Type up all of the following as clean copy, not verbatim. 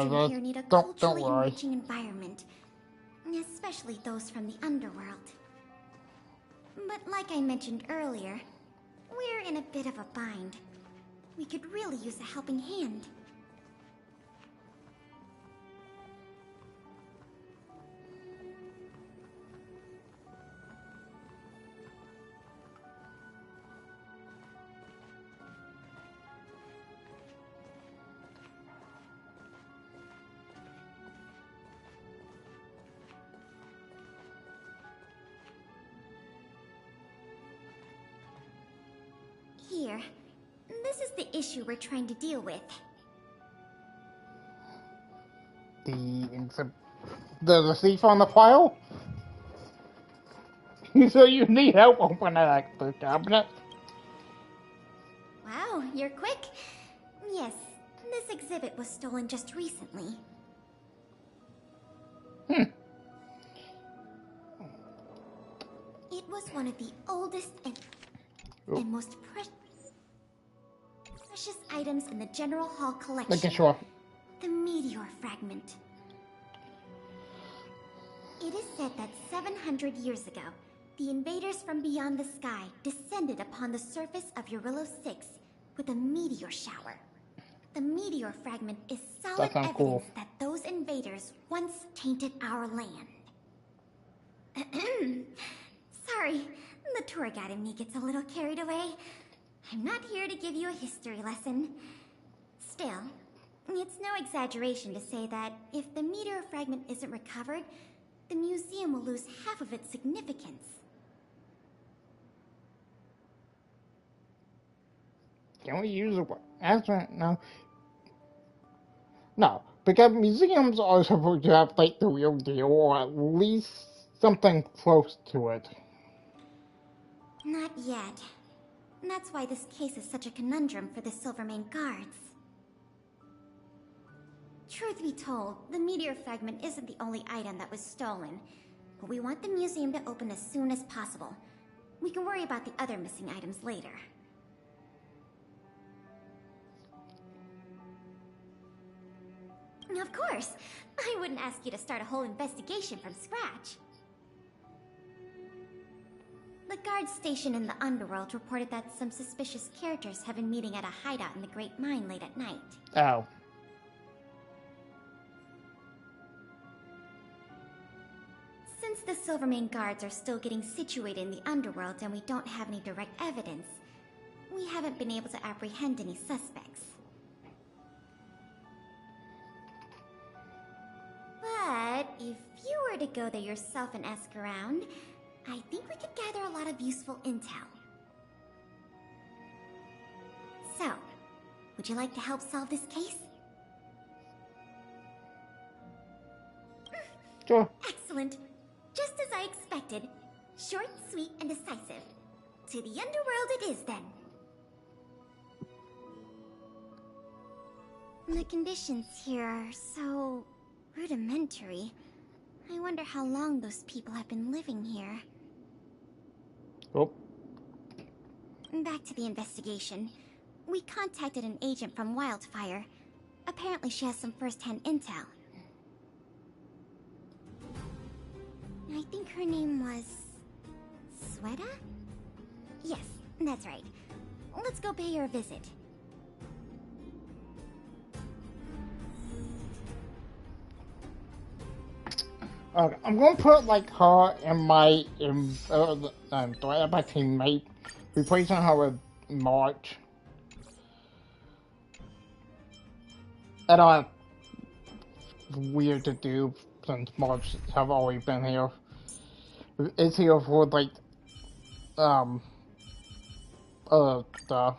here need a Don't culturally worry. enriching environment, especially those from the underworld. But like I mentioned earlier, we're in a bit of a bind. We could really use a helping hand. Here. This is the issue we're trying to deal with. The thief on the file? So you need help opening the cabinet? Wow, you're quick. Yes, this exhibit was stolen just recently. It was one of the oldest and most precious items in the General Hall collection. Making sure. The meteor fragment. It is said that 700 years ago, the invaders from beyond the sky descended upon the surface of Eurillo 6 with a meteor shower. The meteor fragment is solid evidence that those invaders once tainted our land. Sorry, the tour guide in me gets a little carried away. I'm not here to give you a history lesson. Still, it's no exaggeration to say that if the meteor fragment isn't recovered, the museum will lose half of its significance. Can we use it? No. No, because museums are supposed to have like the real deal, or at least something close to it. Not yet. That's why this case is such a conundrum for the Silvermane guards. Truth be told, the meteor fragment isn't the only item that was stolen, but we want the museum to open as soon as possible. We can worry about the other missing items later. Of course! I wouldn't ask you to start a whole investigation from scratch. The guard station in the underworld reported that some suspicious characters have been meeting at a hideout in the Great Mine late at night. Oh. Since the Silvermane guards are still getting situated in the underworld and we don't have any direct evidence, we haven't been able to apprehend any suspects. But if you were to go there yourself and ask around, I think we could gather a lot of useful intel. So, would you like to help solve this case? Sure. Excellent. Just as I expected. Short, sweet, and decisive. To the underworld it is, then. The conditions here are so rudimentary. I wonder how long those people have been living here. Oh. Back to the investigation. We contacted an agent from Wildfire. Apparently she has some first-hand intel. I think her name was... Sweta? Yes, that's right. Let's go pay her a visit. Okay, I'm gonna put like her in my my teammate, replacing her with March. I know it's weird to do since March have always been here. It's here for like other stuff.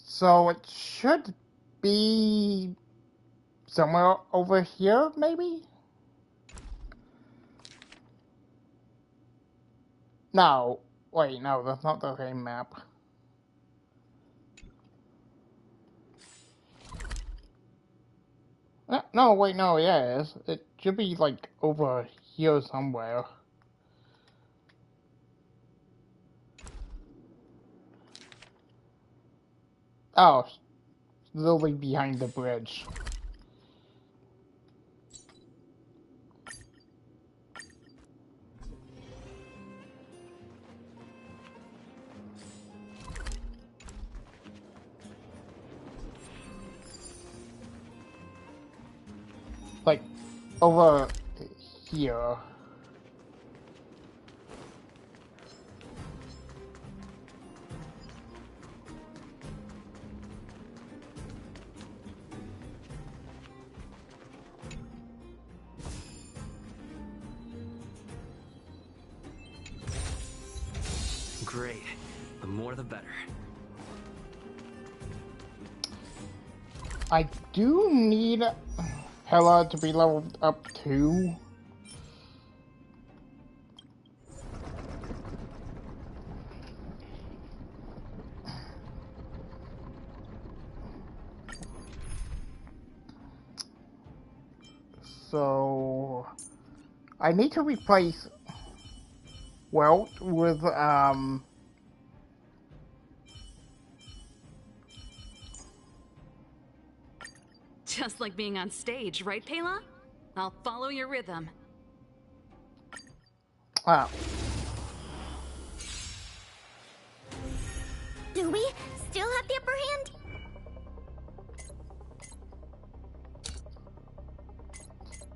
So it should be somewhere over here, maybe? No. Wait, no, that's not the same map. No, wait, no, yeah, it is. It should be, like, over here somewhere. Oh, literally behind the bridge. Like, over here. Great. The more the better. I do need Hella to be leveled up too. So I need to replace Welt with Just like being on stage, right, Pela? I'll follow your rhythm. ah. Do we still have the upper hand?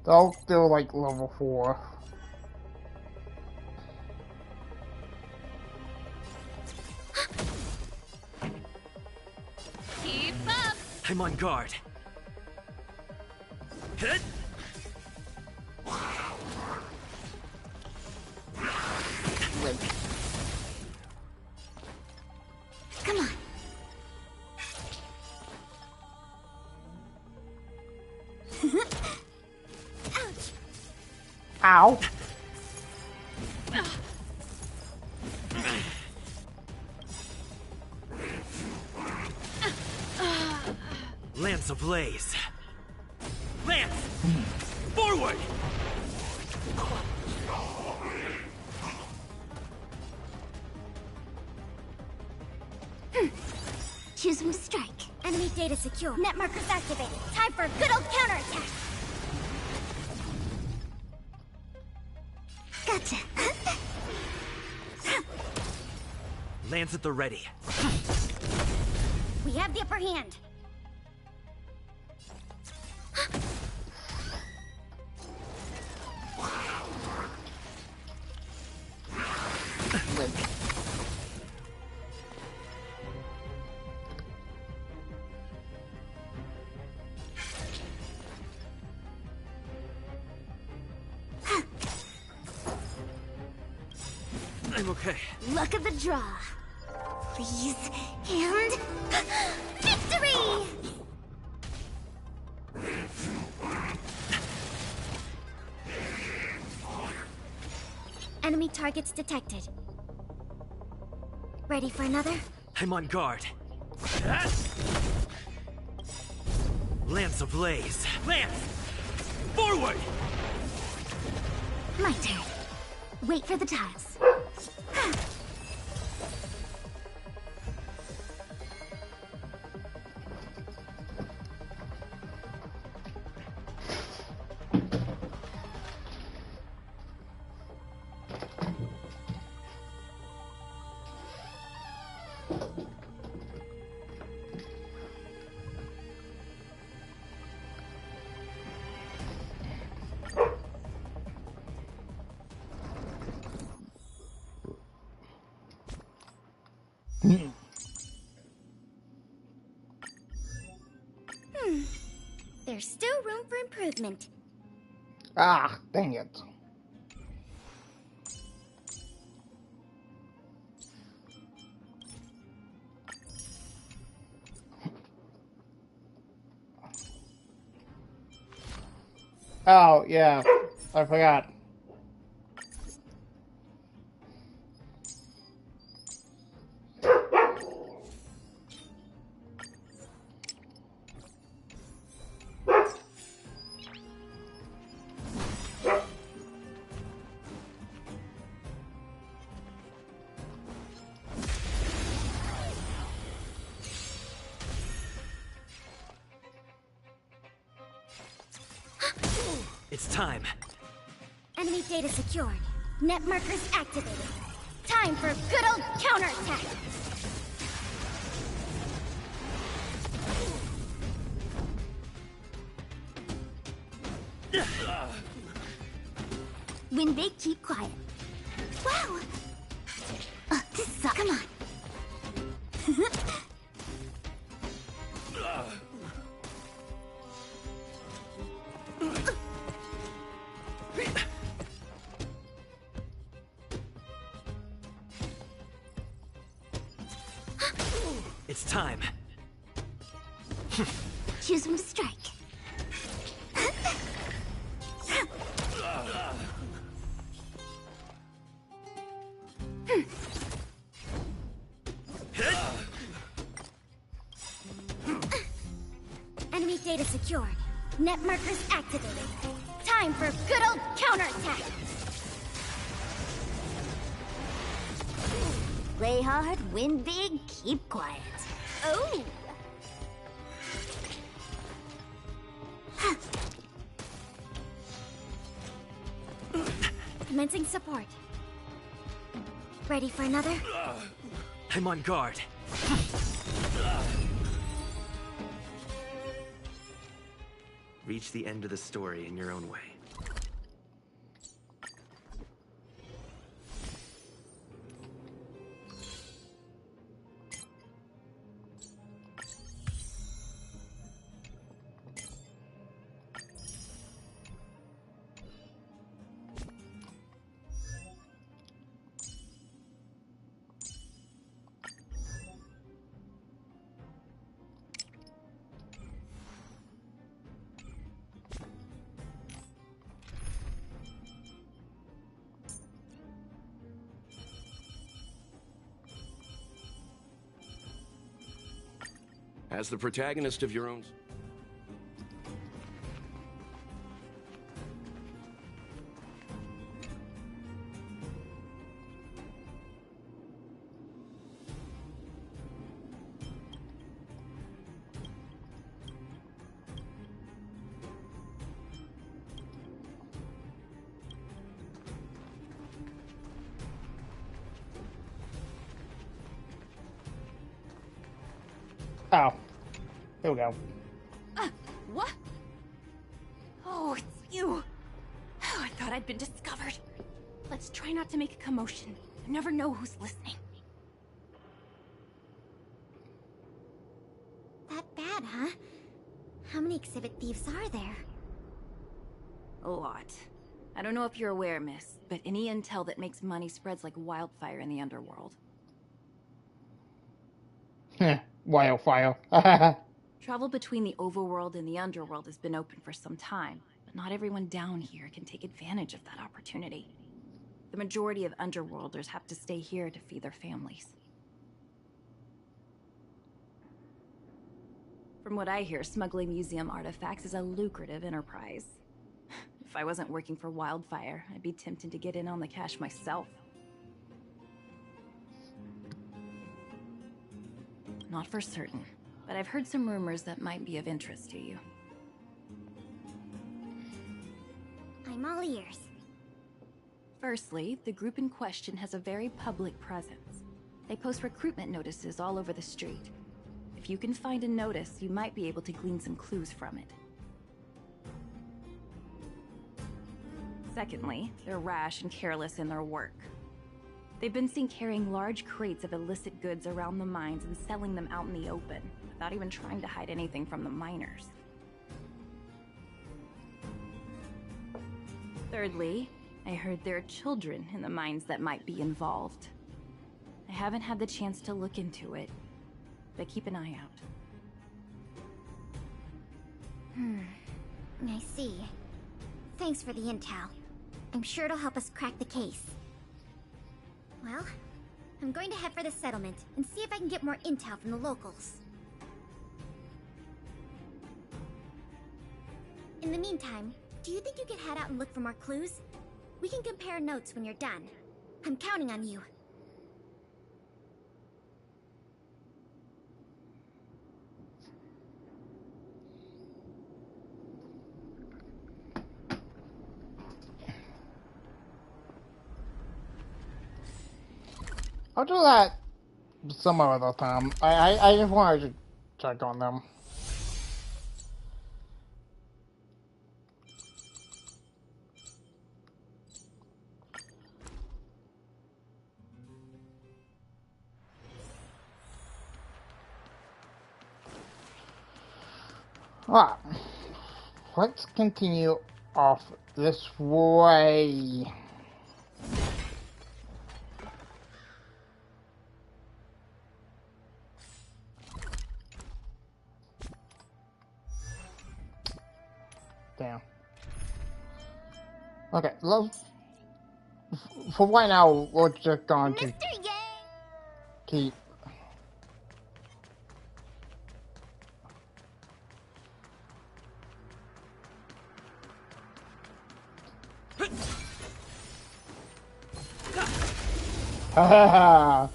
They'll still like level 4. Keep up! I'm on guard. Hit! Come on. Ouch. Ow. Lance ablaze. Lance! Forward! Choosing to strike. Enemy data secure. Net markers activated. Time for a good old counterattack. Gotcha. Lance at the ready. We have the upper hand. I'm okay. Luck of the draw. Please, and victory! Enemy targets detected. Ready for another? I'm on guard. Lance ablaze. Lance! Forward! My turn. Wait for the tiles. There's still room for improvement. Ah, dang it. Oh, yeah. I forgot. It's time. Enemy data secured. Net markers activated. Time for a good old counterattack! Win big, keep quiet. Wow! This sucks. Come on. It's time. Choose when to strike. Enemy data secured. Net markers activated. Time for a good old counterattack! Play hard, win big, keep quiet. Oh! Commencing support. Ready for another? I'm on guard. Reach the end of the story in your own way. As the protagonist of your own... Oh. Here we go. What? Oh, it's you. Oh, I thought I'd been discovered. Let's try not to make a commotion. You never know who's listening. That bad, huh? How many exhibit thieves are there? A lot. I don't know if you're aware, miss, but any intel that makes money spreads like wildfire in the underworld. Wildfire. Travel between the overworld and the underworld has been open for some time, but not everyone down here can take advantage of that opportunity. The majority of underworlders have to stay here to feed their families. From what I hear, smuggling museum artifacts is a lucrative enterprise. If I wasn't working for Wildfire, I'd be tempted to get in on the cash myself. Not for certain, but I've heard some rumors that might be of interest to you. I'm all ears. Firstly, the group in question has a very public presence. They post recruitment notices all over the street. If you can find a notice, you might be able to glean some clues from it. Secondly, they're rash and careless in their work. They've been seen carrying large crates of illicit goods around the mines and selling them out in the open, without even trying to hide anything from the miners. Thirdly, I heard there are children in the mines that might be involved. I haven't had the chance to look into it, but keep an eye out. I see. Thanks for the intel. I'm sure it'll help us crack the case. Well, I'm going to head for the settlement and see if I can get more intel from the locals. In the meantime, do you think you could head out and look for more clues? We can compare notes when you're done. I'm counting on you. I'll do that some other time. I just wanted to check on them. Alright. Let's continue off this way. Damn. Okay, for right now, we're just going to keep. I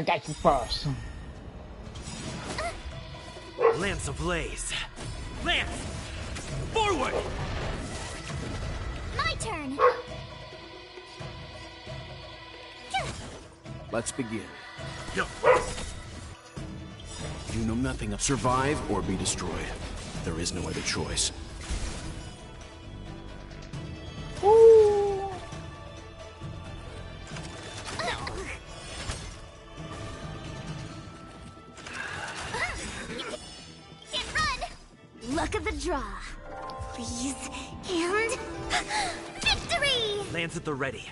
got you first. Lance ablaze. Lance! Forward! My turn! Let's begin. Yo. You know nothing of survive or be destroyed. There is no other choice. Can't run! Luck of the draw. Please. And... victory! Lance at the ready.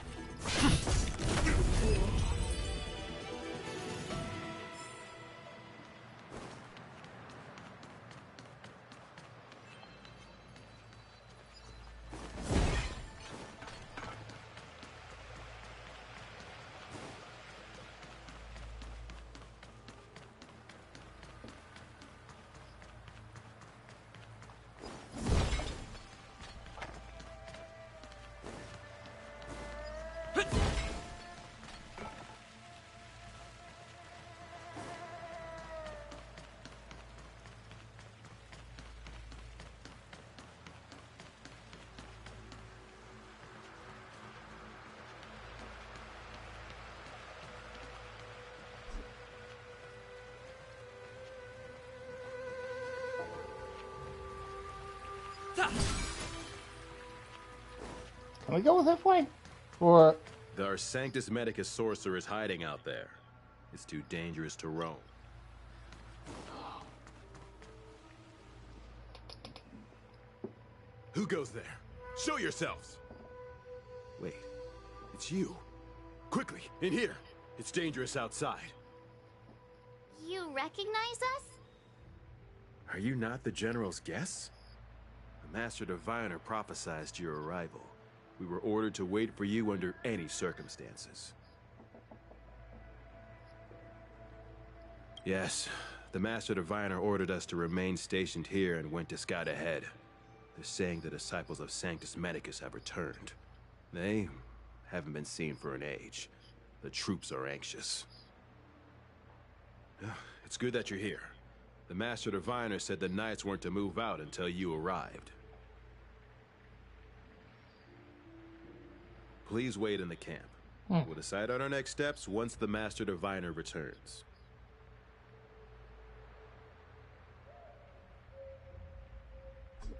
Can we go this way? Or... Our Sanctus Medicus sorcerer is hiding out there. It's too dangerous to roam. Who goes there? Show yourselves! Wait, it's you. Quickly, in here. It's dangerous outside. You recognize us? Are you not the General's guests? The Master Diviner prophesized your arrival. We were ordered to wait for you under any circumstances. Yes, the Master Diviner ordered us to remain stationed here and went to scout ahead. They're saying the disciples of Sanctus Medicus have returned. They haven't been seen for an age. The troops are anxious. It's good that you're here. The Master Diviner said the Knights weren't to move out until you arrived. Please wait in the camp. We'll decide on our next steps once the Master Diviner returns.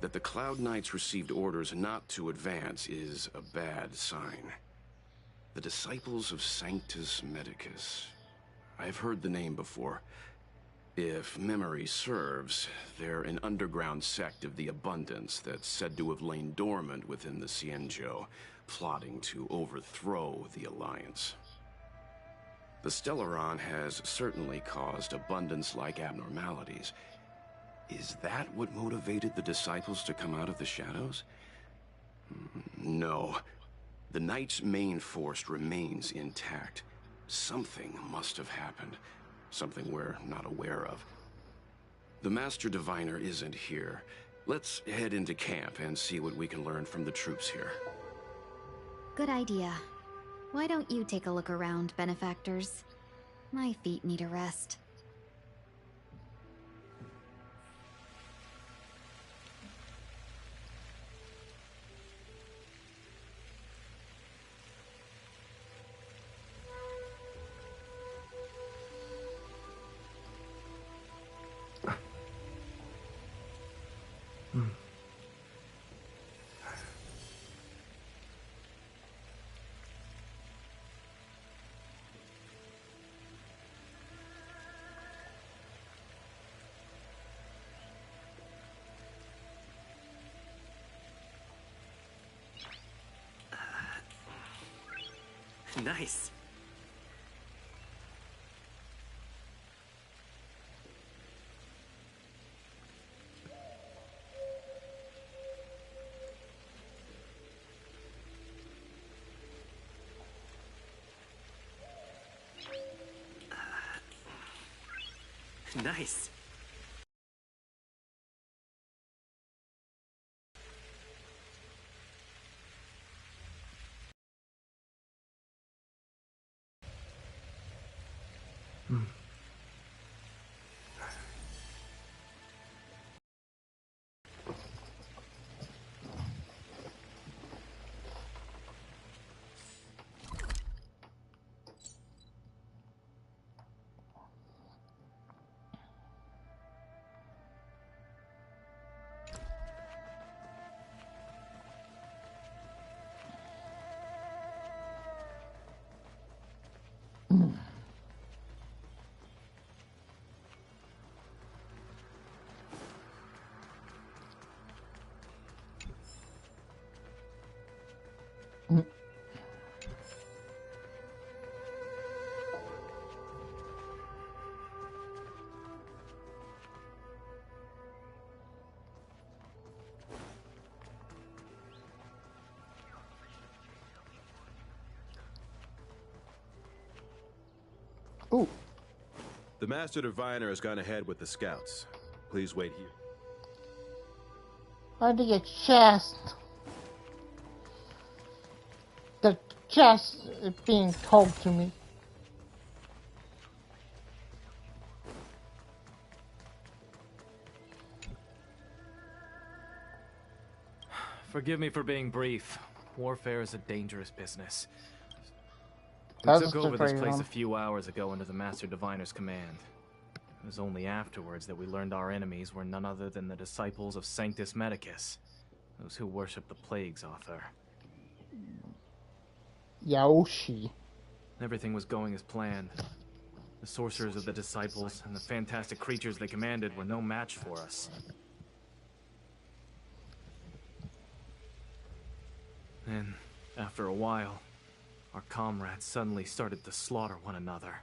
That the Cloud Knights received orders not to advance is a bad sign. The Disciples of Sanctus Medicus. I've heard the name before. If memory serves, they're an underground sect of the Abundance that's said to have lain dormant within the Cienjo, plotting to overthrow the Alliance. The Stellaron has certainly caused Abundance-like abnormalities. Is that what motivated the Disciples to come out of the shadows? No. The Knight's main force remains intact. Something must have happened. Something we're not aware of. The Master Diviner isn't here. Let's head into camp and see what we can learn from the troops here. Good idea. Why don't you take a look around, benefactors? My feet need a rest. Nice. Nice. Ooh. The Master Diviner has gone ahead with the scouts. Please wait here. I need a chest. The chest is being told to me. Forgive me for being brief. Warfare is a dangerous business. We That's took over this very place wrong. a few hours ago under the Master Diviner's command. It was only afterwards that we learned our enemies were none other than the disciples of Sanctus Medicus, those who worship the Plague's author. Yoshi. Everything was going as planned. The sorcerers of the disciples and the fantastic creatures they commanded were no match for us. Then, after a while, our comrades suddenly started to slaughter one another.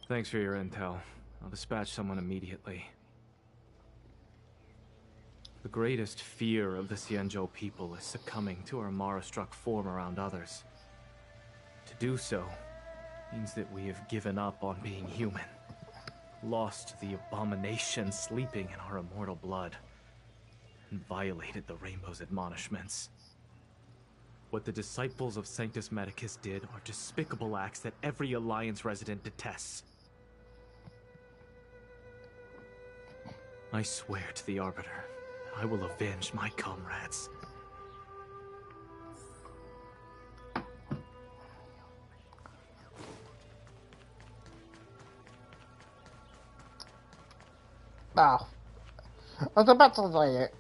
Thanks for your intel. I'll dispatch someone immediately. The greatest fear of the Xianzhou people is succumbing to our Mara-struck form around others. To do so means that we have given up on being human, lost the abomination sleeping in our immortal blood, and violated the Rainbow's admonishments. What the disciples of Sanctus Medicus did are despicable acts that every Alliance resident detests. I swear to the Arbiter, I will avenge my comrades. Oh. I was about to say it.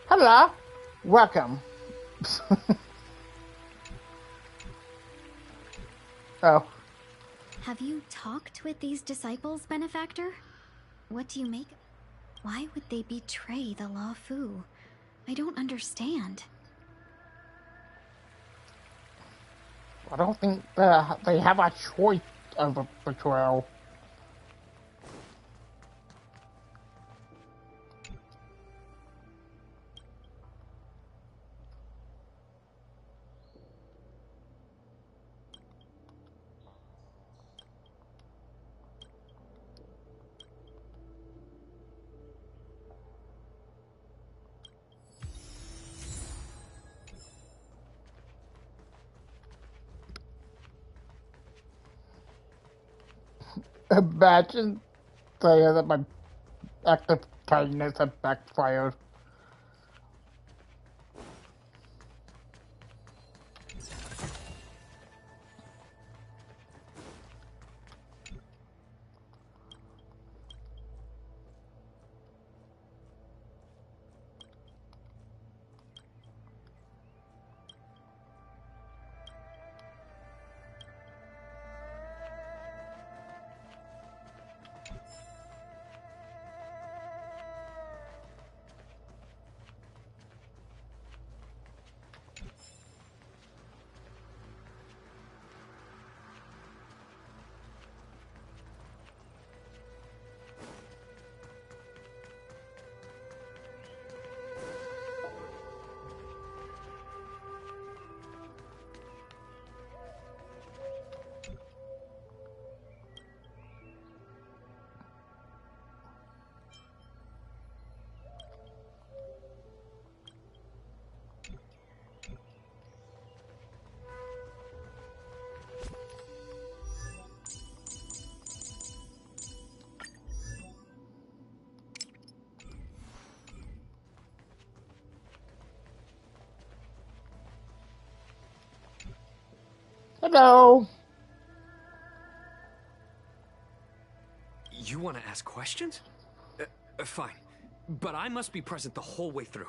Hello. Welcome. Oh. Have you talked with these disciples, Benefactor? What do you make? Why would they betray the Law Fu? I don't understand. I don't think they have a choice of a betrayal. Imagine saying that my active kindness had backfired. Hello. You want to ask questions? Fine. But I must be present the whole way through.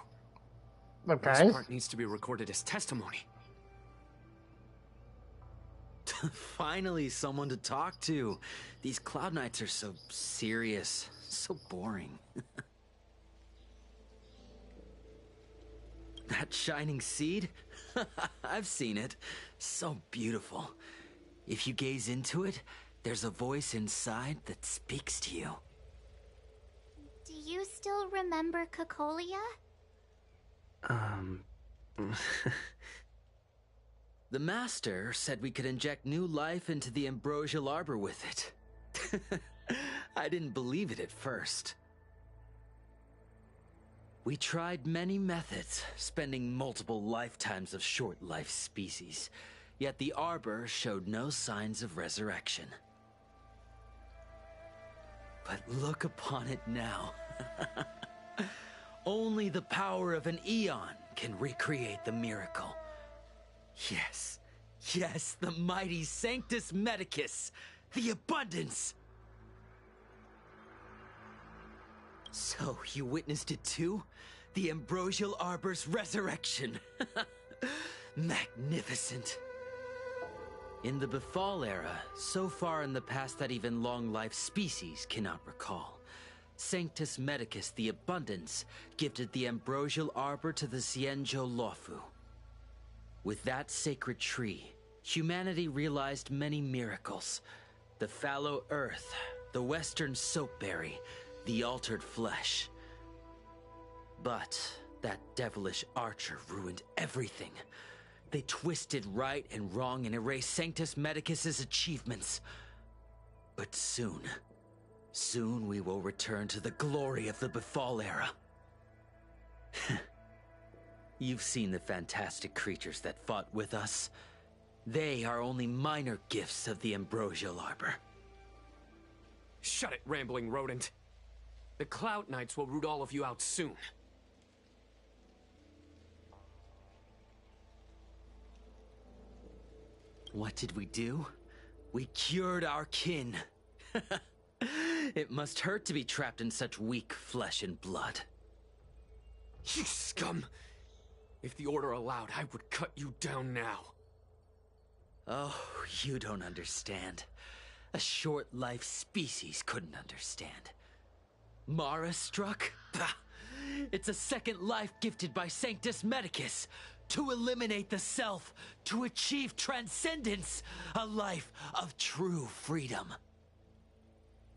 Okay. This part needs to be recorded as testimony. Finally, someone to talk to. These Cloud Knights are so serious, so boring. That shining seed? I've seen it. So beautiful. If you gaze into it, there's a voice inside that speaks to you. Do you still remember Cocolia? The Master said we could inject new life into the ambrosial arbor with it. I didn't believe it at first. We tried many methods, spending multiple lifetimes of short-life species, yet the arbor showed no signs of resurrection. But look upon it now. Only the power of an eon can recreate the miracle. Yes, yes, the mighty Sanctus Medicus, the abundance. So, you witnessed it too? The ambrosial arbor's resurrection. Magnificent. In the Befall era, so far in the past that even long-life species cannot recall, Sanctus Medicus, the Abundance, gifted the ambrosial arbor to the Xianzhou Luofu. With that sacred tree, humanity realized many miracles. The fallow earth, the western soapberry, the altered flesh. But that devilish archer ruined everything. They twisted right and wrong and erased Sanctus Medicus's achievements. But soon we will return to the glory of the Befall era. You've seen the fantastic creatures that fought with us. They are only minor gifts of the ambrosial arbor. Shut it, rambling rodent. The Cloud Knights will root all of you out soon. What did we do? We cured our kin. It must hurt to be trapped in such weak flesh and blood. You scum! If the Order allowed, I would cut you down now. Oh, you don't understand. A short-life species couldn't understand. Mara struck? Bah! It's a second life gifted by Sanctus Medicus. To eliminate the self, to achieve transcendence, a life of true freedom.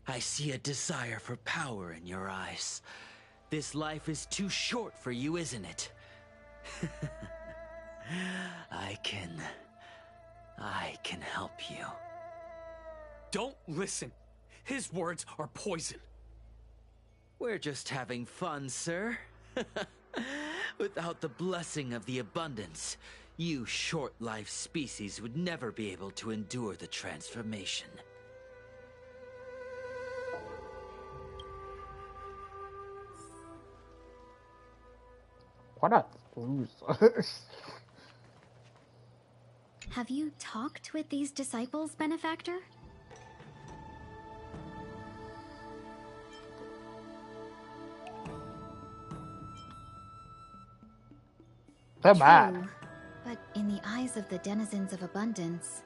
I see a desire for power in your eyes. This life is too short for you, isn't it? I can help you. Don't listen. His words are poison. We're just having fun, sir. Without the blessing of the abundance, you short-life species would never be able to endure the transformation. What a loser. Have you talked with these disciples, Benefactor? They're mad. True, but in the eyes of the denizens of abundance,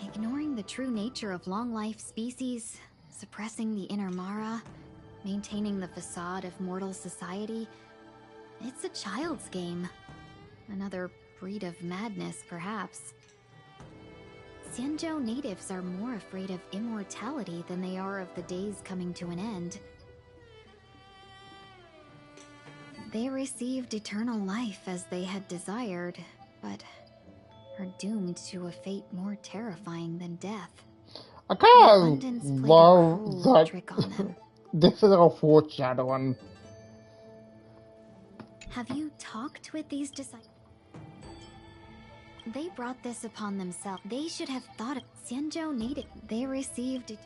ignoring the true nature of long-life species, suppressing the inner Mara, maintaining the facade of mortal society, it's a child's game. Another breed of madness, perhaps. Xianzhou natives are more afraid of immortality than they are of the days coming to an end. They received eternal life as they had desired, but are doomed to a fate more terrifying than death. I kind of Abundance played a love cruel that trick on them. this little foreshadowing. Have you talked with these disciples? They brought this upon themselves. They should have thought of Xianzhou native. They received it.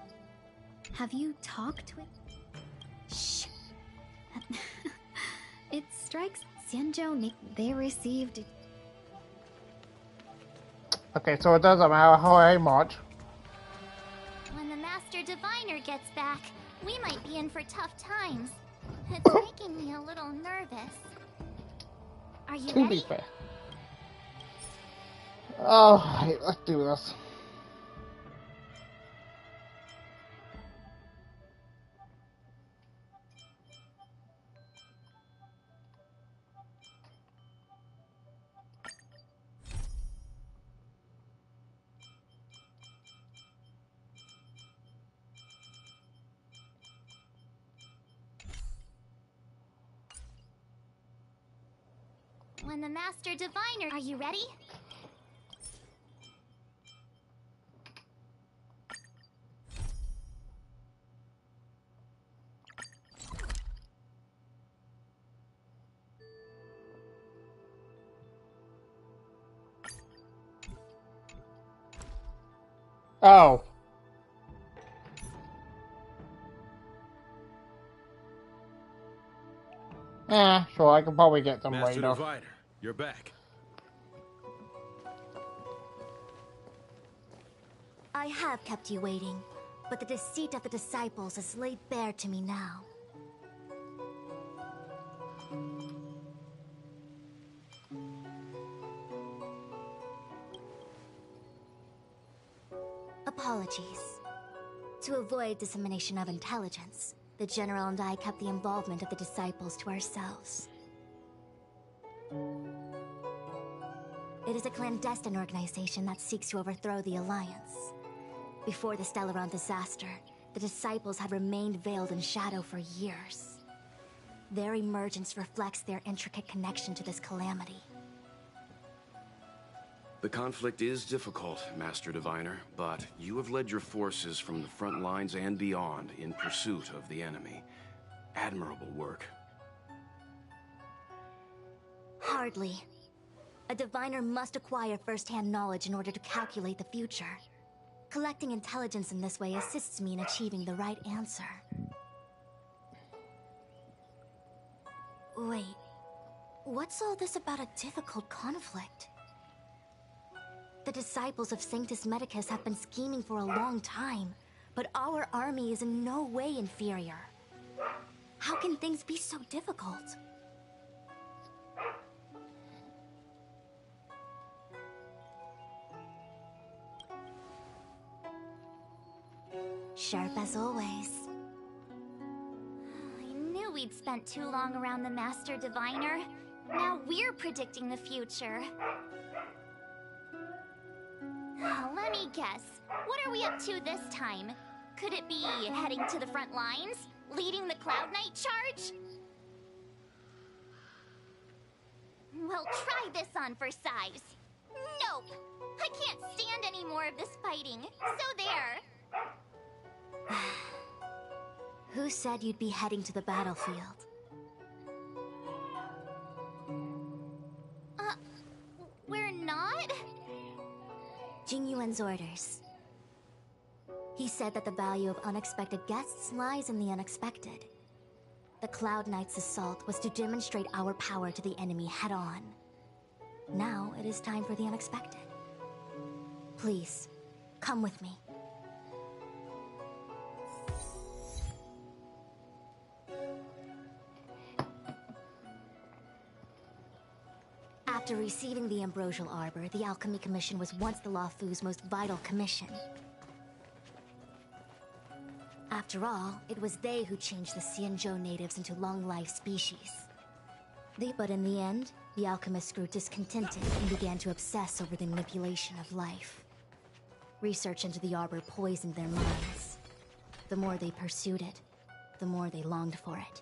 Have you talked with? Shh. It strikes Xianzhou native. They received it. Okay, so it doesn't matter how much. When the Master Diviner gets back, we might be in for tough times. It's making me a little nervous. Are you To ready? be fair. Alright, let's do this. When the Master Diviner... Are you ready? Oh. Sure, I can probably get them Master later. Diviner, you're back. I have kept you waiting, but the deceit of the disciples is laid bare to me now. Apologies. To avoid dissemination of intelligence, the General and I kept the involvement of the disciples to ourselves. It is a clandestine organization that seeks to overthrow the Alliance. Before the Stellaron disaster, the disciples had remained veiled in shadow for years. Their emergence reflects their intricate connection to this calamity. The conflict is difficult, Master Diviner, but you have led your forces from the front lines and beyond in pursuit of the enemy. Admirable work. Hardly. A diviner must acquire first-hand knowledge in order to calculate the future. Collecting intelligence in this way assists me in achieving the right answer. Wait, what's all this about a difficult conflict? The disciples of Sanctus Medicus have been scheming for a long time, but our army is in no way inferior. How can things be so difficult? Sharp as always. I knew we'd spent too long around the Master Diviner. Now we're predicting the future. Let me guess. What are we up to this time? Could it be heading to the front lines? Leading the Cloud Knight charge? Well, try this on for size. Nope! I can't stand any more of this fighting. So there. Who said you'd be heading to the battlefield? We're not? Jingyuan's orders. He said that the value of unexpected guests lies in the unexpected. The Cloud Knight's assault was to demonstrate our power to the enemy head-on. Now it is time for the unexpected. Please, come with me. After receiving the Ambrosial Arbor, the Alchemy Commission was once the Luofu's most vital commission. After all, it was they who changed the Xianzhou natives into long-life species. But in the end, the alchemists grew discontented and began to obsess over the manipulation of life. Research into the Arbor poisoned their minds. The more they pursued it, the more they longed for it.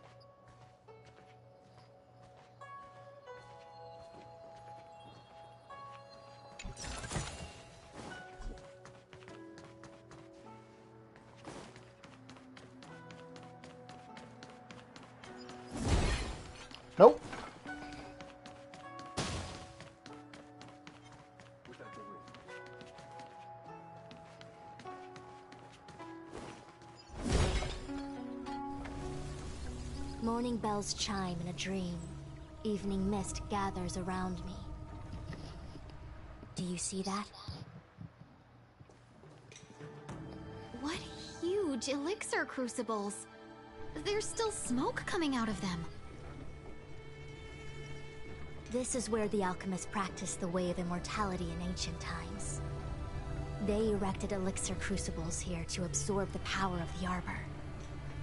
Nope. Morning bells chime in a dream. Evening mist gathers around me. Do you see that? huge elixir crucibles. There's still smoke coming out of them. This is where the alchemists practiced the way of immortality in ancient times. They erected elixir crucibles here to absorb the power of the arbor,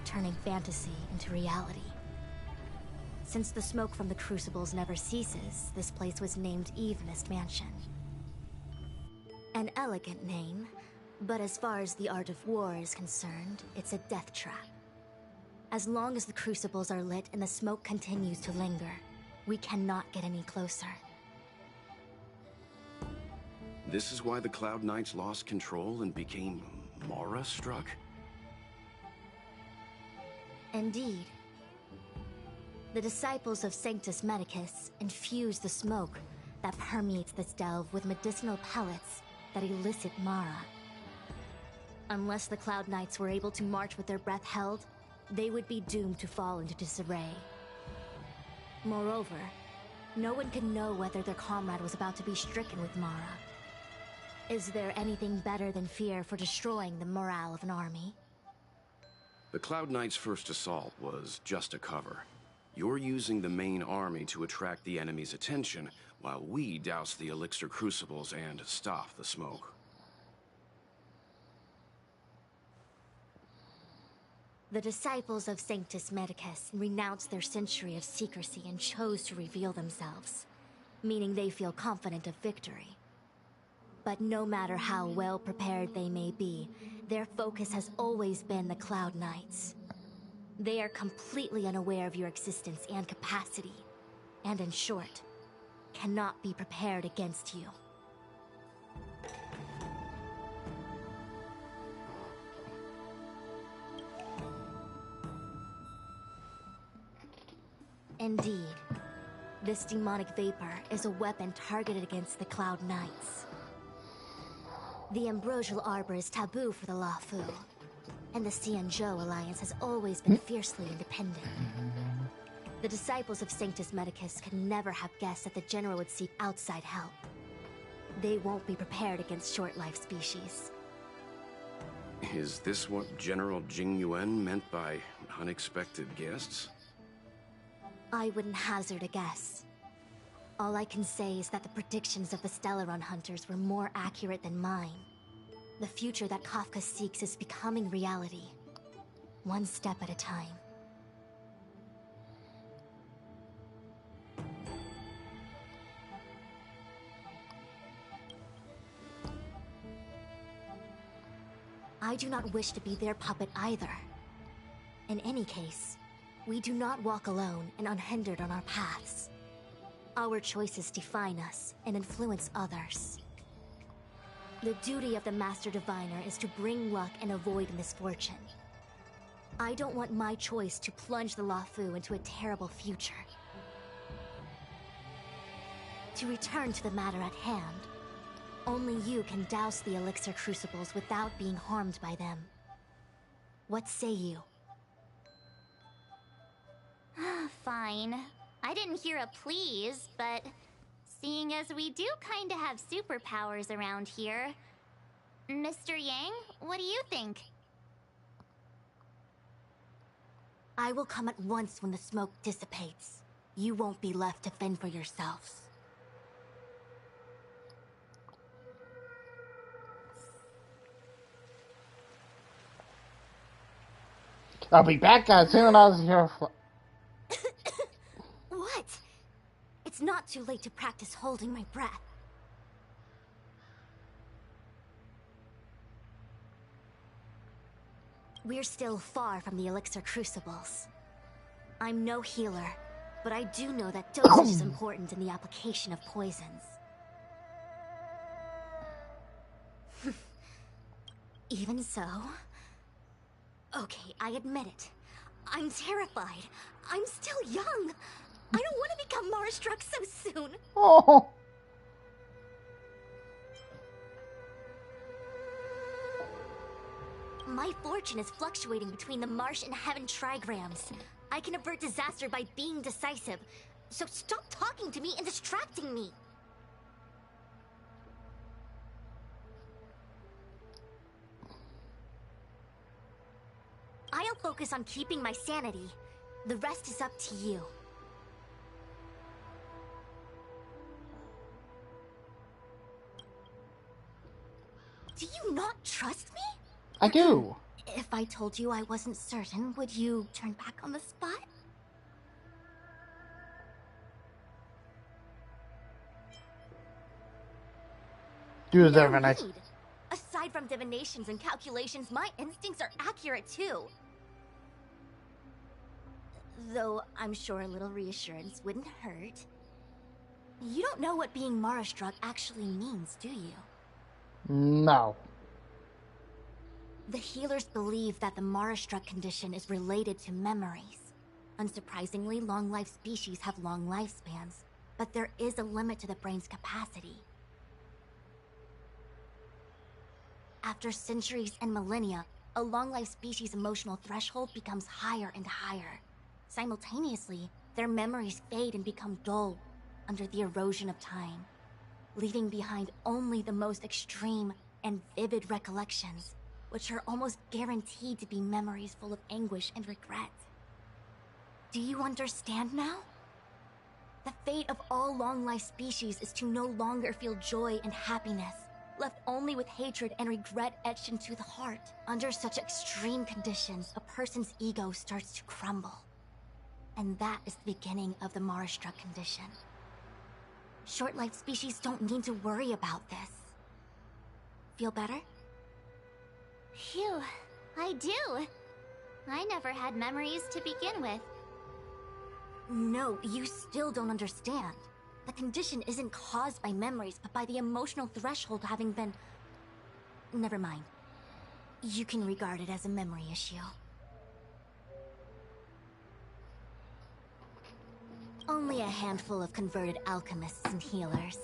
turning fantasy into reality. Since the smoke from the crucibles never ceases, this place was named Eve Mist Mansion. An elegant name, but as far as the art of war is concerned, it's a death trap. As long as the crucibles are lit and the smoke continues to linger, we cannot get any closer. This is why the Cloud Knights lost control and became Mara-struck? Indeed. The disciples of Sanctus Medicus infuse the smoke that permeates this delve with medicinal pellets that elicit Mara. Unless the Cloud Knights were able to march with their breath held, they would be doomed to fall into disarray. Moreover, no one could know whether their comrade was about to be stricken with Mara. Is there anything better than fear for destroying the morale of an army? The Cloud Knights' first assault was just a cover. You're using the main army to attract the enemy's attention, while we douse the elixir crucibles and stop the smoke. The disciples of Sanctus Medicus renounced their century of secrecy and chose to reveal themselves, meaning they feel confident of victory. But no matter how well prepared they may be, their focus has always been the Cloud Knights. They are completely unaware of your existence and capacity, and in short, cannot be prepared against you. Indeed, this demonic vapor is a weapon targeted against the Cloud Knights. The ambrosial arbor is taboo for the Luofu, and the Xianzhou alliance has always been fiercely independent. The disciples of Sanctus Medicus could never have guessed that the general would seek outside help. They won't be prepared against short-life species. Is this what General Jing Yuan meant by unexpected guests? I wouldn't hazard a guess. All I can say is that the predictions of the Stellaron hunters were more accurate than mine. The future that Kafka seeks is becoming reality, one step at a time. I do not wish to be their puppet either. In any case, we do not walk alone and unhindered on our paths. Our choices define us and influence others. The duty of the Master Diviner is to bring luck and avoid misfortune. I don't want my choice to plunge the Luofu into a terrible future. To return to the matter at hand, only you can douse the elixir crucibles without being harmed by them. What say you? Fine. I didn't hear a please, but seeing as we do kinda have superpowers around here, Mr. Yang, what do you think? I will come at once when the smoke dissipates. You won't be left to fend for yourselves. I'll be back as soon as you're... What? It's not too late to practice holding my breath. We're still far from the elixir crucibles. I'm no healer, but I do know that dosage is important in the application of poisons. Even so... Okay, I admit it. I'm terrified. I'm still young. I don't want to become Mara-struck so soon. Oh. My fortune is fluctuating between the marsh and heaven trigrams. I can avert disaster by being decisive. So stop talking to me and distracting me. I'll focus on keeping my sanity. The rest is up to you. Do you not trust me? I do. If I told you I wasn't certain, would you turn back on the spot? Do No divination. need. Aside from divinations and calculations, my instincts are accurate too. Though I'm sure a little reassurance wouldn't hurt. You don't know what being Mara-struck actually means, do you? No. The healers believe that the Mara-struck condition is related to memories. Unsurprisingly, long-life species have long lifespans, but there is a limit to the brain's capacity. After centuries and millennia, a long-life species' emotional threshold becomes higher and higher. Simultaneously, their memories fade and become dull under the erosion of time, leaving behind only the most extreme and vivid recollections, which are almost guaranteed to be memories full of anguish and regret. Do you understand now? The fate of all long-life species is to no longer feel joy and happiness, left only with hatred and regret etched into the heart. Under such extreme conditions, a person's ego starts to crumble. And that is the beginning of the Mara-struck condition. Short-lived species don't need to worry about this. Feel better? Phew, I do. I never had memories to begin with. No, you still don't understand. The condition isn't caused by memories, but by the emotional threshold having been... Never mind. You can regard it as a memory issue. Only a handful of converted alchemists and healers.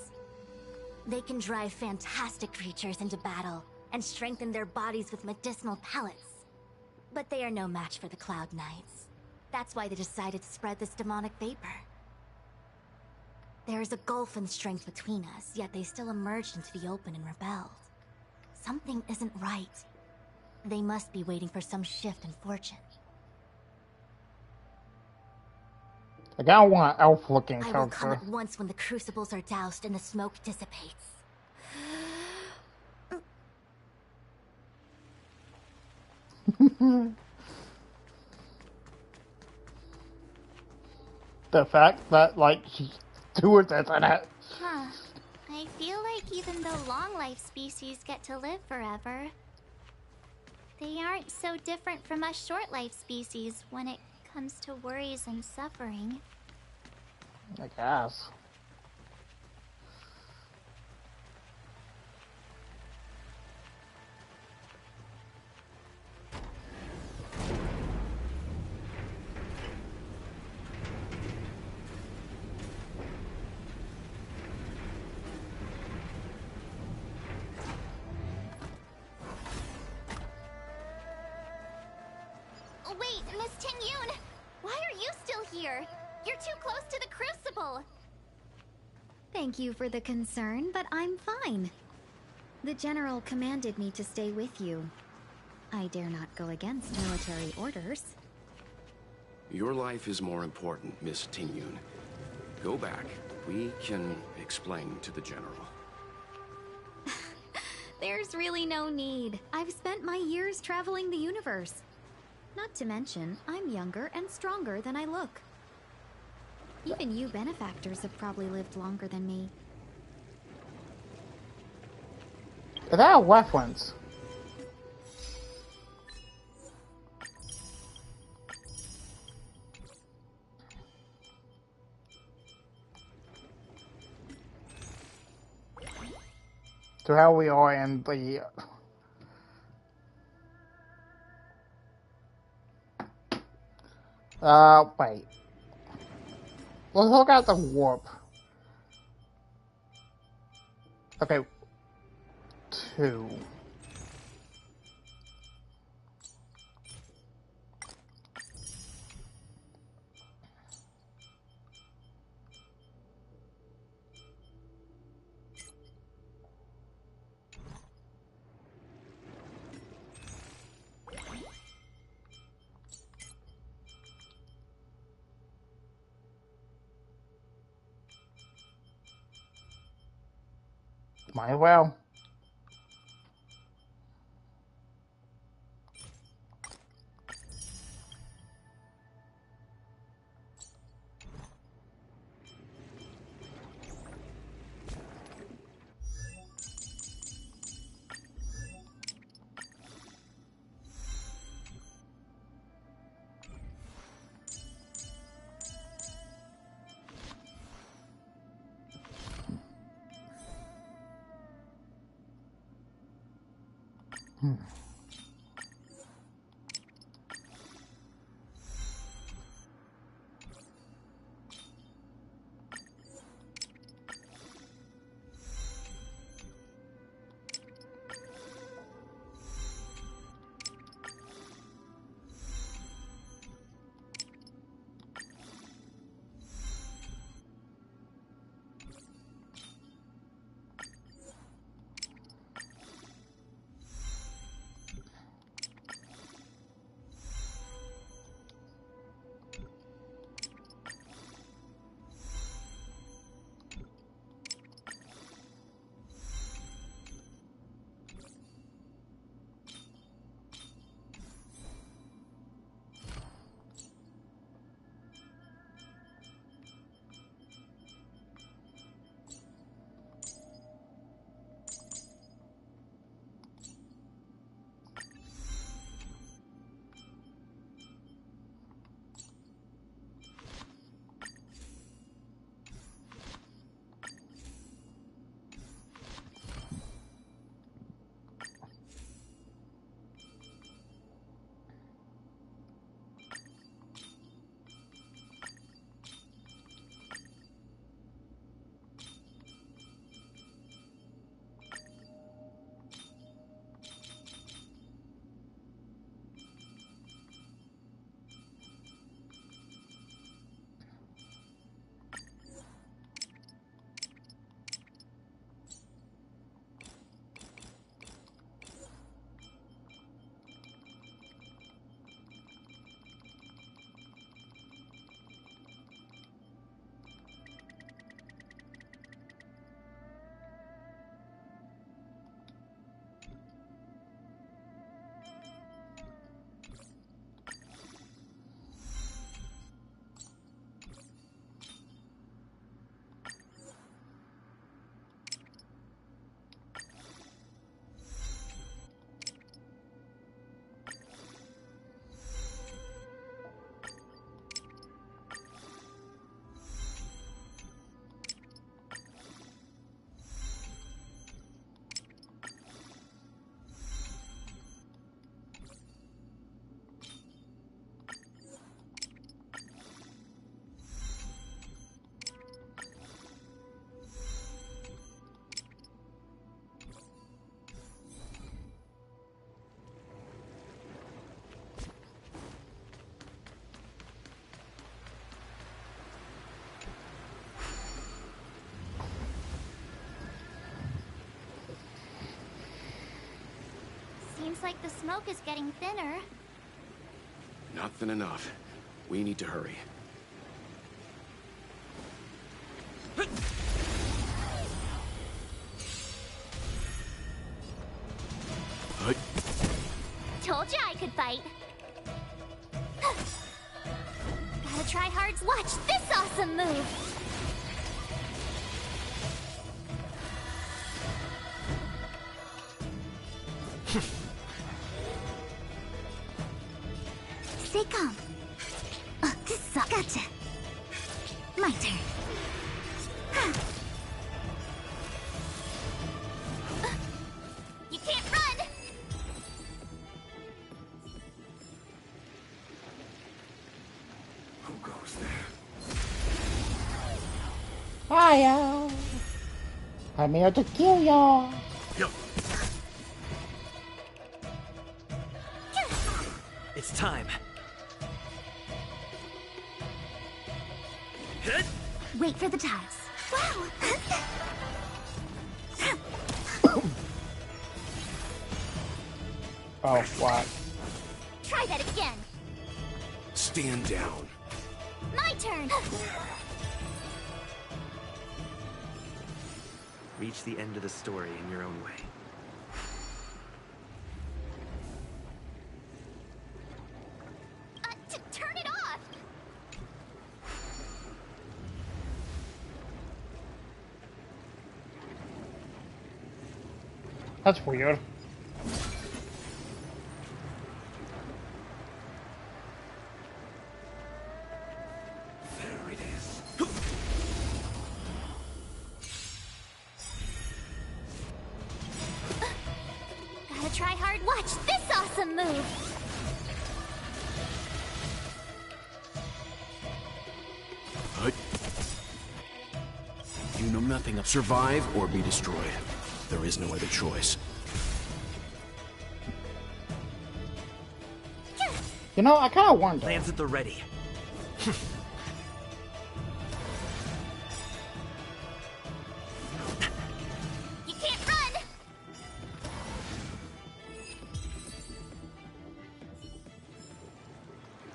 They can drive fantastic creatures into battle and strengthen their bodies with medicinal pellets. But they are no match for the Cloud Knights. That's why they decided to spread this demonic vapor. There is a gulf in strength between us, yet they still emerged into the open and rebelled. Something isn't right. They must be waiting for some shift in fortune. I don't want an elf-looking I will come character. at once when the crucibles are doused and the smoke dissipates. The fact that, like, she's doing this and that. Huh. I feel like even though long-life species get to live forever, they aren't so different from us short-life species when it comes to worries and suffering. I guess. Wait, Miss Ting-Yun! Why are you still here? You're too close to the crucible! Thank you for the concern, but I'm fine. The General commanded me to stay with you. I dare not go against military orders. Your life is more important, Miss Ting-Yun. Go back. We can explain to the General. There's really no need. I've spent my years traveling the universe. Not to mention, I'm younger and stronger than I look. Even you benefactors have probably lived longer than me. Is that a reference? To how we are in the... wait. Let's look at the warp. Okay. 2. Might as well. Seems like the smoke is getting thinner. Not thin enough. We need to hurry. Told you I could fight. Gotta try hard to watch this awesome move. Stay calm. This sucks. Gotcha. My turn. You can't run! Who goes there? Fire! I'm here to kill y'all! Yep. It's time. Wait for the tiles. Wow! Oh, what? Try that again. Stand down. My turn. Reach the end of the story in your own way. Turn it off! That's weird. There it is. Gotta try hard. Watch this awesome move! You know nothing of survive or be destroyed. There is no other choice. You know, I kind of wonder. Lance at the ready. You can't run!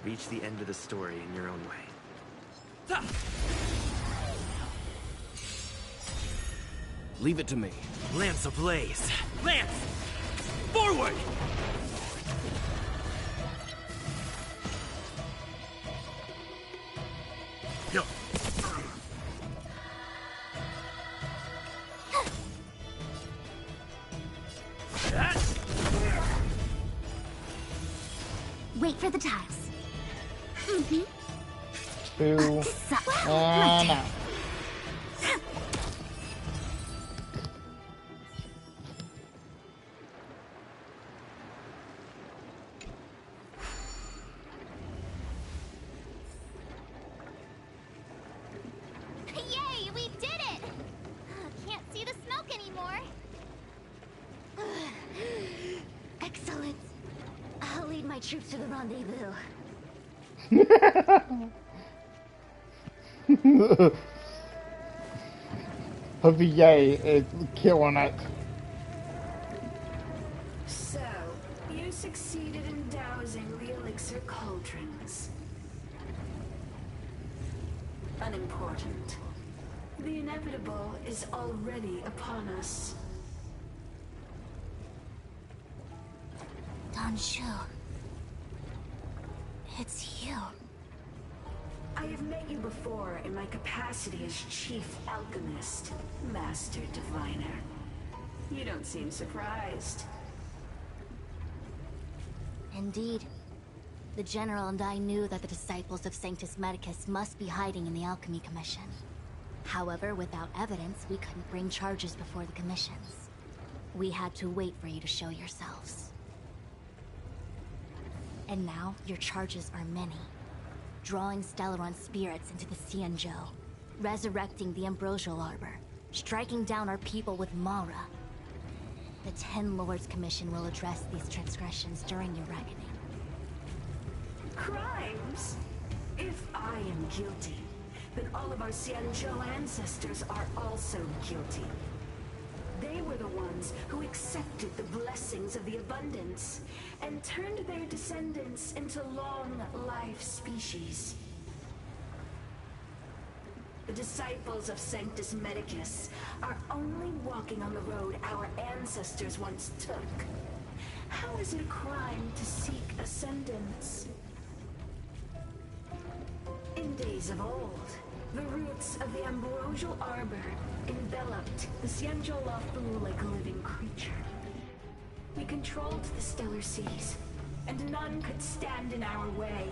Reach the end of the story in your own way. Leave it to me. Lance ablaze! Lance! Forward! Yo. Wait for the tiles. Two. And out. Yay, we did it! Can't see the smoke anymore. Excellent. I'll lead my troops to the rendezvous. Her VA is killing it. So, you succeeded in dousing the elixir cauldrons. Unimportant. The inevitable is already upon us. Danshu. It's you. I have met you before in my capacity as Chief Alchemist, Master Diviner. You don't seem surprised. Indeed. The General and I knew that the disciples of Sanctus Medicus must be hiding in the Alchemy Commission. However, without evidence, we couldn't bring charges before the commissions. We had to wait for you to show yourselves. And now, your charges are many. Drawing Stellaron spirits into the Xianzhou, resurrecting the Ambrosial Arbor, striking down our people with Mara. The Ten Lords Commission will address these transgressions during your reckoning. Crimes? If I am guilty, then all of our Xianzhou ancestors are also guilty. They were the ones who accepted the blessings of the abundance and turned their descendants into long-life species. The disciples of Sanctus Medicus are only walking on the road our ancestors once took. How is it a crime to seek ascendance? In days of old, the roots of the Ambrosial Arbor enveloped the Xianzhou Lafu like a living creature. We controlled the stellar seas, and none could stand in our way.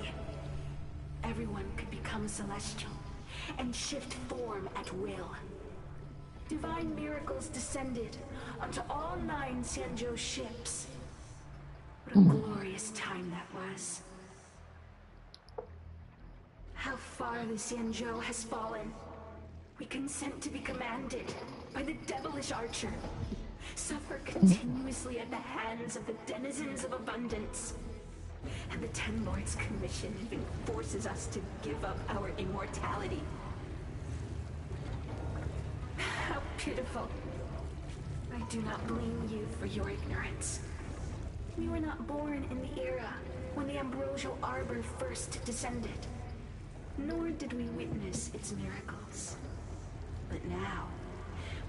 Everyone could become celestial and shift form at will. Divine miracles descended onto all 9 Xianzhou ships. What a glorious time that was. How far the Xianzhou has fallen. We consent to be commanded by the devilish archer. Suffer continuously at the hands of the denizens of abundance. And the Ten Lords Commission even forces us to give up our immortality. How pitiful. I do not blame you for your ignorance. We were not born in the era when the Ambrosial Arbor first descended. Nor did we witness its miracles. But now,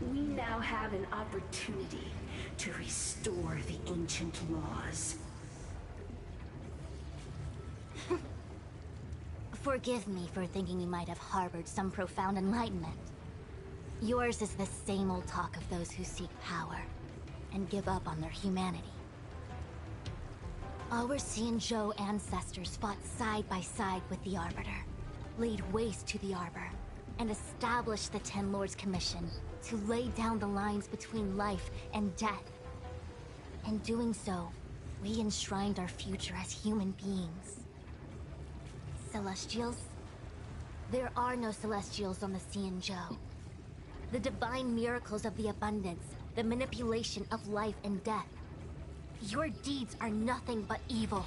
we now have an opportunity to restore the ancient laws. Forgive me for thinking you might have harbored some profound enlightenment. Yours is the same old talk of those who seek power and give up on their humanity. Our Xianzhou ancestors fought side by side with the Arbiter, laid waste to the Arbor, and established the Ten Lords Commission to lay down the lines between life and death. In doing so, we enshrined our future as human beings. Celestials? There are no Celestials on the Xianzhou. The divine miracles of the abundance, the manipulation of life and death. Your deeds are nothing but evil.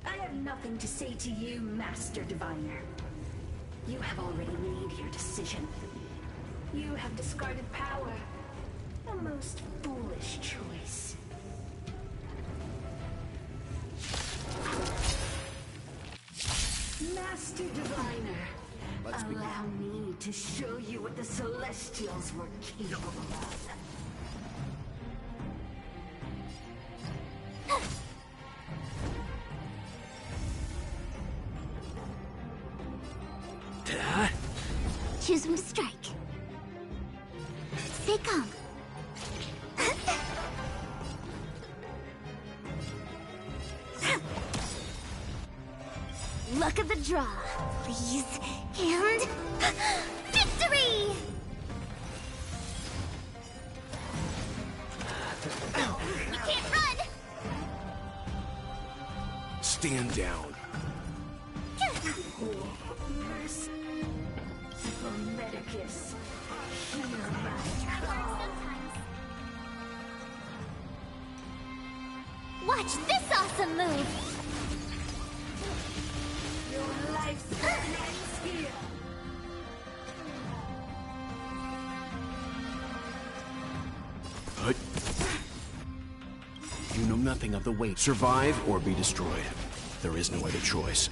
I have nothing to say to you, Master Diviner. You have already made your decision. You have discarded power. A most foolish choice. Master Diviner, allow me to show you what the Celestials were capable of. Choose one strike. Stay calm. Luck of the draw, please. And victory! You can't run! Stand down. Medicus, hear my call. Watch this awesome move! Your life's ends here. You know nothing of the weight. Survive or be destroyed. There is no other choice.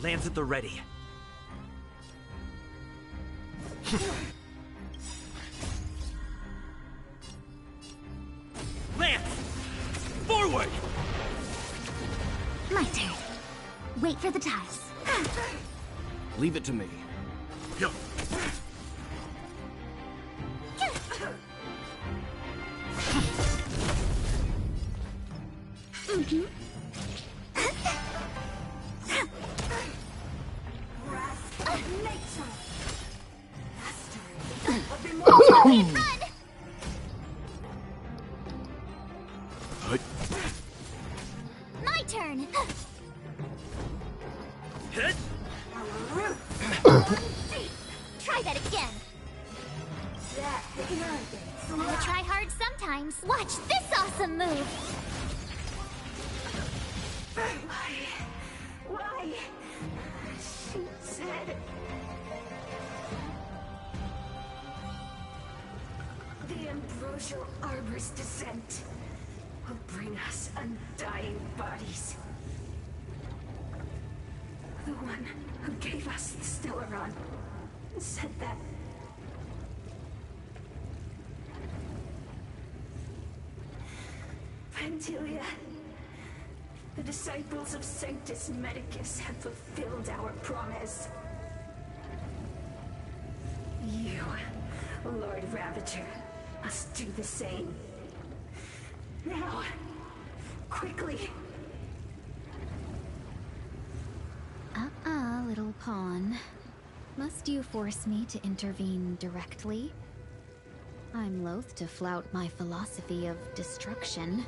Lance at the ready. Lance! Forward! My turn. Wait for the ties. Leave it to me. Mm-hmm. My turn. Try that again. I try hard sometimes. Watch this awesome move. Why? She said... The Ambrosial Arbor's descent will bring us undying bodies. The one who gave us the Stellaron said that... Pantilia, the disciples of Sanctus Medicus have fulfilled our promise. You, Lord Ravager, must do the same. Now, quickly. Little pawn. Must you force me to intervene directly? I'm loath to flout my philosophy of destruction.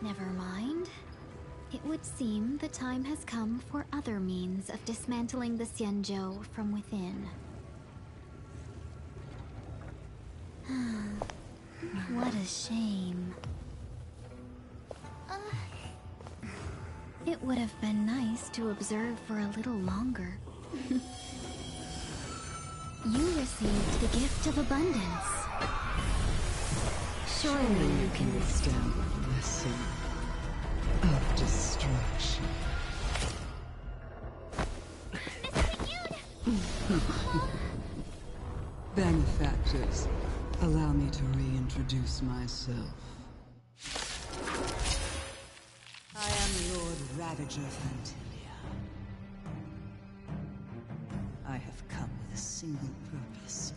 Never mind. It would seem the time has come for other means of dismantling the Xianzhou from within. What a shame. It would have been nice to observe for a little longer. You received the gift of abundance. Surely you can withstand the blessing. of destruction. Benefactors, allow me to reintroduce myself. I am Lord Ravager Fantilia. I have come with a single purpose: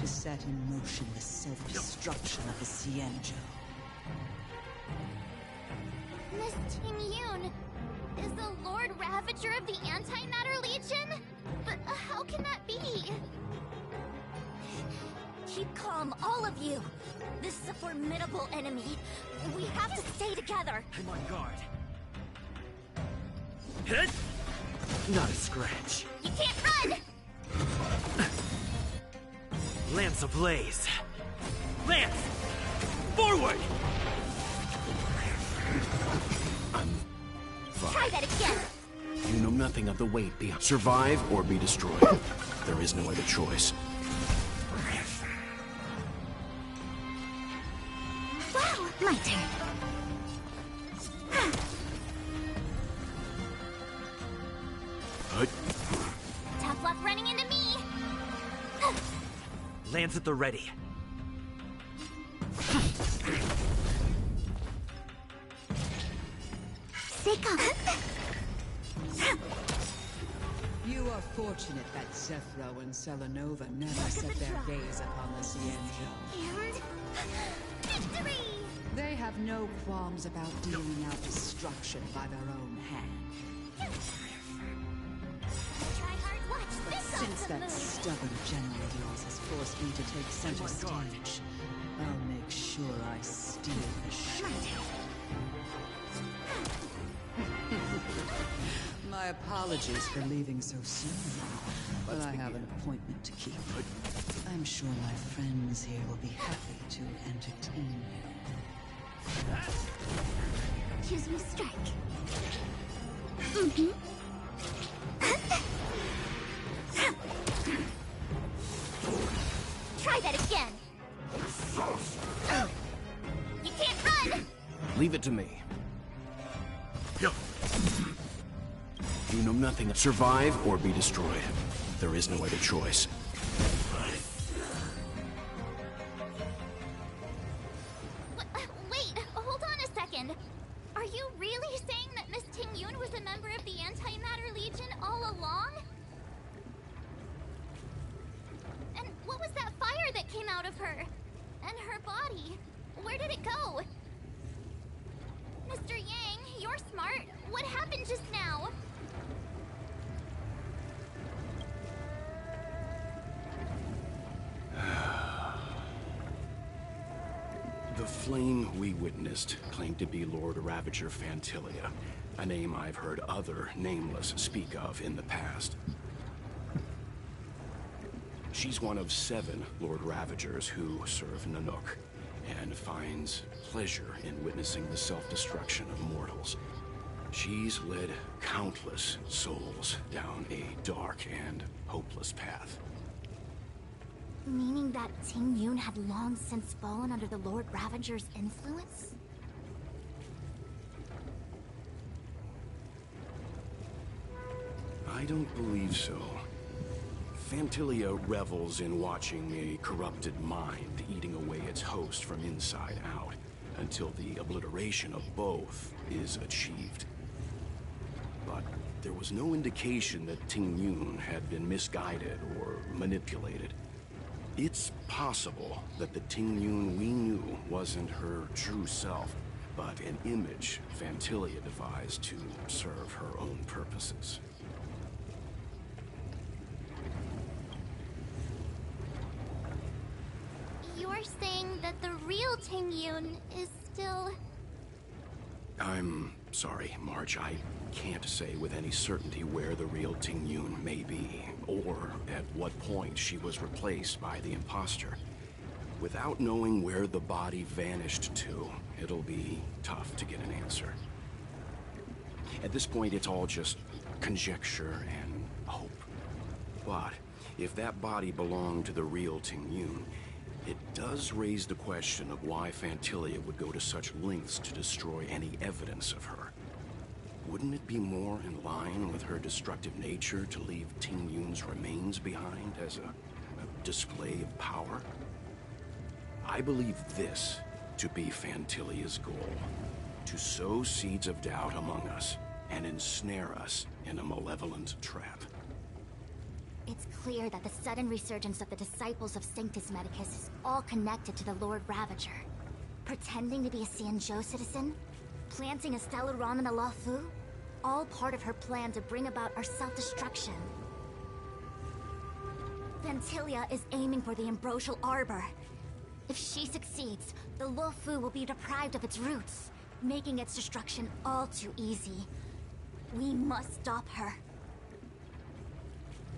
to set in motion the self-destruction of the Xianzhou. Miss Ting-Yun is the Lord Ravager of the Antimatter Legion? But how can that be? Keep calm, all of you. This is a formidable enemy. We have to stay together. I'm on guard. Hit! Not a scratch. You can't run! Lance ablaze. Lance! Forward! Fine. Try that again. You know nothing of the weight beyond. Survive or be destroyed. There is no other choice. Wow, my turn. Tough luck running into me. Lance at the ready. Stay calm. You are fortunate that Zephyro and Selenova never set their gaze upon the Xianzhou. And victory! They have no qualms about dealing out destruction by their own hand. Try hard, watch this. Since that stubborn general of yours has forced me to take center stage, I'll make sure I steal the show. My apologies for leaving so soon, but I have an appointment to keep. I'm sure my friends here will be happy to entertain you. Choose me strike. Try that again. You can't run! Leave it to me. You know nothing. Survive or be destroyed. There is no other choice. Wait, hold on a second. Are you really saying that Miss Ting-Yun was a member of the Antimatter Legion all along? And what was that fire that came out of her? And her body? Where did it go? Mr. Yang, you're smart. What happened just now? The flame we witnessed claimed to be Lord Ravager Fantilia, a name I've heard other Nameless speak of in the past. She's one of 7 Lord Ravagers who serve Nanook, and finds pleasure in witnessing the self-destruction of mortals. She's led countless souls down a dark and hopeless path. Meaning that Ting-Yun had long since fallen under the Lord Ravager's influence? I don't believe so. Fantilia revels in watching a corrupted mind eating away its host from inside out, until the obliteration of both is achieved. But there was no indication that Ting-Yun had been misguided or manipulated. It's possible that the Ting-Yun we knew wasn't her true self, but an image Fantilia devised to serve her own purposes. You're saying that the real Ting-Yun is still... I'm sorry, March. I can't say with any certainty where the real Ting-Yun may be, or at what point she was replaced by the imposter. Without knowing where the body vanished to, it'll be tough to get an answer. At this point, it's all just conjecture and hope. But if that body belonged to the real Ting-Yun, It does raise the question of why Phantilia would go to such lengths to destroy any evidence of her. Wouldn't it be more in line with her destructive nature to leave Ting Yun's remains behind as a display of power? I believe this to be Phantilia's goal. To sow seeds of doubt among us and ensnare us in a malevolent trap. It's clear that the sudden resurgence of the disciples of Sanctus Medicus is all connected to the Lord Ravager. Pretending to be a Xianzhou citizen? Planting a stellar Rom in the Luofu? All part of her plan to bring about our self-destruction. Phantilia is aiming for the Ambrosial Arbor. If she succeeds, the Luofu will be deprived of its roots, making its destruction all too easy. We must stop her.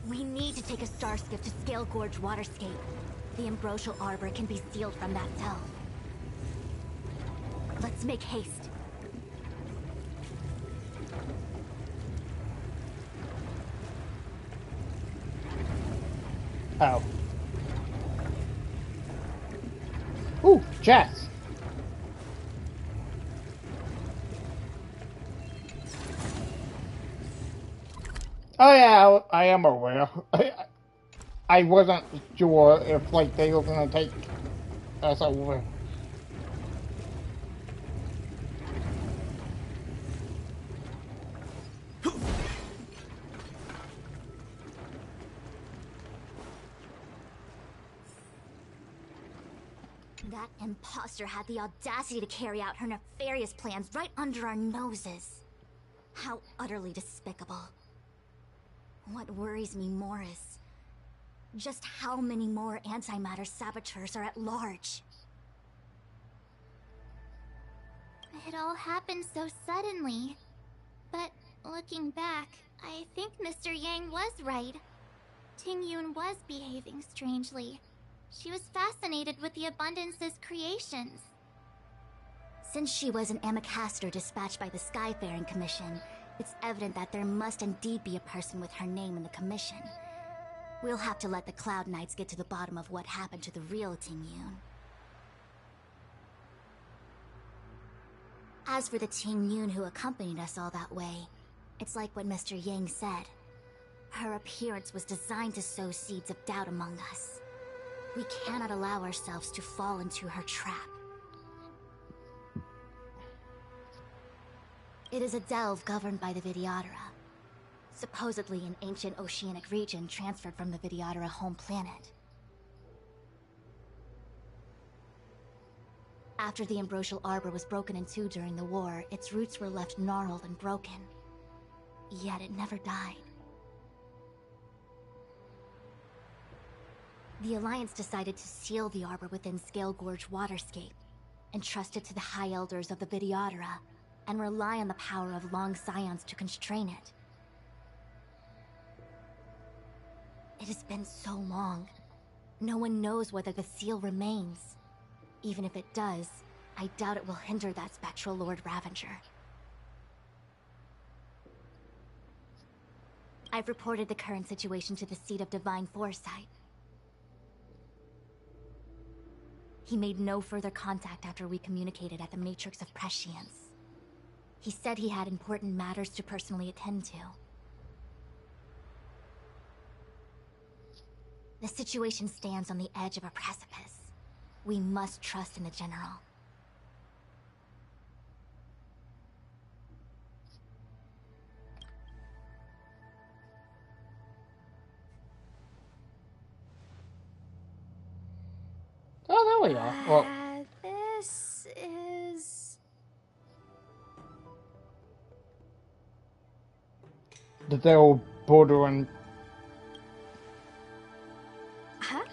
We need to take a star skiff to Scale Gorge Waterscape. The Ambrosial Arbor can be sealed from that delve. Let's make haste. Oh. Ooh, chest. Oh yeah, I am aware. I wasn't sure if like they were gonna take us over. That imposter had the audacity to carry out her nefarious plans right under our noses. How utterly despicable. What worries me more is just how many more antimatter saboteurs are at large. It all happened so suddenly. But looking back, I think Mr. Yang was right. Ting Yun was behaving strangely. She was fascinated with the Abundance's creations. Since she was an ambassador dispatched by the Skyfaring Commission, it's evident that there must indeed be a person with her name in the commission. We'll have to let the Cloud Knights get to the bottom of what happened to the real Ting Yun. As for the Ting Yun who accompanied us all that way, it's like what Mr. Yang said. Her appearance was designed to sow seeds of doubt among us. We cannot allow ourselves to fall into her trap. It is a delve governed by the Vidyadhara, supposedly an ancient oceanic region transferred from the Vidyadhara home planet. After the Ambrosial Arbor was broken in two during the war, its roots were left gnarled and broken. Yet it never died. The Alliance decided to seal the arbor within Scale Gorge Waterscape, entrust it to the High Elders of the Vidyadhara, and rely on the power of long scions to constrain it. It has been so long. No one knows whether the seal remains. Even if it does, I doubt it will hinder that spectral Lord Ravager. I've reported the current situation to the Seat of Divine Foresight. He made no further contact after we communicated at the Matrix of Prescience. He said he had important matters to personally attend to. The situation stands on the edge of a precipice. We must trust in the General. Oh, there we are. Well, This is... the old border and... Huh?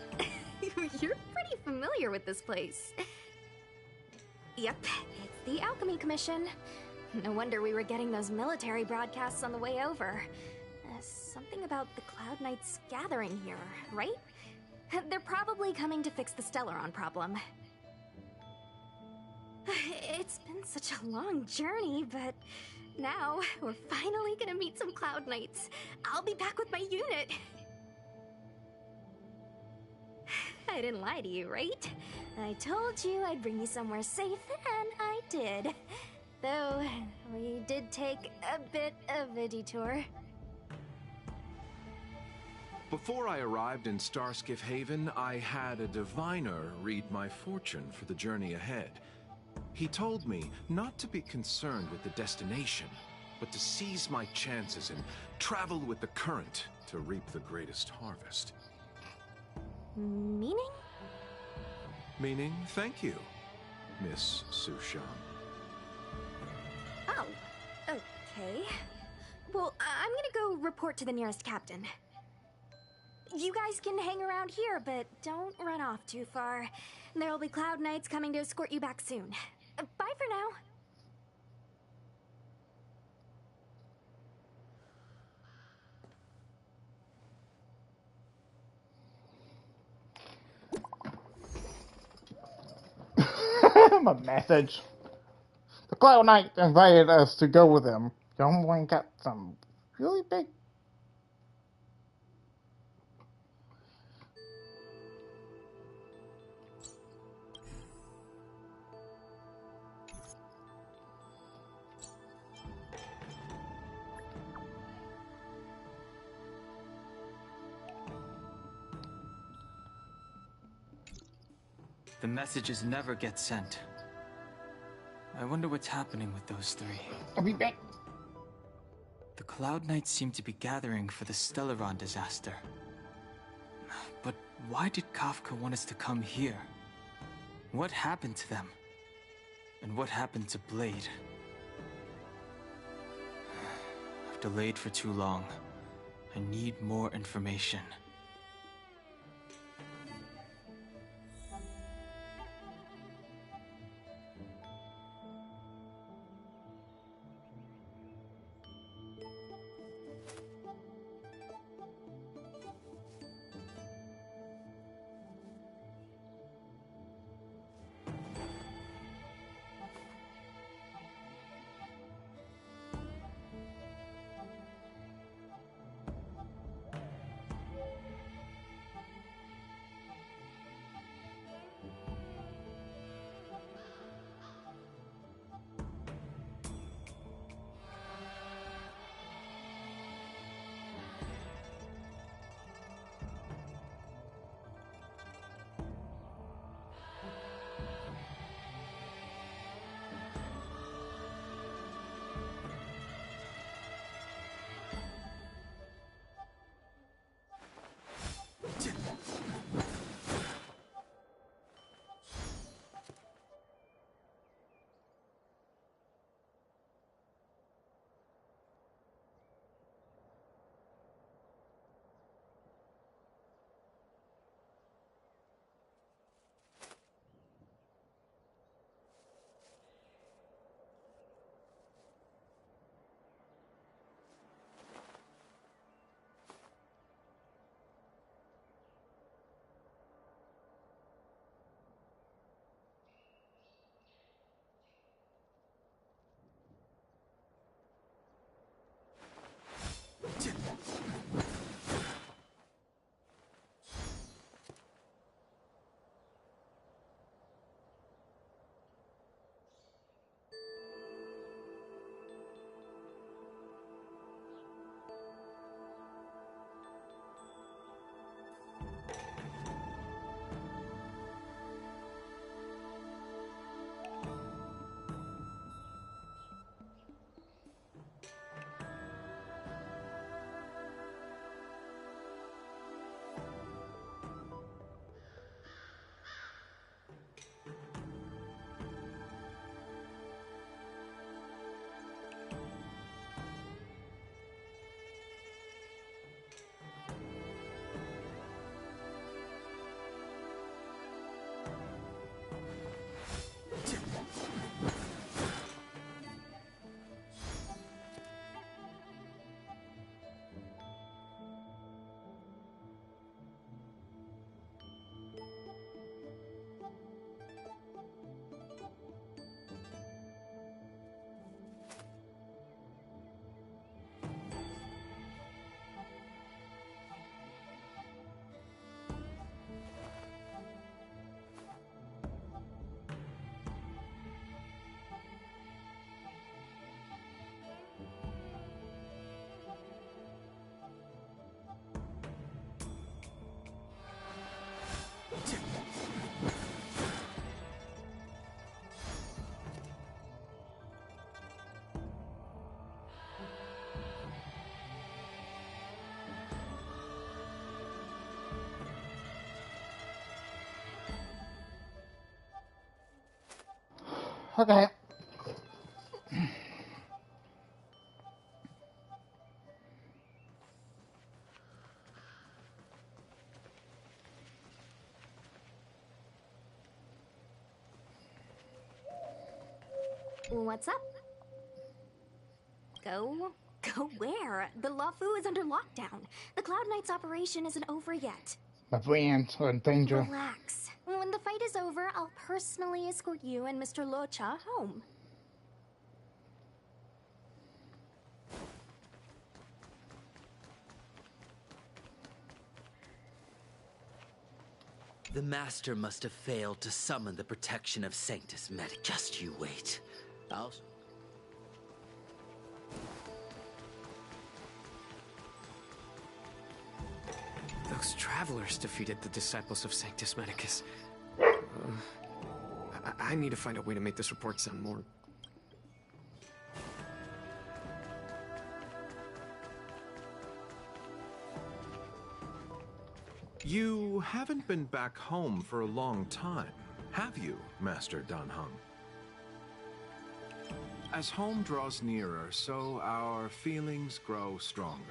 You're pretty familiar with this place. Yep, it's the Alchemy Commission. No wonder we were getting those military broadcasts on the way over. Something about the Cloud Knights gathering here, right? They're probably coming to fix the Stellaron problem. It's been such a long journey, but now we're finally gonna meet some Cloud Knights. I'll be back with my unit. I didn't lie to you, right? I told you I'd bring you somewhere safe, and I did. Though, we did take a bit of a detour. Before I arrived in Starskiff Haven, I had a diviner read my fortune for the journey ahead. He told me not to be concerned with the destination, but to seize my chances and travel with the current to reap the greatest harvest. Meaning? Meaning, thank you, Miss Sushan. Oh, okay. Well, I'm gonna go report to the nearest captain. You guys can hang around here, but don't run off too far. There'll be Cloud Knights coming to escort you back soon. Bye for now. A message. The Cloud Knight invited us to go with him. Someone got some really big. The messages never get sent. I wonder what's happening with those three. I'll be back. The Cloud Knights seem to be gathering for the Stellaron disaster. But why did Kafka want us to come here? What happened to them? And what happened to Blade? I've delayed for too long. I need more information. Okay. What's up? Go? Go where? The Luofu is under lockdown. The Cloud Knight's operation isn't over yet. My friends are in danger. Relax. When the fight is over, I'll personally escort you and Mr. Locha home. The Master must have failed to summon the protection of Sanctus Medicus. Just you wait. Those travelers defeated the disciples of Sanctus Medicus. I need to find a way to make this report sound more... You haven't been back home for a long time, have you, Master Danheng? As home draws nearer, so our feelings grow stronger.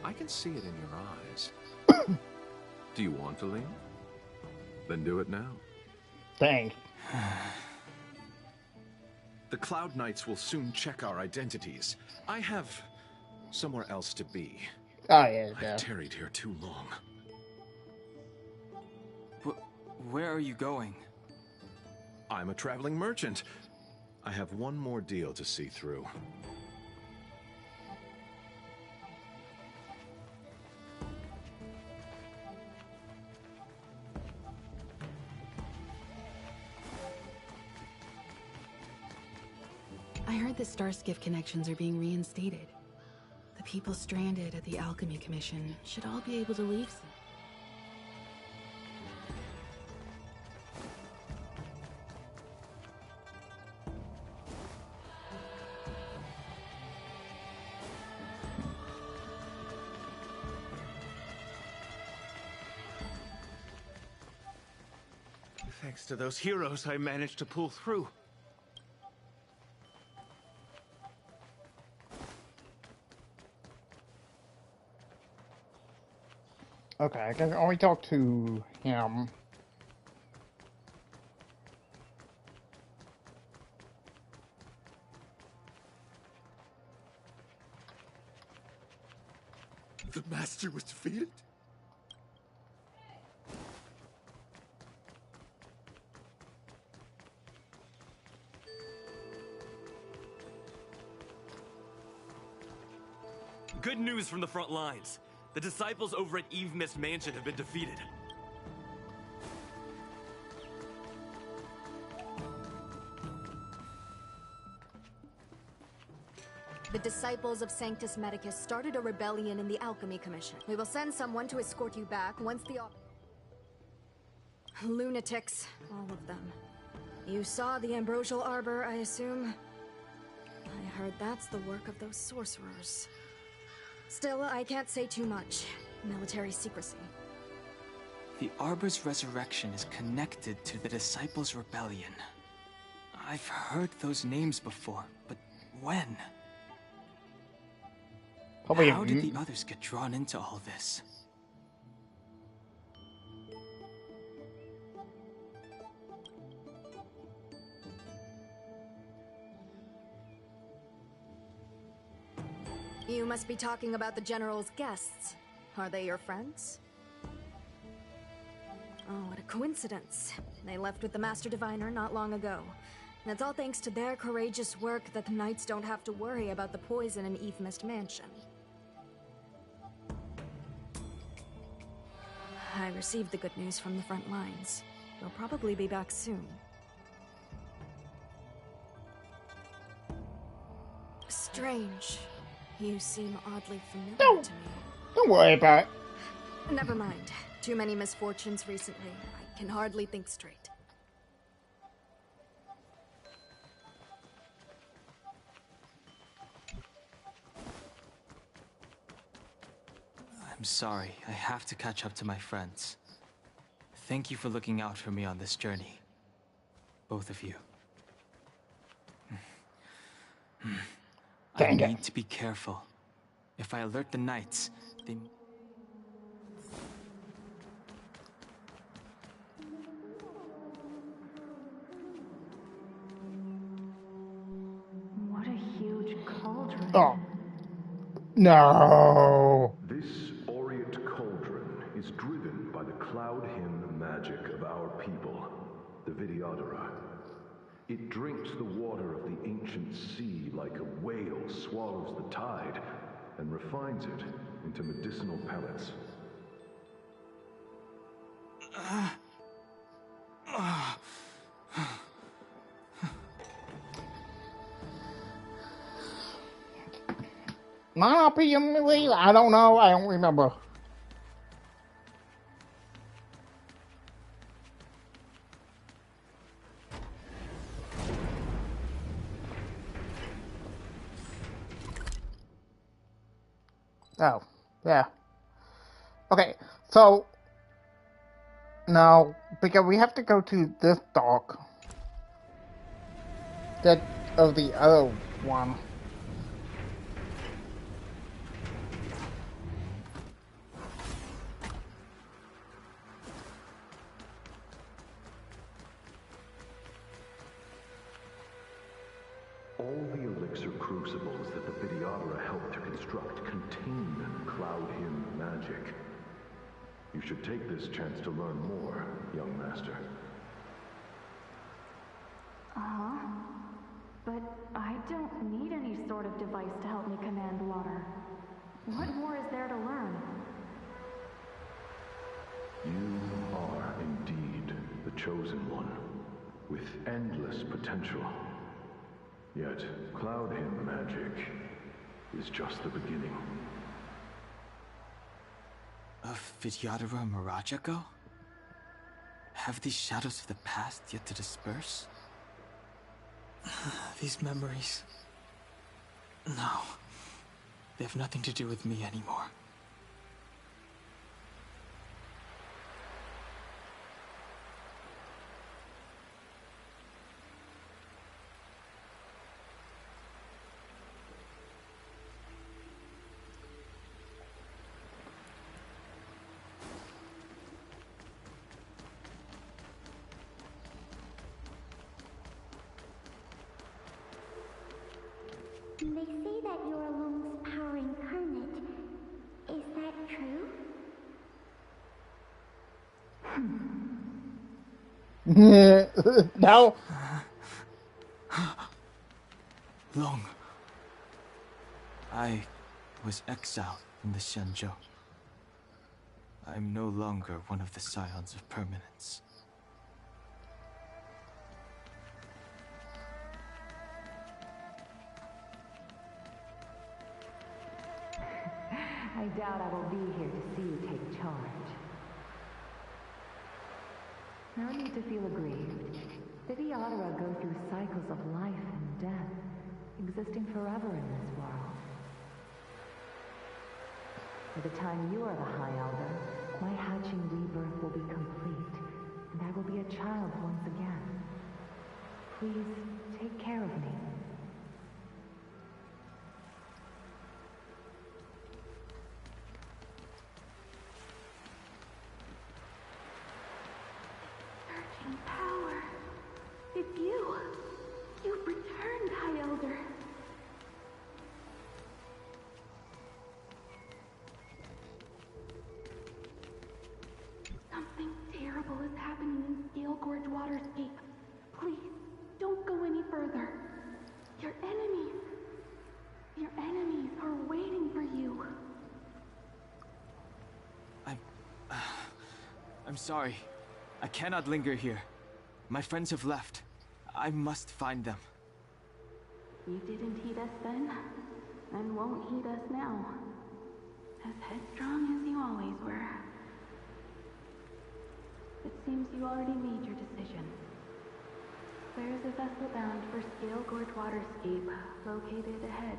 I can see it in your eyes. Do you want to leave? Then do it now. Thanks. The Cloud Knights will soon check our identities. I have somewhere else to be. Oh, yeah. I've tarried here too long. Where are you going? I'm a traveling merchant. I have one more deal to see through. I heard the Starskiff connections are being reinstated. The people stranded at the Alchemy Commission should all be able to leave soon. Thanks to those heroes, I managed to pull through. Okay, I can only talk to him. The Master was defeated? Good news from the front lines. The disciples over at Eve Mist Mansion have been defeated. The disciples of Sanctus Medicus started a rebellion in the Alchemy Commission. We will send someone to escort you back once the... Lunatics, all of them. You saw the Ambrosial Arbor, I assume? I heard that's the work of those sorcerers. Still, I can't say too much. Military secrecy. The Arbor's resurrection is connected to the Disciples' Rebellion. I've heard those names before, but when? How did the others get drawn into all this? You must be talking about the General's guests. Are they your friends? Oh, what a coincidence. They left with the Master Diviner not long ago. And it's all thanks to their courageous work that the Knights don't have to worry about the poison in Eve Mist Mansion. I received the good news from the front lines. They'll probably be back soon. Strange. You seem oddly familiar to me. Don't worry about it. Never mind. Too many misfortunes recently. I can hardly think straight. I'm sorry, I have to catch up to my friends. Thank you for looking out for me on this journey. Both of you. I need to be careful. If I alert the knights, they... What a huge cauldron. Oh. No. This aureate cauldron is driven by the cloud hymn magic of our people, the Vidyadhara. It drinks the water of the ancient sea like a whale swallows the tide and refines it into medicinal pellets. I don't know. I don't remember. Oh, yeah. Okay, so now because we have to go to this dock that of the other one. All the elixir crucibles that the Vidyadhara helped to construct contain cloud hymn magic. You should take this chance to learn more, young master. Uh-huh. But I don't need any sort of device to help me command water. What more is there to learn? You are indeed the chosen one, with endless potential. Yet, cloud hymn magic is just the beginning. Of Vidyadhara Mirajago? Have these shadows of the past yet to disperse? These memories... No. They have nothing to do with me anymore. They say that you're Long's power incarnate. Is that true? No. Long. I was exiled from the Xianzhou. I'm no longer one of the Scions of Permanence. I doubt I will be here to see you take charge. No need to feel aggrieved. The Vidyadhara go through cycles of life and death, existing forever in this world. By the time you are the High Elder, my hatching rebirth will be complete, and I will be a child once again. Please take care of me. Power. It's you. You've returned, High Elder. Something terrible is happening in Scale Gorge Waterscape. Please, don't go any further. Your enemies are waiting for you. I'm sorry. I cannot linger here. My friends have left. I must find them. You didn't heed us then, and won't heed us now. As headstrong as you always were. It seems you already made your decision. There is a vessel bound for Scale Gorge Waterscape, located ahead.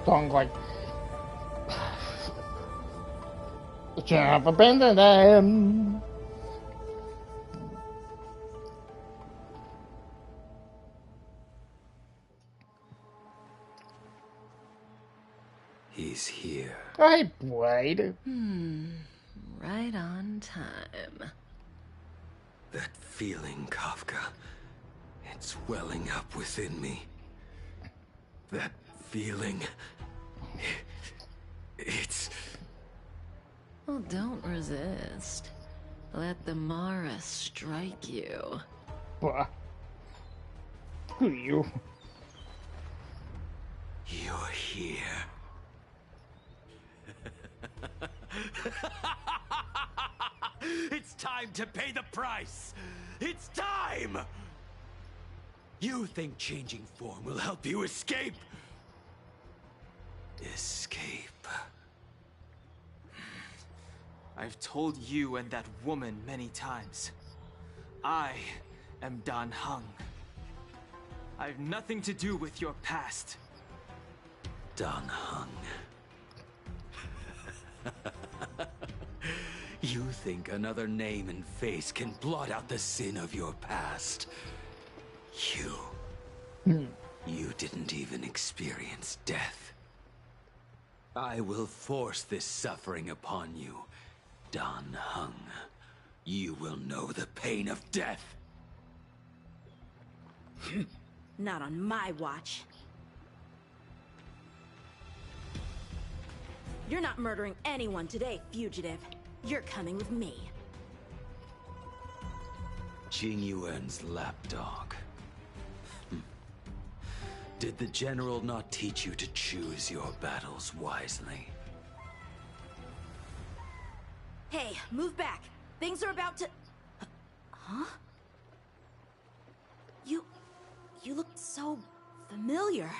Song like should have abandoned them. He's here. Hey, Blade. Right on time. That feeling, Kafka. It's welling up within me. That feeling. It's... Well, don't resist. Let the Mara strike you. What? Who are you? You're here. It's time to pay the price! It's time! You think changing form will help you escape? Escape. I've told you and that woman many times. I am Dan Heng. I have nothing to do with your past. Dan Heng. You think another name and face can blot out the sin of your past? You didn't even experience death. I will force this suffering upon you, Dan Heng. You will know the pain of death. Not on my watch. You're not murdering anyone today, fugitive. You're coming with me. Jing Yuan's lapdog. Did the general not teach you to choose your battles wisely? Hey, move back. Things are about to... Huh? You look so familiar.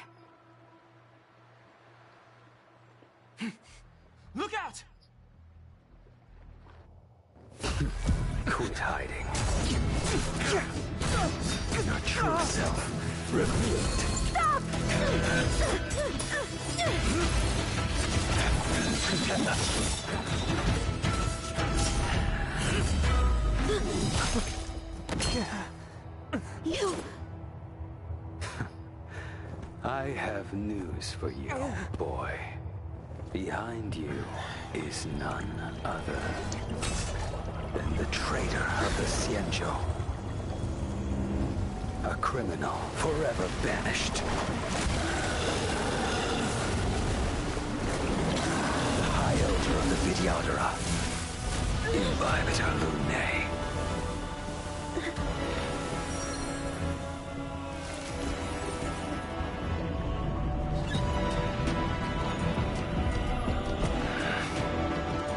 Look out! Quit hiding. Your true self revealed. Stop! You... I have news for you, boy. Behind you is none other than the traitor of the Xianzhou. A criminal forever banished. The High Elder of the Vidyadhara. Imbibitor Lunae.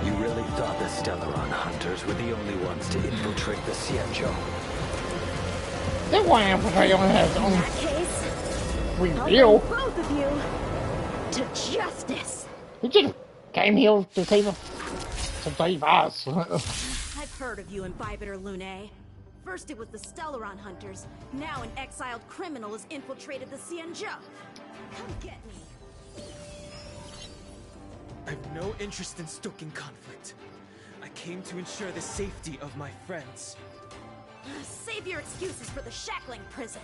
You really thought the Stellaron hunters were the only ones to infiltrate the Xianzhou? They want to infiltrate on his own. In that case, reveal. I'll bring both of you to justice. He just came here to save us. I've heard of you, Imbibitor Lunae. First it was the Stellaron hunters, now an exiled criminal has infiltrated the Xianzhou. Come get me. I have no interest in stoking conflict. I came to ensure the safety of my friends. Save your excuses for the shackling prison.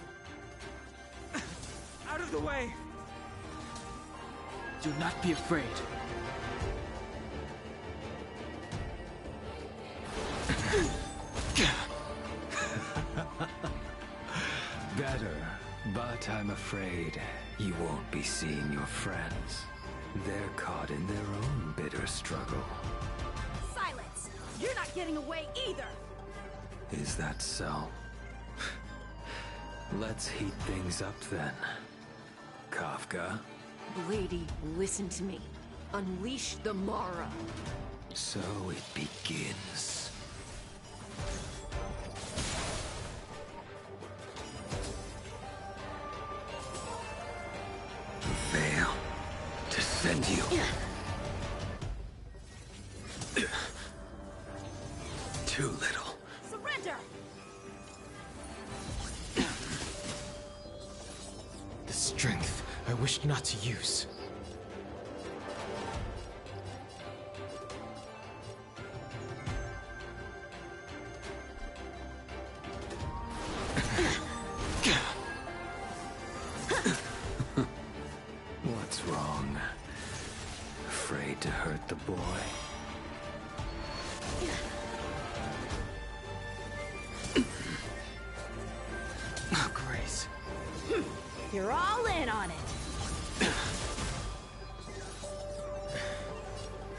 Out of the way! Do not be afraid. Better, but I'm afraid you won't be seeing your friends. They're caught in their own bitter struggle. Silence! You're not getting away either! Is that so? Let's heat things up then. Kafka? Lady, listen to me. Unleash the Mara. So it begins. Veil to send you. Too little. Surrender! The strength I wished not to use. What's wrong? Afraid to hurt the boy? Oh, Grace. You're all in on it.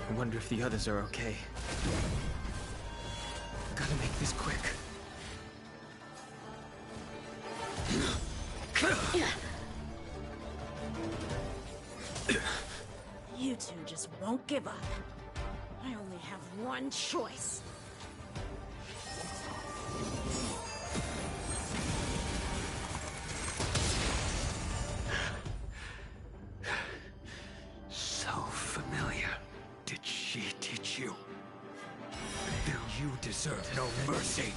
I wonder if the others are okay. Gotta make this quick. You two just won't give up. I only have one choice. So familiar. Did she teach you? Then you deserve no mercy.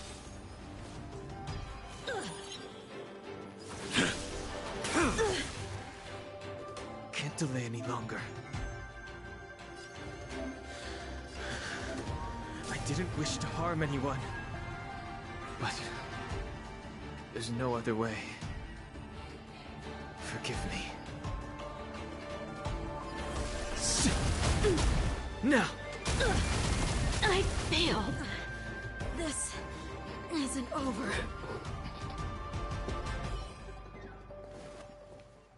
Can't delay any longer. I didn't wish to harm anyone. But there's no other way. Forgive me. Now! I failed. This isn't over.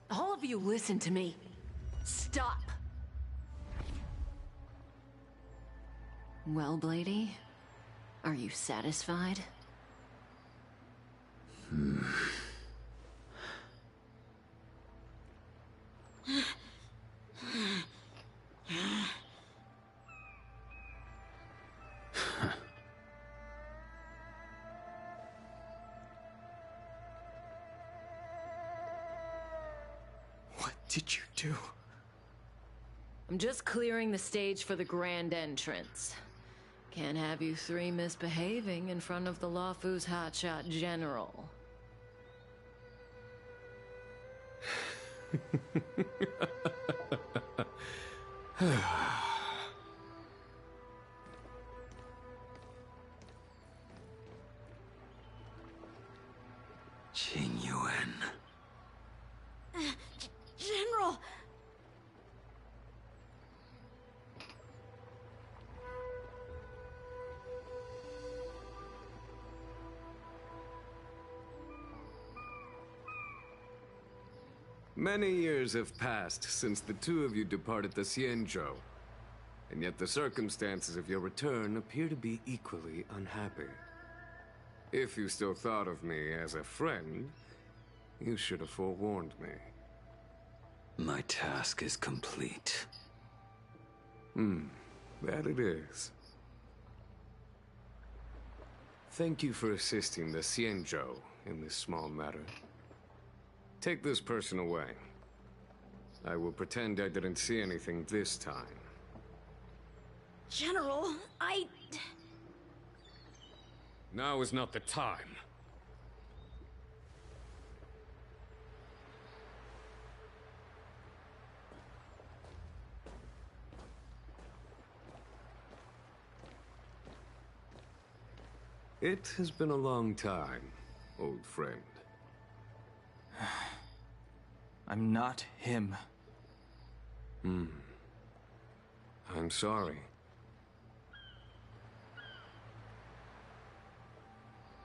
All of you listen to me. Stop. Well, Blady, are you satisfied? What did you do? I'm just clearing the stage for the grand entrance. Can't have you three misbehaving in front of the Lawfu's hotshot general. Qing Yuan. General! Many years have passed since the two of you departed the Xianzhou, and yet the circumstances of your return appear to be equally unhappy. If you still thought of me as a friend, you should have forewarned me. My task is complete. That it is. Thank you for assisting the Xianzhou in this small matter. Take this person away. I will pretend I didn't see anything this time. General, Now is not the time. It has been a long time, old friend. I'm not him. I'm sorry.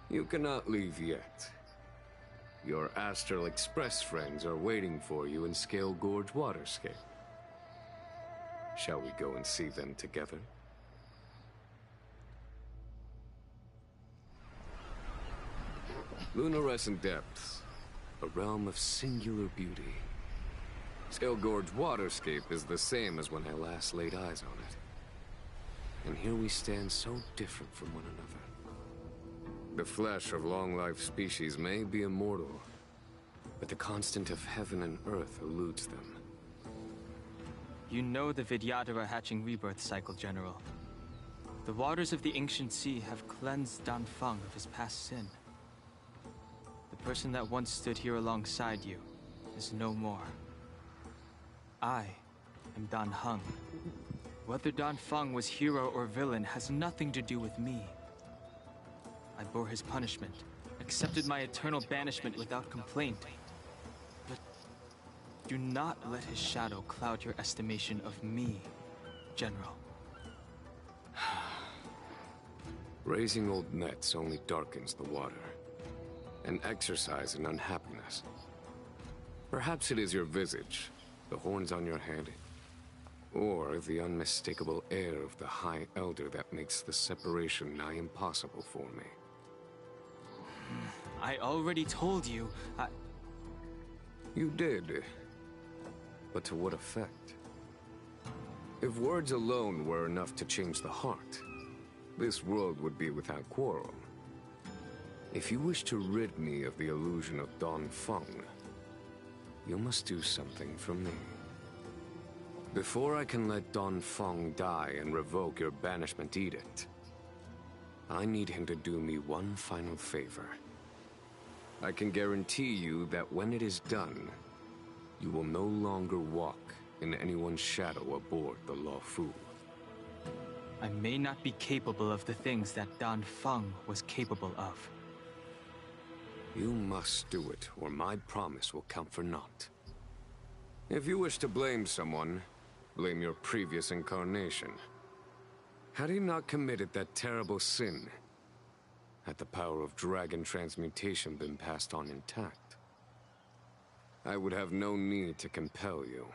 You cannot leave yet. Your Astral Express friends are waiting for you in Scale Gorge Waterscape. Shall we go and see them together? Lunarescent Depths, a realm of singular beauty. Scale Gorge Waterscape is the same as when I last laid eyes on it. And here we stand so different from one another. The flesh of long-life species may be immortal, but the constant of heaven and earth eludes them. You know the Vidyadhara hatching rebirth cycle, General. The waters of the ancient sea have cleansed Danfeng of his past sin. The person that once stood here alongside you is no more. I am Dan Heng. Whether Danfeng was hero or villain has nothing to do with me. I bore his punishment, accepted my eternal banishment without complaint. But do not let his shadow cloud your estimation of me, General. Raising old nets only darkens the water, an exercise in unhappiness. Perhaps it is your visage, the horns on your head, or the unmistakable air of the High Elder that makes the separation nigh impossible for me. I already told you, You did. But to what effect? If words alone were enough to change the heart, this world would be without quarrel. If you wish to rid me of the illusion of Dongfeng, you must do something for me. Before I can let Dongfeng die and revoke your banishment edict, I need him to do me one final favor. I can guarantee you that when it is done, you will no longer walk in anyone's shadow aboard the Luofu. I may not be capable of the things that Dongfeng was capable of. You must do it, or my promise will count for naught. If you wish to blame someone, blame your previous incarnation. Had he not committed that terrible sin, had the power of dragon transmutation been passed on intact, I would have no need to compel you.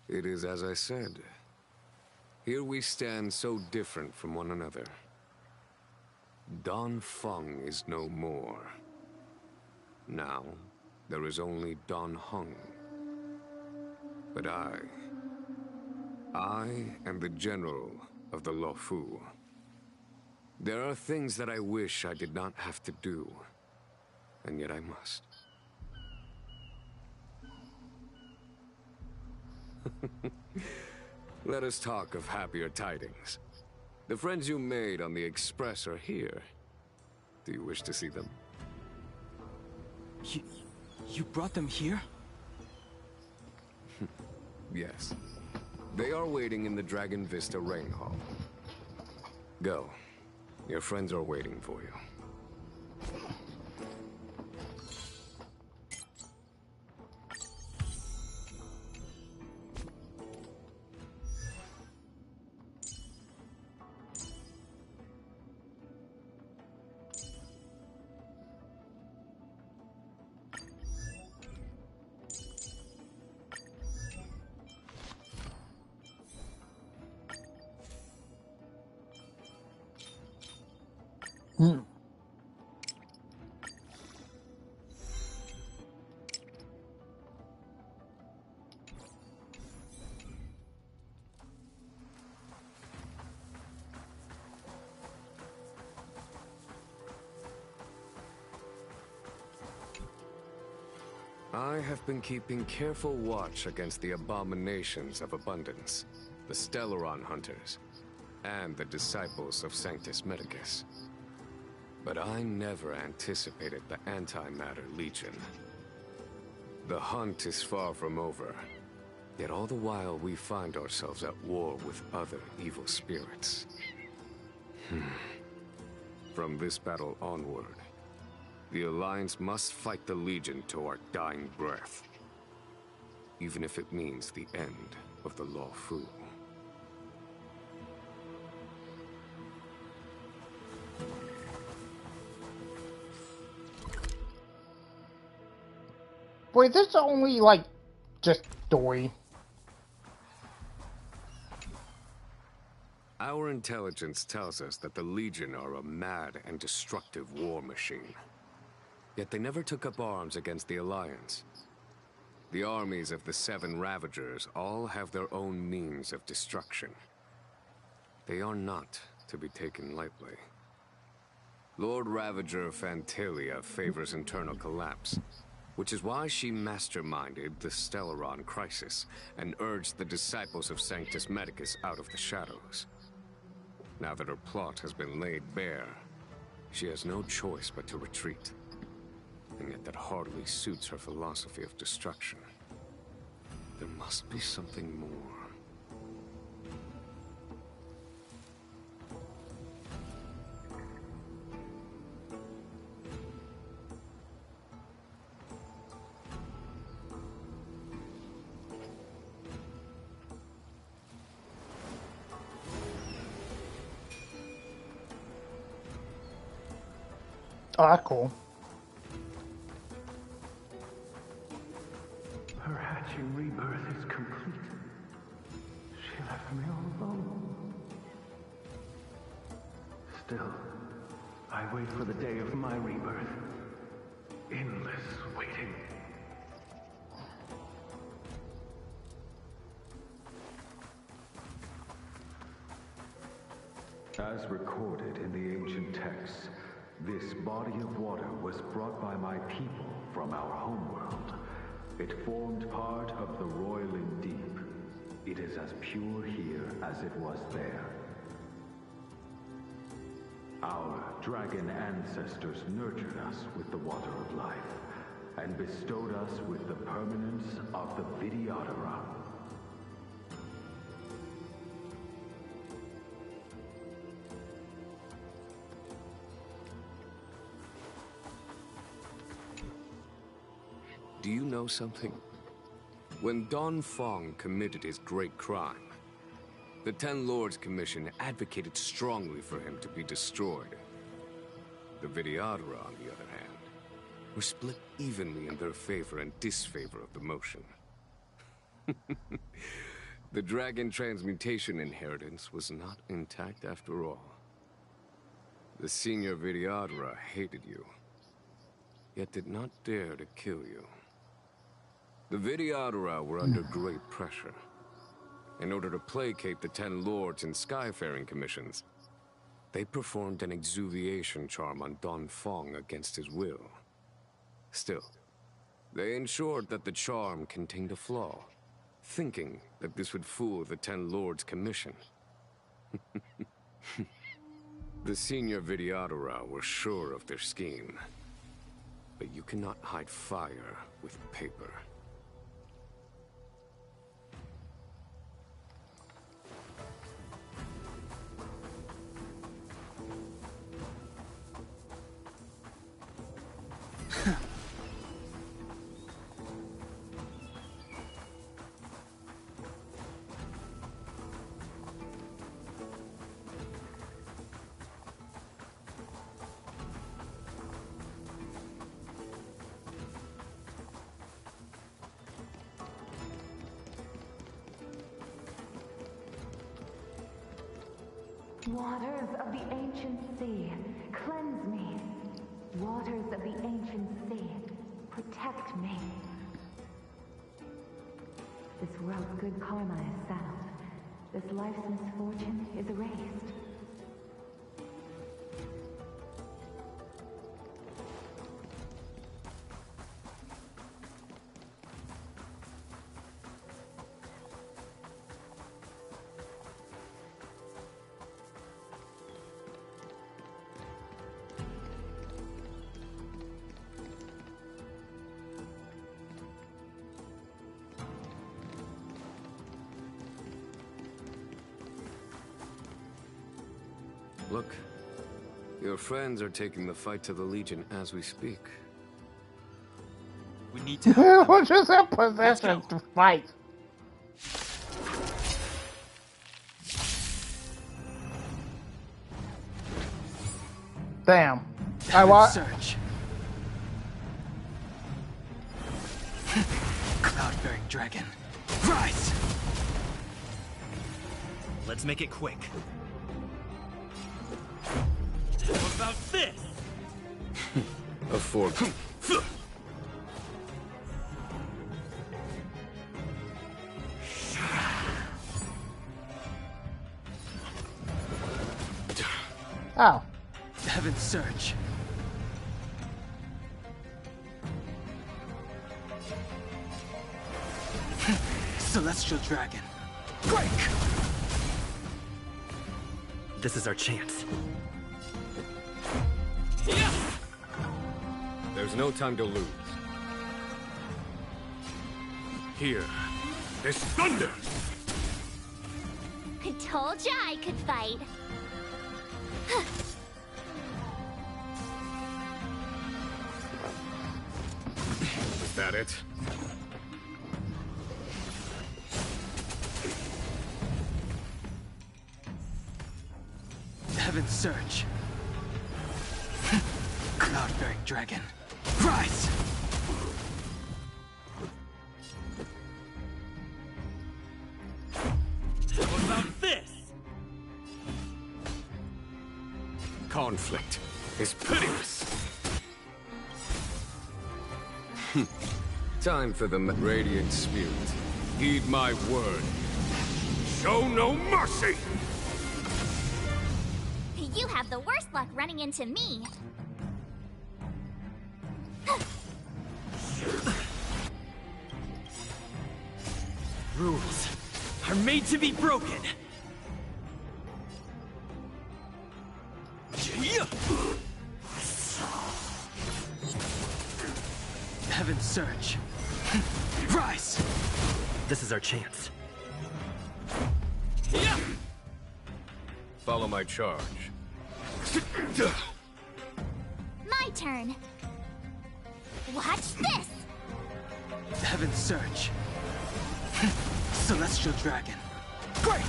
It is as I said. Here we stand so different from one another. Dongfeng is no more. Now, there is only Dongheng. But I am the general of the Luofu. There are things that I wish I did not have to do, and yet I must. Let us talk of happier tidings. The friends you made on the Express are here. Do you wish to see them? You brought them here? Yes. They are waiting in the Dragon Vista Rain Hall. Go. Your friends are waiting for you. I have been keeping careful watch against the abominations of abundance, the Stellaron Hunters, and the disciples of Sanctus Medicus. But I never anticipated the Antimatter Legion. The hunt is far from over, yet all the while we find ourselves at war with other evil spirits. From this battle onward, the Alliance must fight the Legion to our dying breath, even if it means the end of the Luofu. Wait, this is only, like, just story. Our intelligence tells us that the Legion are a mad and destructive war machine. Yet they never took up arms against the Alliance. The armies of the Seven Ravagers all have their own means of destruction. They are not to be taken lightly. Lord Ravager Fantalia favors internal collapse, which is why she masterminded the Stellaron crisis and urged the disciples of Sanctus Medicus out of the shadows. Now that her plot has been laid bare, she has no choice but to retreat. And yet that hardly suits her philosophy of destruction. There must be something more. Oh, that's cool. Her hatching rebirth is complete. She left me all alone. Still, I wait for the day of my rebirth. Endless waiting. As recorded in the ancient texts, this body of water was brought by my people from our homeworld. It formed part of the roiling deep. It is as pure here as it was there. Our dragon ancestors nurtured us with the water of life, and bestowed us with the permanence of the Vidyadhara. Do you know something? When Don Fong committed his great crime, the Ten Lords Commission advocated strongly for him to be destroyed. The Vidyadhara, on the other hand, were split evenly in their favor and disfavor of the motion. The dragon transmutation inheritance was not intact after all. The senior Vidyadhara hated you, yet did not dare to kill you. The Vidyadhara were under great pressure. In order to placate the Ten Lords and Skyfaring Commissions, they performed an exuviation charm on Don Fong against his will. Still, they ensured that the charm contained a flaw, thinking that this would fool the Ten Lords Commission. The senior Vidyadhara were sure of their scheme. But you cannot hide fire with paper. Waters of the ancient sea, cleanse me. Waters of the ancient sea, protect me. This world's good karma is settled. This life's misfortune is erased. Look, your friends are taking the fight to the Legion as we speak. We need to help Which is a possession to fight. Damn. I want search. Cloud-bearing dragon, rise! Let's make it quick. What about this? A fork. Oh. Heaven's Surge. Celestial Dragon. Break! This is our chance. There's no time to lose. Here, there's thunder! I told ya I could fight. Is that it? Heaven's Surge. Cloud Spacefaring dragon, rise! What about this? Conflict is pitiless. Time for the Radiant Spirit. Heed my word. Show no mercy! You have the worst luck running into me. Rules are made to be broken. Heaven's Surge. Rise! This is our chance. Follow my charge. My turn. Watch this! Heaven's Surge. Celestial Dragon. Break!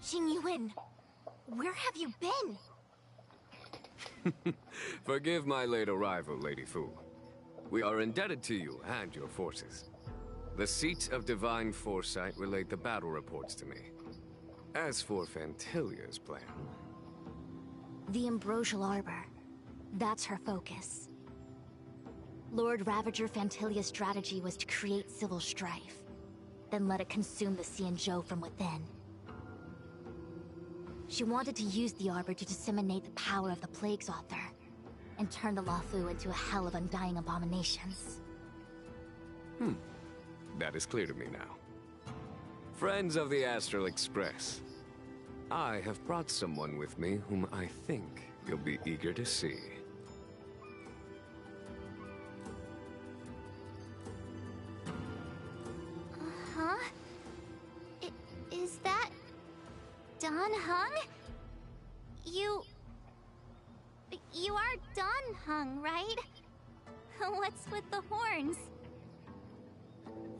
Xing Yuan, where have you been? Forgive my late arrival, Lady Fu. We are indebted to you and your forces. The seat of divine foresight relayed the battle reports to me. As for Fantilia's plan... The Ambrosial Arbor. That's her focus. Lord Ravager Fantilia's strategy was to create civil strife, then let it consume the Xianzhou from within. She wanted to use the Arbor to disseminate the power of the Plague's Author, and turn the Luofu into a hell of undying abominations. That is clear to me now. Friends of the Astral Express, I have brought someone with me whom I think you'll be eager to see. Huh? Is that... Don Hung? You are Don Hung, right? What's with the horns?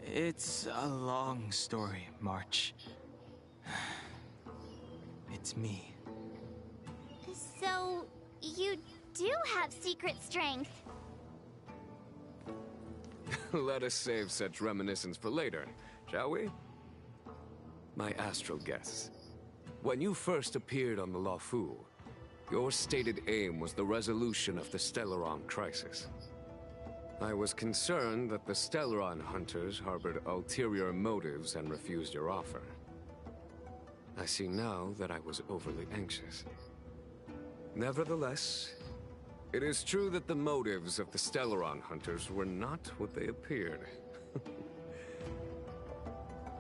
It's a long story, March. It's me. So, you do have secret strength. Let us save such reminiscence for later, shall we? My astral guests. When you first appeared on the Luofu, your stated aim was the resolution of the Stellaron crisis. I was concerned that the Stellaron hunters harbored ulterior motives and refused your offer. I see now that I was overly anxious. Nevertheless, it is true that the motives of the Stellaron hunters were not what they appeared.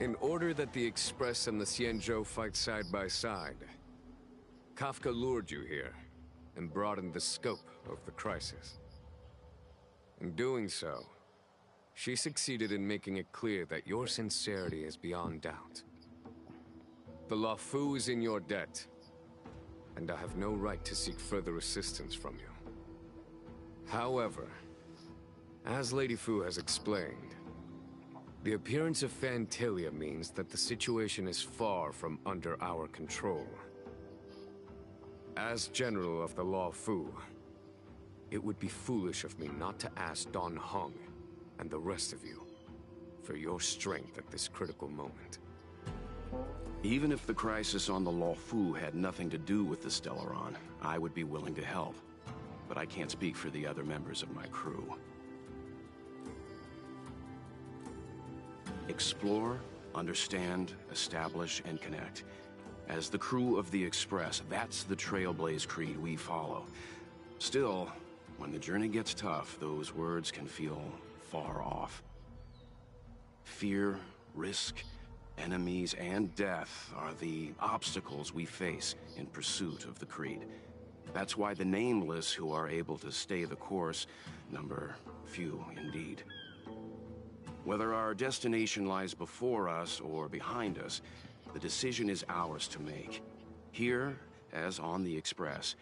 In order that the Express and the Xianzhou fight side by side, Kafka lured you here and broadened the scope of the crisis. In doing so, she succeeded in making it clear that your sincerity is beyond doubt. The Luofu is in your debt, and I have no right to seek further assistance from you. However, as Lady Fu has explained, the appearance of Fantilia means that the situation is far from under our control. As General of the Luofu, it would be foolish of me not to ask Don Hung and the rest of you for your strength at this critical moment. Even if the crisis on the Luofu had nothing to do with the Stellaron, I would be willing to help. But I can't speak for the other members of my crew. Explore, understand, establish, and connect. As the crew of the Express, that's the Trailblaze creed we follow. Still, when the journey gets tough, those words can feel far off. Fear, risk, enemies, and death are the obstacles we face in pursuit of the creed. That's why the nameless who are able to stay the course number few indeed. Whether our destination lies before us or behind us, the decision is ours to make. Here, as on the Express,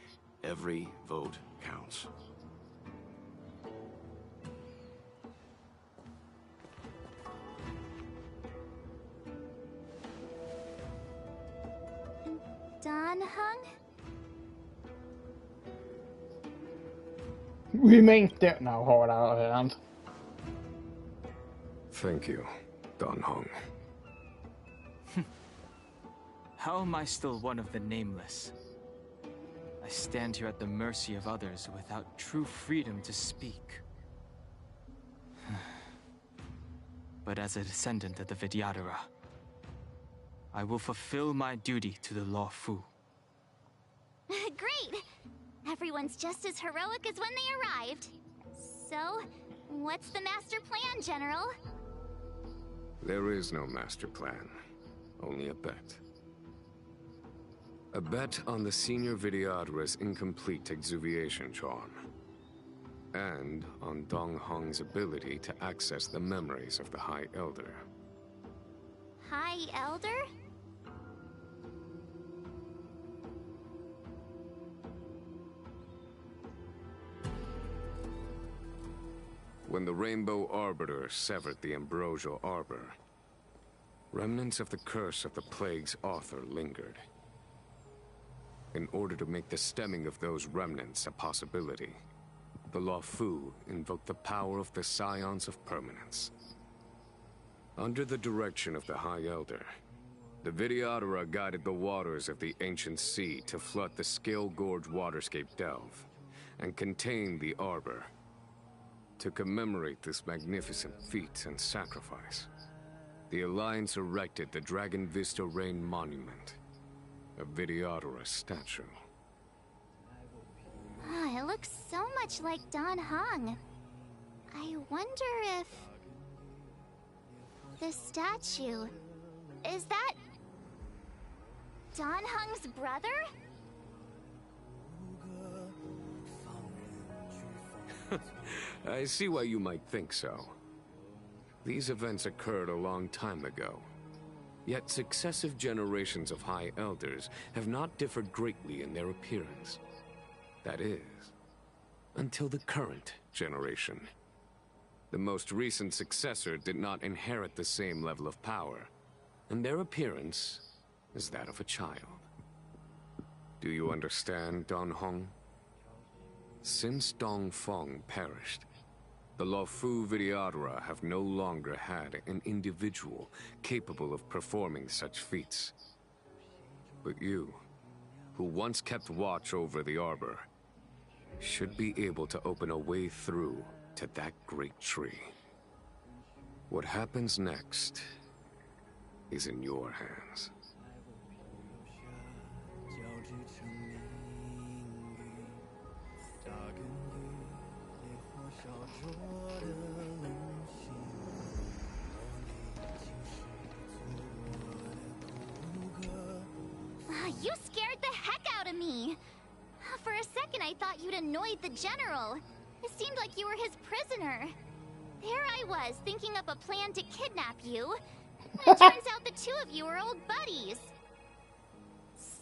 every vote counts. Don Don Hung? Remain there now, hold out a hand. Thank you, Don Hung. How am I still one of the nameless? I stand here at the mercy of others without true freedom to speak. But as a descendant of the Vidyadhara, I will fulfill my duty to the Law Fu. Great! Everyone's just as heroic as when they arrived. So, what's the master plan, General? There is no master plan, only a bet. A bet on the senior Vidyadhara's incomplete exuviation charm. And on Dong Hong's ability to access the memories of the High Elder. High Elder? When the Rainbow Arbiter severed the Ambrosial Arbor, remnants of the curse of the plague's author lingered. In order to make the stemming of those remnants a possibility, the Law Fu invoked the power of the Scions of Permanence. Under the direction of the High Elder, the Vidyadhara guided the waters of the ancient sea to flood the Scale Gorge waterscape delve, and contain the Arbor. To commemorate this magnificent feat and sacrifice, the Alliance erected the Dragon Vista Rain Monument, a Vidyadhara statue. Ah, it looks so much like Don Hung. I wonder if... the statue... is that... Don Hung's brother? I see why you might think so. These events occurred a long time ago. Yet successive generations of High Elders have not differed greatly in their appearance. That is, until the current generation. The most recent successor did not inherit the same level of power, and their appearance is that of a child. Do you understand, Don Hong? Since Dong Feng perished, the Law Fu Vidyadhara have no longer had an individual capable of performing such feats. But you, who once kept watch over the Arbor, should be able to open a way through to that great tree. What happens next is in your hands. You scared the heck out of me! For a second I thought you'd annoyed the General. It seemed like you were his prisoner. There I was, thinking up a plan to kidnap you. It turns out the two of you are old buddies.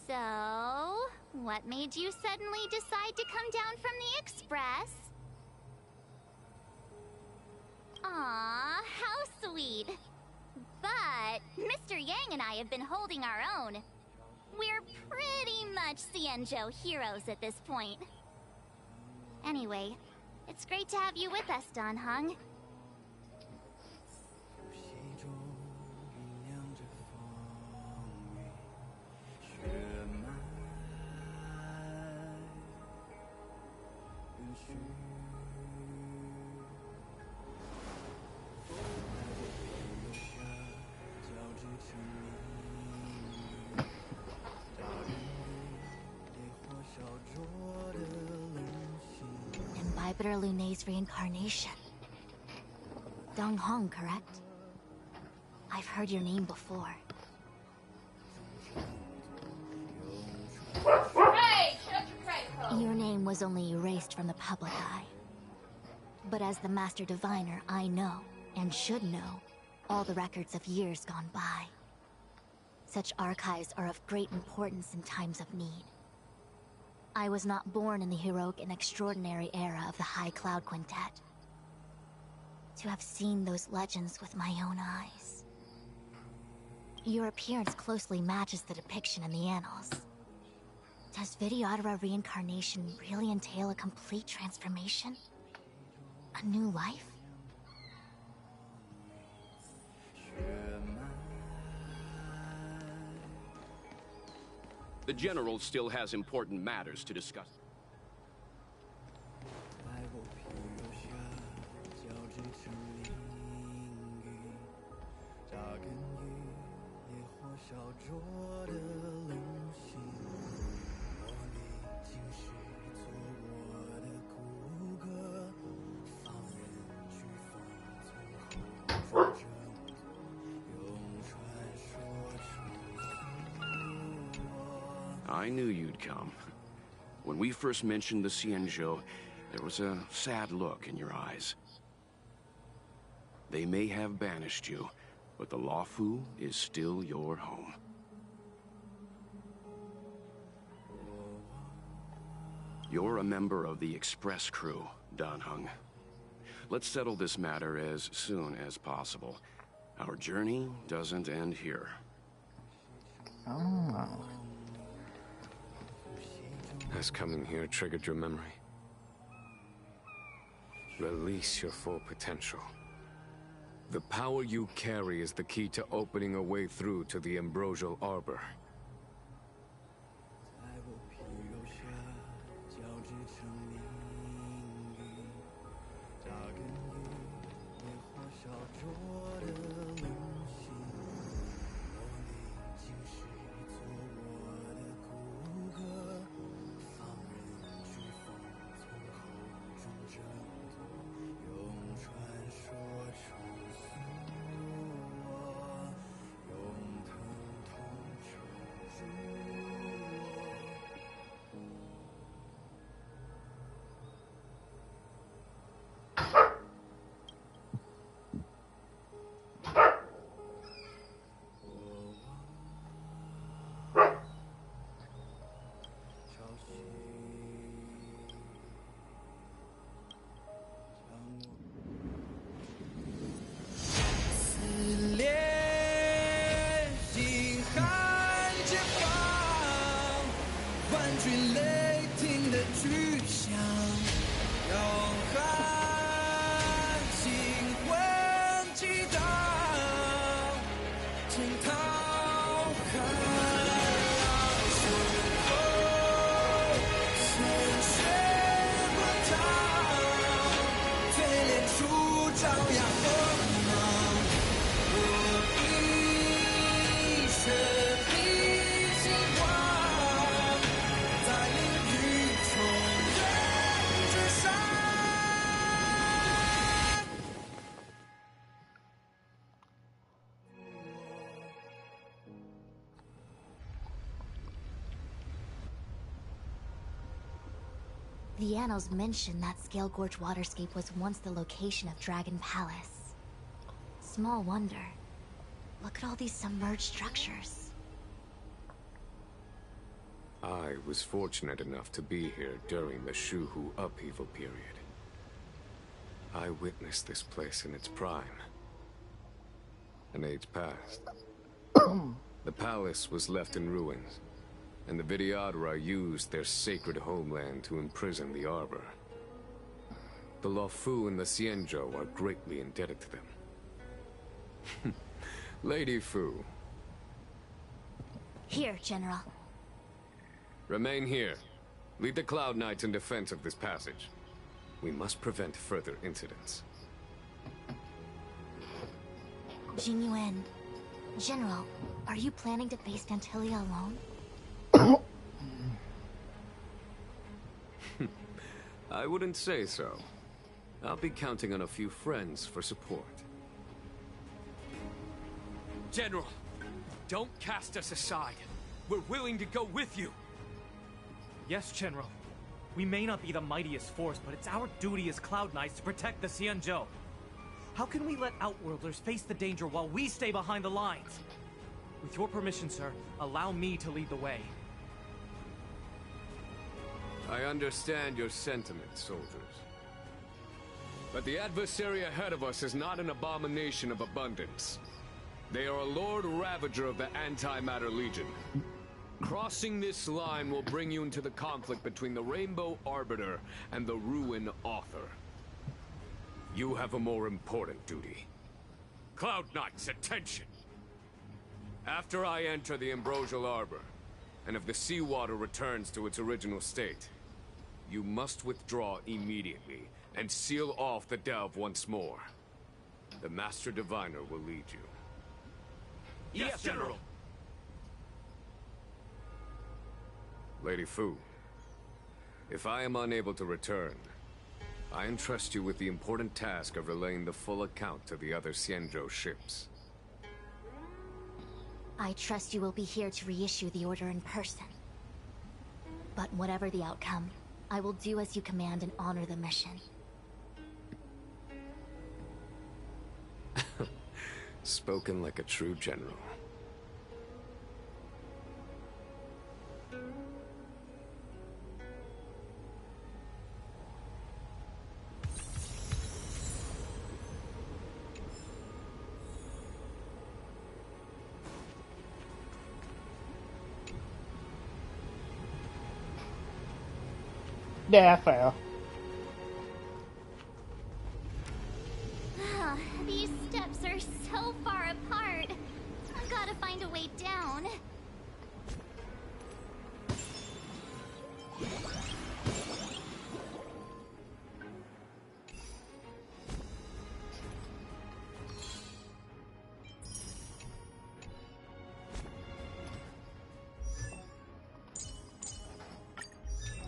So, what made you suddenly decide to come down from the Express? Aw, how sweet. But Mr. Yang and I have been holding our own. We're pretty much Xianzhou heroes at this point. Anyway, it's great to have you with us, Don Hung. Imbibitor Lunay's reincarnation. Dong Hong, correct? I've heard your name before. Hey, shut your face hole. Your name was only erased from the public eye. But as the Master Diviner, I know, and should know, all the records of years gone by. Such archives are of great importance in times of need. I was not born in the heroic and extraordinary era of the High Cloud Quintet. To have seen those legends with my own eyes. Your appearance closely matches the depiction in the annals. Does Videodora reincarnation really entail a complete transformation? A new life? The General still has important matters to discuss. I knew you'd come. When we first mentioned the Xianzhou, there was a sad look in your eyes. They may have banished you, but the Luofu is still your home. You're a member of the Express crew, Dan Heng. Let's settle this matter as soon as possible. Our journey doesn't end here. Oh. Has coming here triggered your memory? Release your full potential. The power you carry is the key to opening a way through to the Ambrosial Arbor. The annals mention that Scale Gorge waterscape was once the location of Dragon Palace. Small wonder. Look at all these submerged structures. I was fortunate enough to be here during the Shuhu upheaval period. I witnessed this place in its prime. An age passed. The palace was left in ruins, and the Videodora used their sacred homeland to imprison the Arbor. The Luofu and the Xianzhou are greatly indebted to them. Lady Fu. Here, General. Remain here. Lead the Cloud Knights in defense of this passage. We must prevent further incidents. Jinyuan. General, are you planning to face Dantilia alone? I wouldn't say so. I'll be counting on a few friends for support. General, don't cast us aside. We're willing to go with you. Yes, General. We may not be the mightiest force, but it's our duty as Cloud Knights to protect the Xianzhou. How can we let Outworlders face the danger while we stay behind the lines? With your permission, sir, allow me to lead the way. I understand your sentiments, soldiers. But the adversary ahead of us is not an abomination of abundance. They are a Lord Ravager of the Antimatter Legion. Crossing this line will bring you into the conflict between the Rainbow Arbiter and the Ruin Author. You have a more important duty. Cloud Knights, attention! After I enter the Ambrosial Arbor, and if the seawater returns to its original state, you must withdraw immediately and seal off the delve once more. The Master Diviner will lead you. Yes, General! Lady Fu, if I am unable to return, I entrust you with the important task of relaying the full account to the other Xianzhou ships. I trust you will be here to reissue the order in person. But whatever the outcome, I will do as you command and honor the mission. Spoken like a true general. Yeah, fair. These steps are so far apart. I've got to find a way down.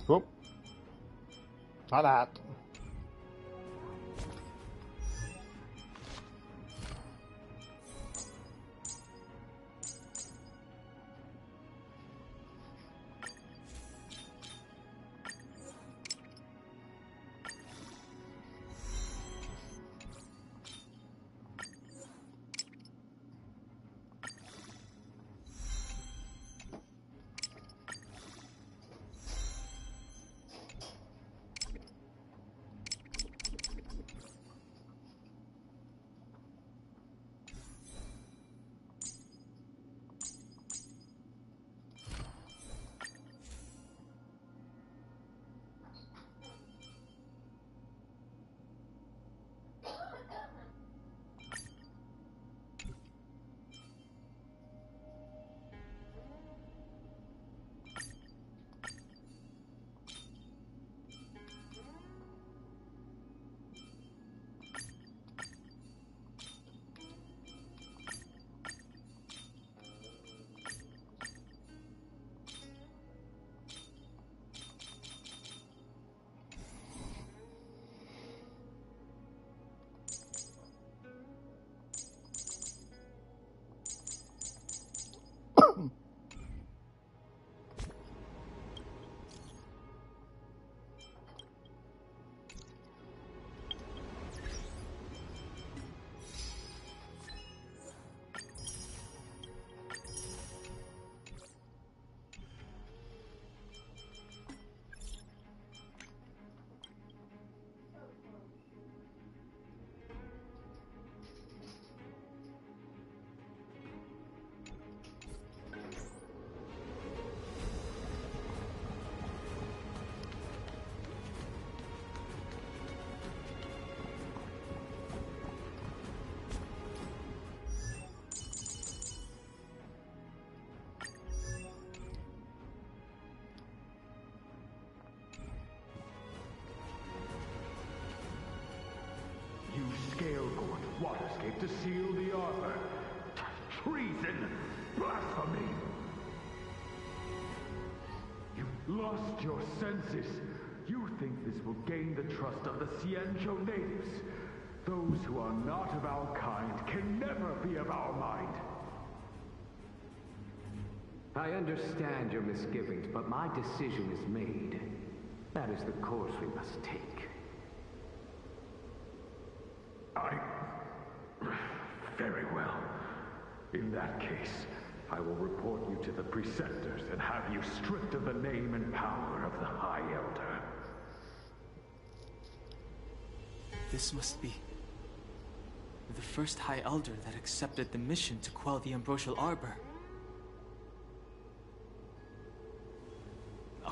Whoop. Not that. Scale-Gord waterscape to seal the arbor. Treason! Blasphemy! You've lost your senses. You think this will gain the trust of the Xianzhou natives. Those who are not of our kind can never be of our mind. I understand your misgivings, but my decision is made. That is the course we must take. Very well. In that case, I will report you to the Preceptors and have you stripped of the name and power of the High Elder. This must be the first High Elder that accepted the mission to quell the Ambrosial Arbor.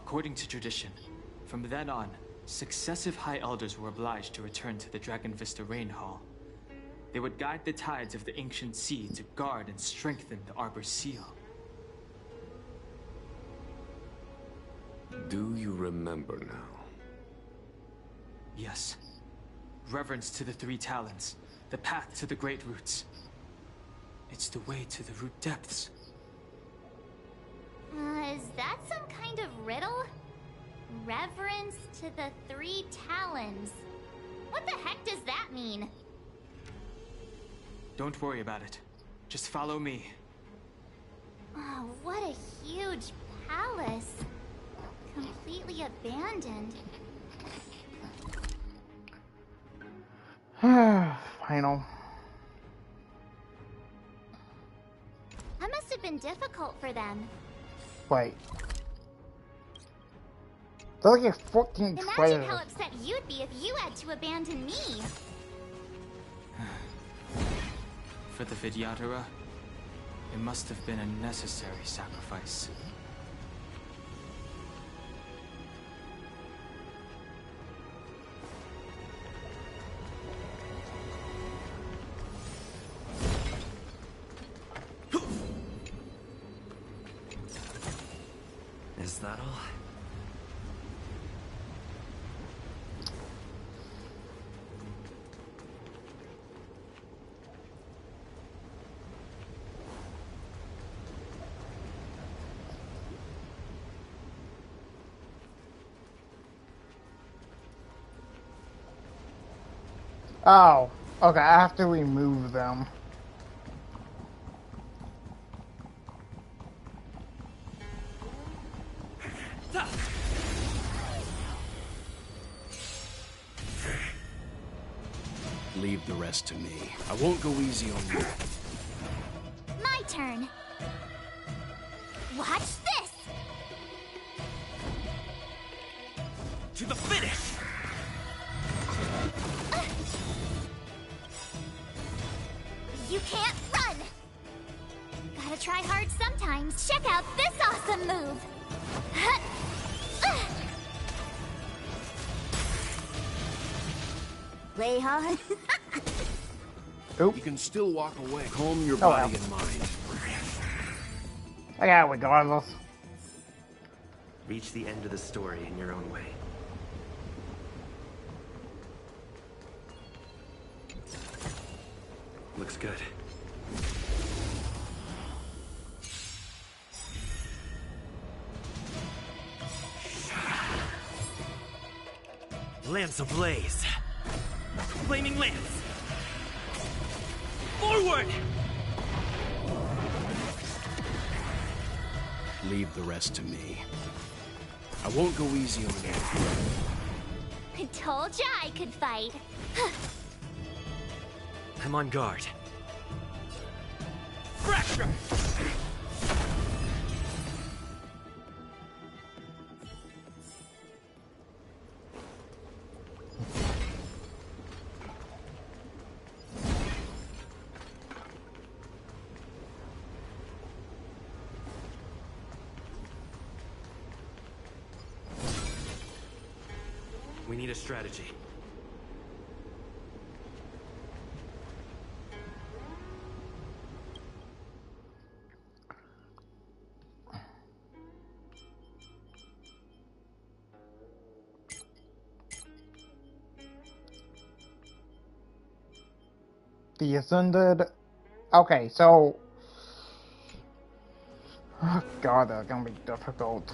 According to tradition, from then on, successive High Elders were obliged to return to the Dragon Vista Rain Hall. They would guide the tides of the ancient sea to guard and strengthen the Arbor's seal. Do you remember now? Yes. Reverence to the Three Talons, the path to the Great Roots. It's the way to the root depths. Is that some kind of riddle? Reverence to the Three Talons. What the heck does that mean? Don't worry about it. Just follow me. Oh, what a huge palace. Completely abandoned. Final. That must have been difficult for them. Wait. There's like 14 Imagine trailers. how upset you'd be if you had to abandon me. For the Vidyadhara, it must have been a necessary sacrifice. Is that all? Oh, okay, I have to remove them. Leave the rest to me. I won't go easy on you. My turn. Watch this! To the finish! You can't run! Gotta try hard sometimes. Check out this awesome move! Play hard. You can still walk away. Calm your body and mind. I got it regardless. Reach the end of the story in your own way. Looks good. Lance ablaze. Flaming lance. Forward! Leave the rest to me. I won't go easy on you. I told ya I could fight. I'm on guard. Fracture! We need a strategy. The Ascended. Okay, so. Oh god, that's gonna be difficult.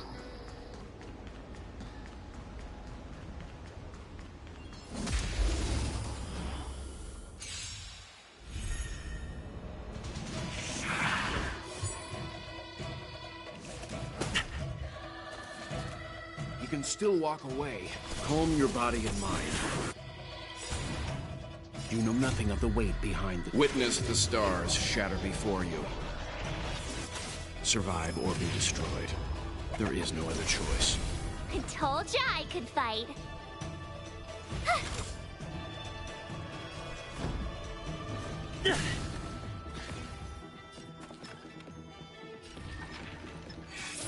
You can still walk away. Calm your body and mind. You know nothing of the weight behind the... Witness the stars shatter before you. Survive or be destroyed. There is no other choice. I told ya I could fight.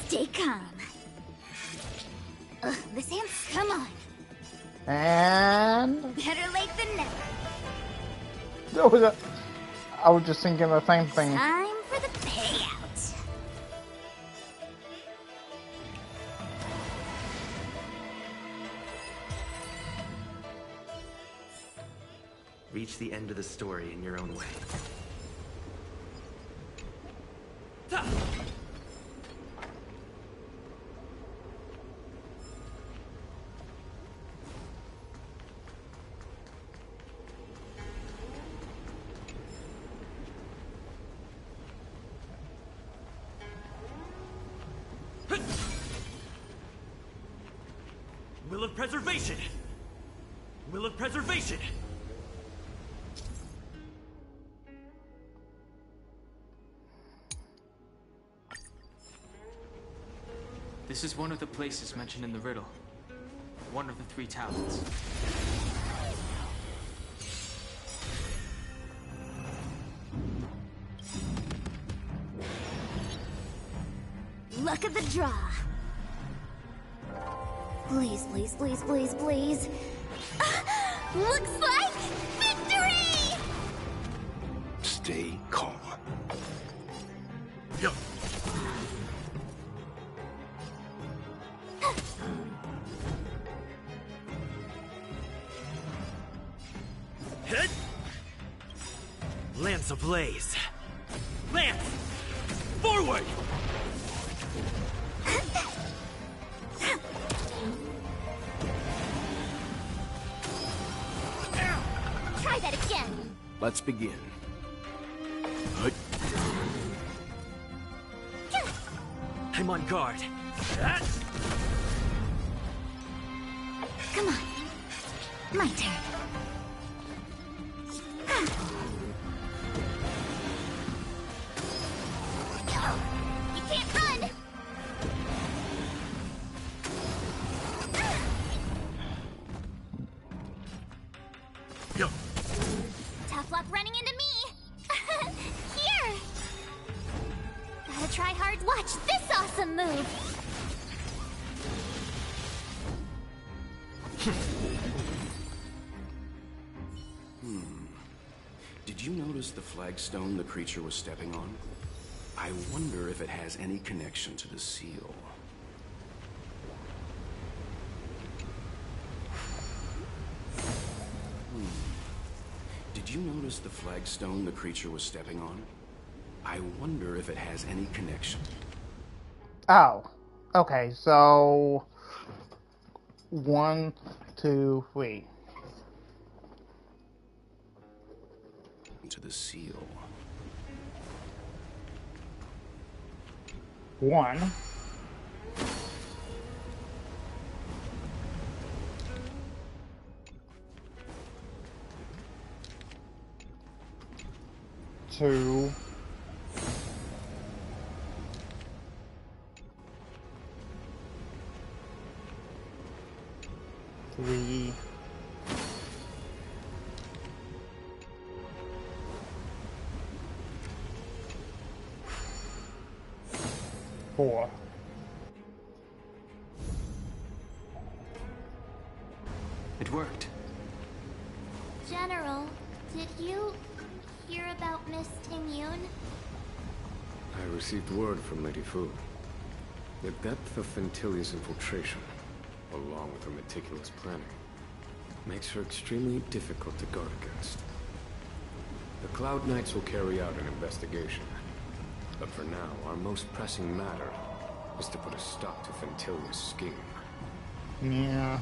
Stay calm. Ugh, this hand's... Come on. And... Better late than never. I was just thinking the same thing. Time for the payout. Reach the end of the story in your own way. Will of preservation! Will of preservation! This is one of the places mentioned in the riddle. One of the 3 talents. Luck of the draw. Please, please, please, please, please. Looks like victory! Stay calm. Yo. Hit! Lance ablaze. Lance! Forward! Try that again. Let's begin. I'm on guard. Come on. My turn. You can't run! Yo. Tough luck running into me. Here. Gotta try hard. Watch this awesome move. Did you notice the flagstone the creature was stepping on? I wonder if it has any connection to the seal. Did you notice the flagstone the creature was stepping on? I wonder if it has any connection. Oh. Okay, so... 1, 2, 3. To the seal. 1. 2. 3. 4. It worked. General, did you hear about Miss Tingyun? I received word from Lady Fu. The depth of Fentilia's infiltration, along with her meticulous planning, makes her extremely difficult to guard against. The Cloud Knights will carry out an investigation. But for now, our most pressing matter is to put a stop to Fentilia's scheme. Yeah.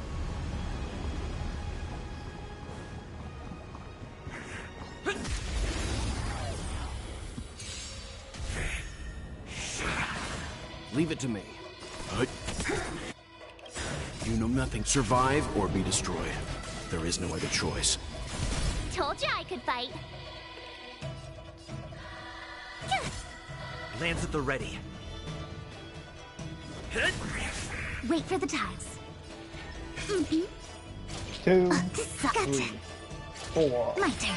Leave it to me. You know nothing. Survive or be destroyed. There is no other choice. Told you I could fight. Lands at the ready. Wait for the tiles. 2, Gotcha. 3, 4. My turn.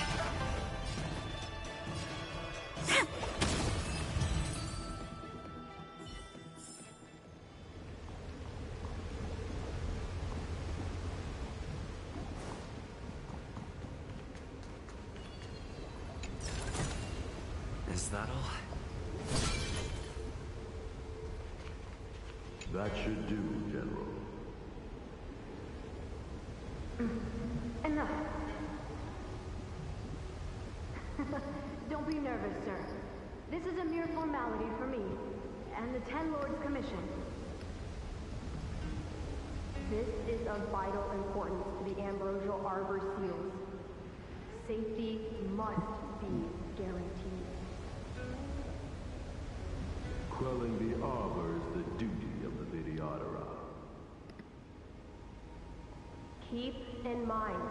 That should do, General. Enough. Don't be nervous, sir. This is a mere formality for me and the Ten Lords Commission. This is of vital importance to the Ambrosial Arbor seals. Safety must be guaranteed. Quelling the Arbor is the duty of the Videodora. Keep in mind,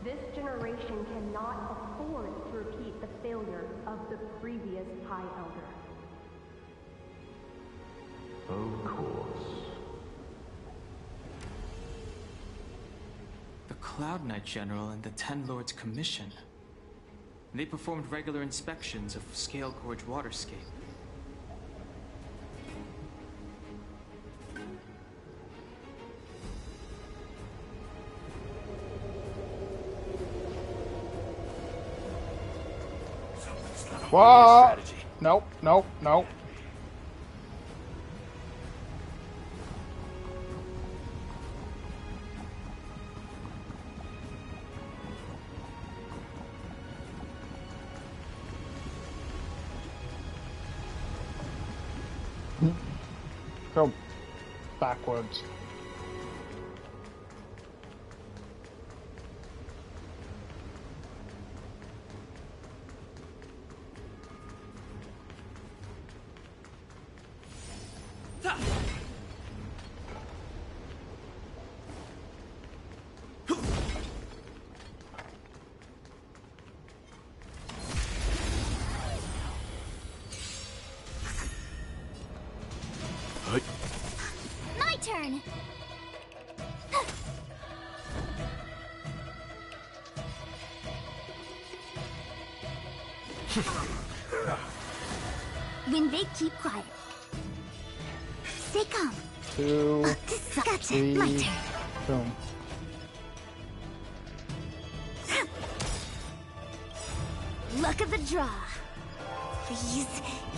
this generation cannot afford to repeat the failure of the previous High Elder. Of course. The Cloud Knight General and the Ten Lords Commission. They performed regular inspections of Scale Gorge waterscape. What? Nope, nope, nope. Go backwards. My turn! When they keep quiet, stay calm. 2, Gotcha. 3, My turn. boom. Luck of the draw. Please,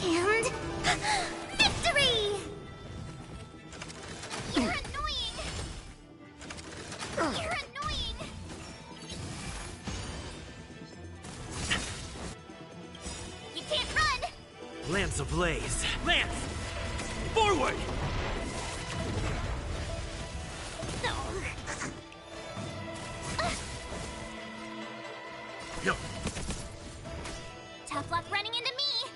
and victory! You're annoying! You're annoying! You can't run! Lance ablaze! Lance! Forward! Yo. Tough luck running into me!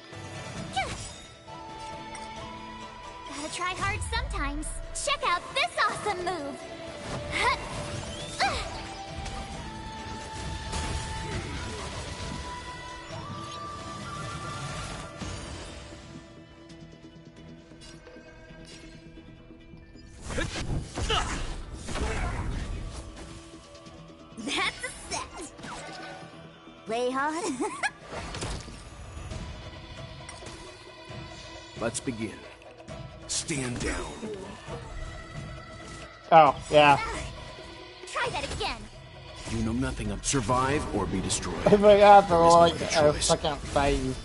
Gotta try hard sometimes. Check out this awesome move! That's a set! Play hard? Let's begin. Stand down. Oh, yeah. Try that again! You know nothing of survive or be destroyed. I forgot for There is no like other a choice. second phase.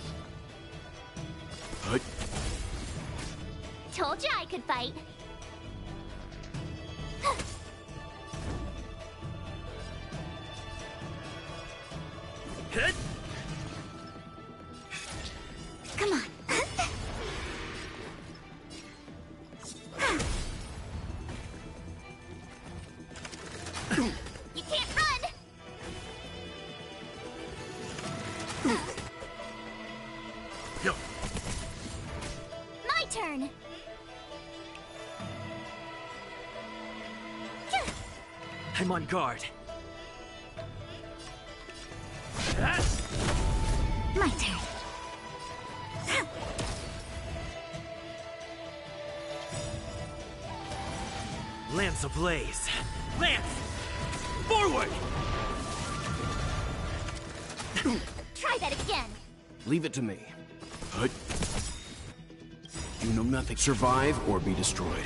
Told you I could fight. Come on. You can't run. Yo. My turn. I'm on guard. My turn. Lance ablaze! Lance! Forward! Try that again. Leave it to me. You know nothing. Survive or be destroyed.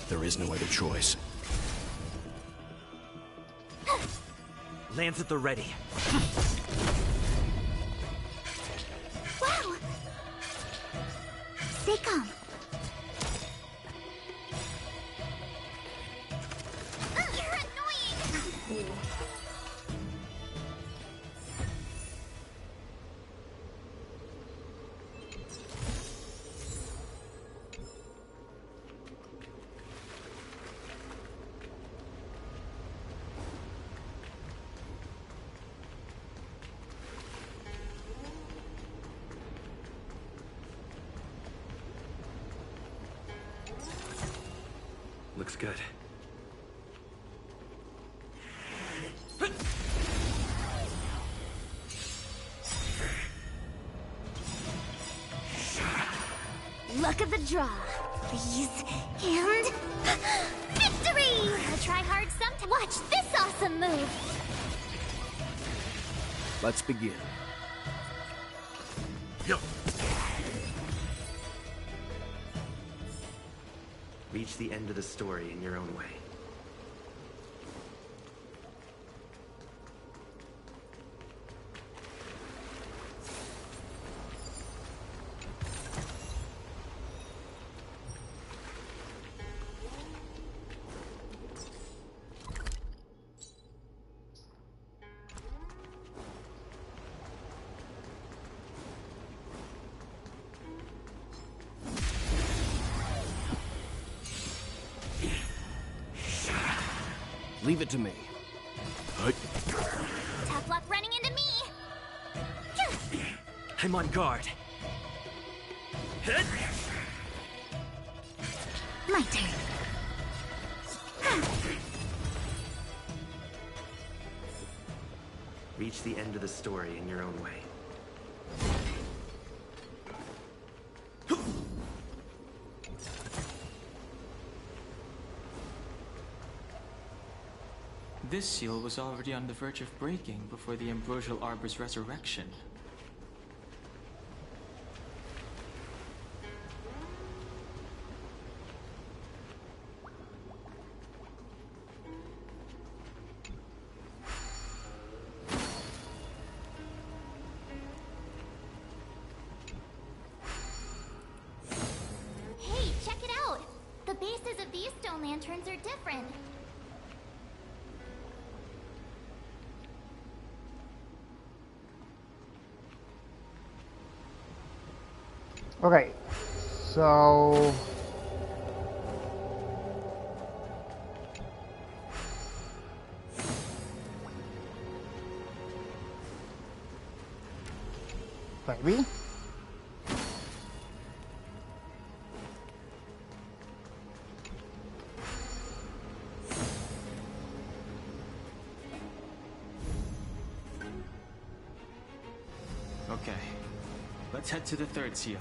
There is no other choice. Lance at the ready. Wow. Stay calm. Good. Luck of the draw. Please. And... victory! I'll try hard sometime. Watch this awesome move! Let's begin. Reach the end of the story in your own way. Leave it to me. Tough luck running into me! I'm on guard. My turn. Reach the end of the story in your own way. This seal was already on the verge of breaking before the Ambrosial Arbor's resurrection. Hey, check it out! The bases of these stone lanterns are different. Okay, so... maybe? Okay, let's head to the third seal.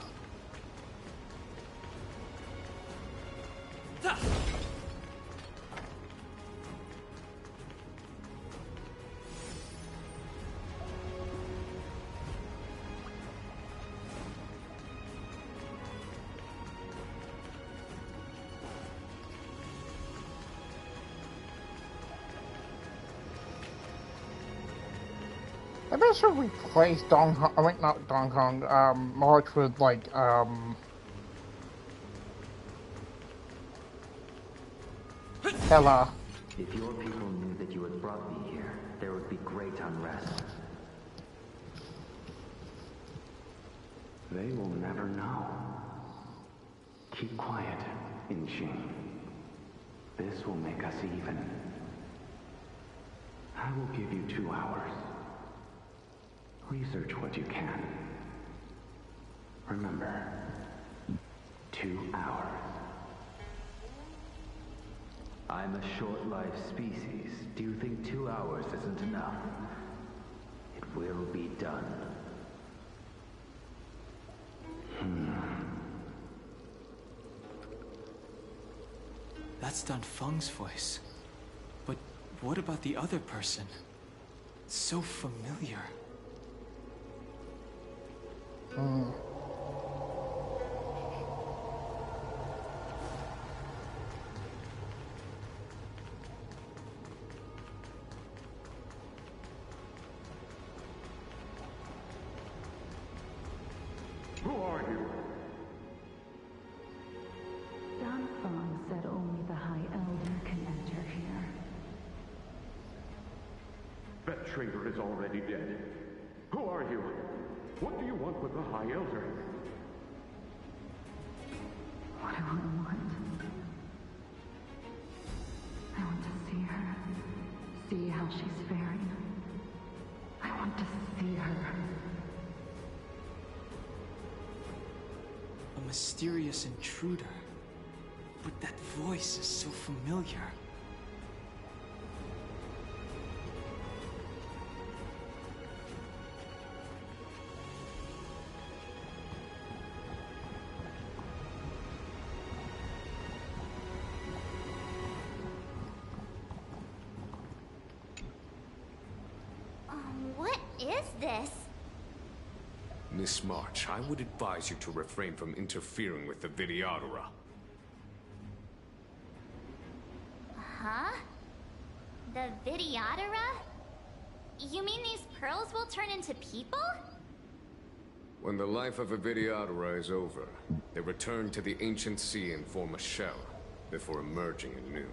Maybe I should replace Donkey Kong, I mean, not Donkey Kong, March with, like, Ella. If your people knew that you had brought me here, there would be great unrest. They will never know. Keep quiet, Inching. This will make us even. I will give you 2 hours. Research what you can. Remember, 2 hours. I'm a short-lived species. Do you think 2 hours isn't enough? It will be done. That's Dun Feng's voice. But what about the other person? It's so familiar. Who are you? Dun Feng said only the High Elder can enter here. That traitor is already dead. Who are you? What do you want with the High Elder? What do I want? I want to see her. See how she's faring. I want to see her. A mysterious intruder. But that voice is so familiar. What is this? Miss March, I would advise you to refrain from interfering with the Videodora. Huh? The Videodora? You mean these pearls will turn into people? When the life of a Videodora is over, they return to the ancient sea and form a shell, before emerging anew.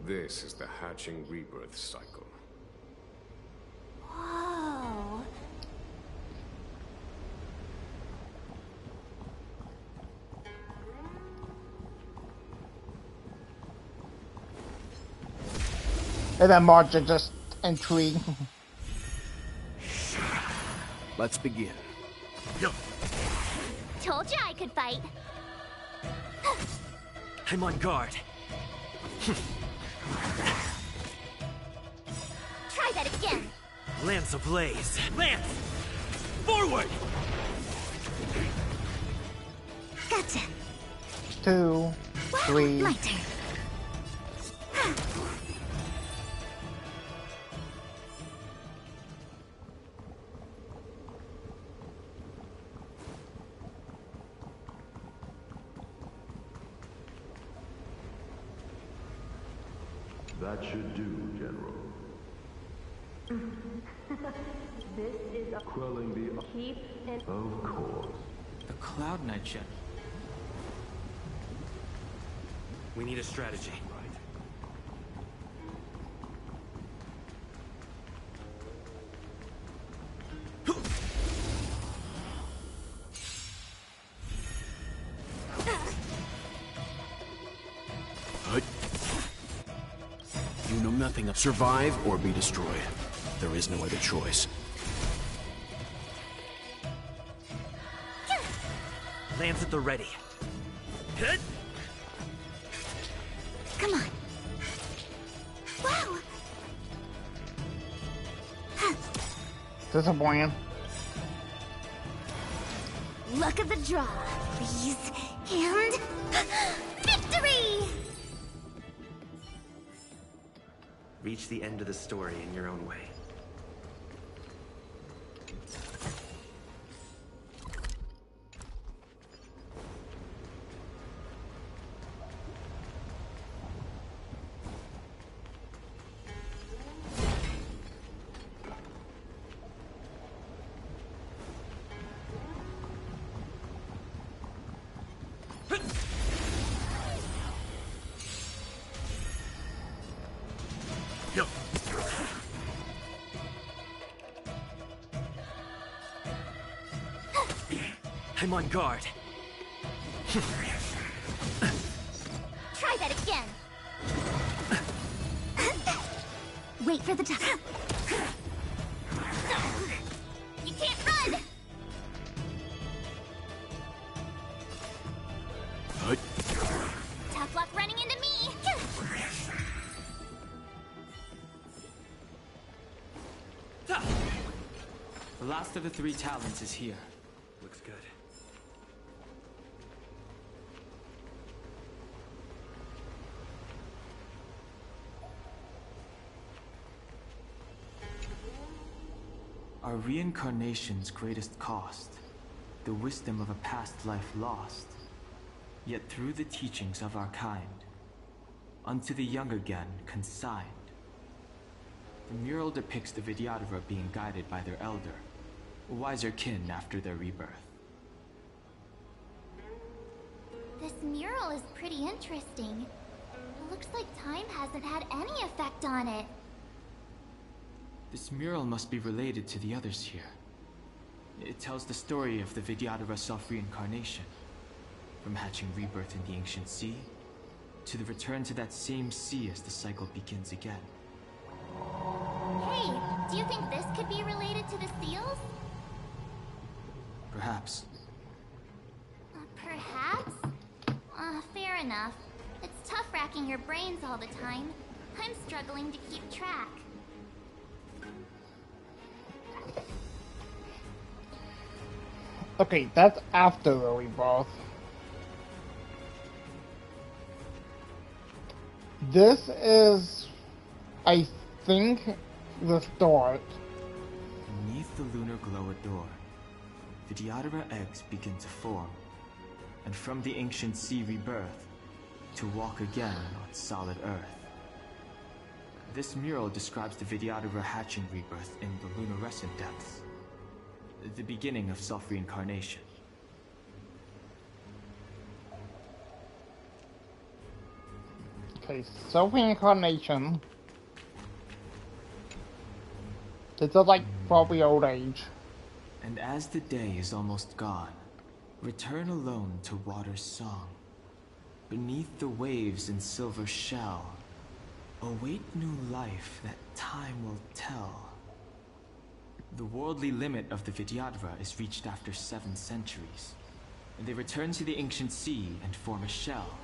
This is the hatching rebirth cycle. Whoa. And then Marge is just intrigued. Let's begin. Told you I could fight. I'm on guard. Try that again. Lance ablaze. Lance! Forward! Gotcha. 2, 3. My turn. That should do, General. This is a Quelling the... keep and Of course. The Cloud Knight ship. We need a strategy. You know nothing of survive or be destroyed. There is no other choice. Lance at the ready. Hit! Come on. Wow. Disappointing. Luck of the draw, please. And victory! Reach the end of the story in your own way. I'm on guard. Try that again. Wait for the time. You can't run. Tough luck running into me. The last of the 3 talents is here. Looks good. Our reincarnation's greatest cost, the wisdom of a past life lost, yet through the teachings of our kind, unto the young again consigned. The mural depicts the Videodora being guided by their elder, a wiser kin after their rebirth. This mural is pretty interesting. It looks like time hasn't had any effect on it. This mural must be related to the others here. It tells the story of the Videodora self-reincarnation, from hatching rebirth in the ancient sea, to the return to that same sea as the cycle begins again. Hey, do you think this could be related to the seals? Perhaps. Perhaps? Fair enough. tough racking your brains all the time. I'm struggling to keep track. Okay, that's after the rebirth. This is, I think, the start. Beneath the lunar glow door, Vidyadhara eggs begin to form, and from the ancient sea rebirth, to walk again on solid earth. This mural describes the Vidyadhara hatching rebirth in the lunarescent depths, the beginning of self-reincarnation. Okay, self-reincarnation. This is like probably old age. And as the day is almost gone, return alone to water's song. Beneath the waves in silver shell, await new life that time will tell. The worldly limit of the Vidyadhara is reached after 7 centuries, and they return to the ancient sea and form a shell,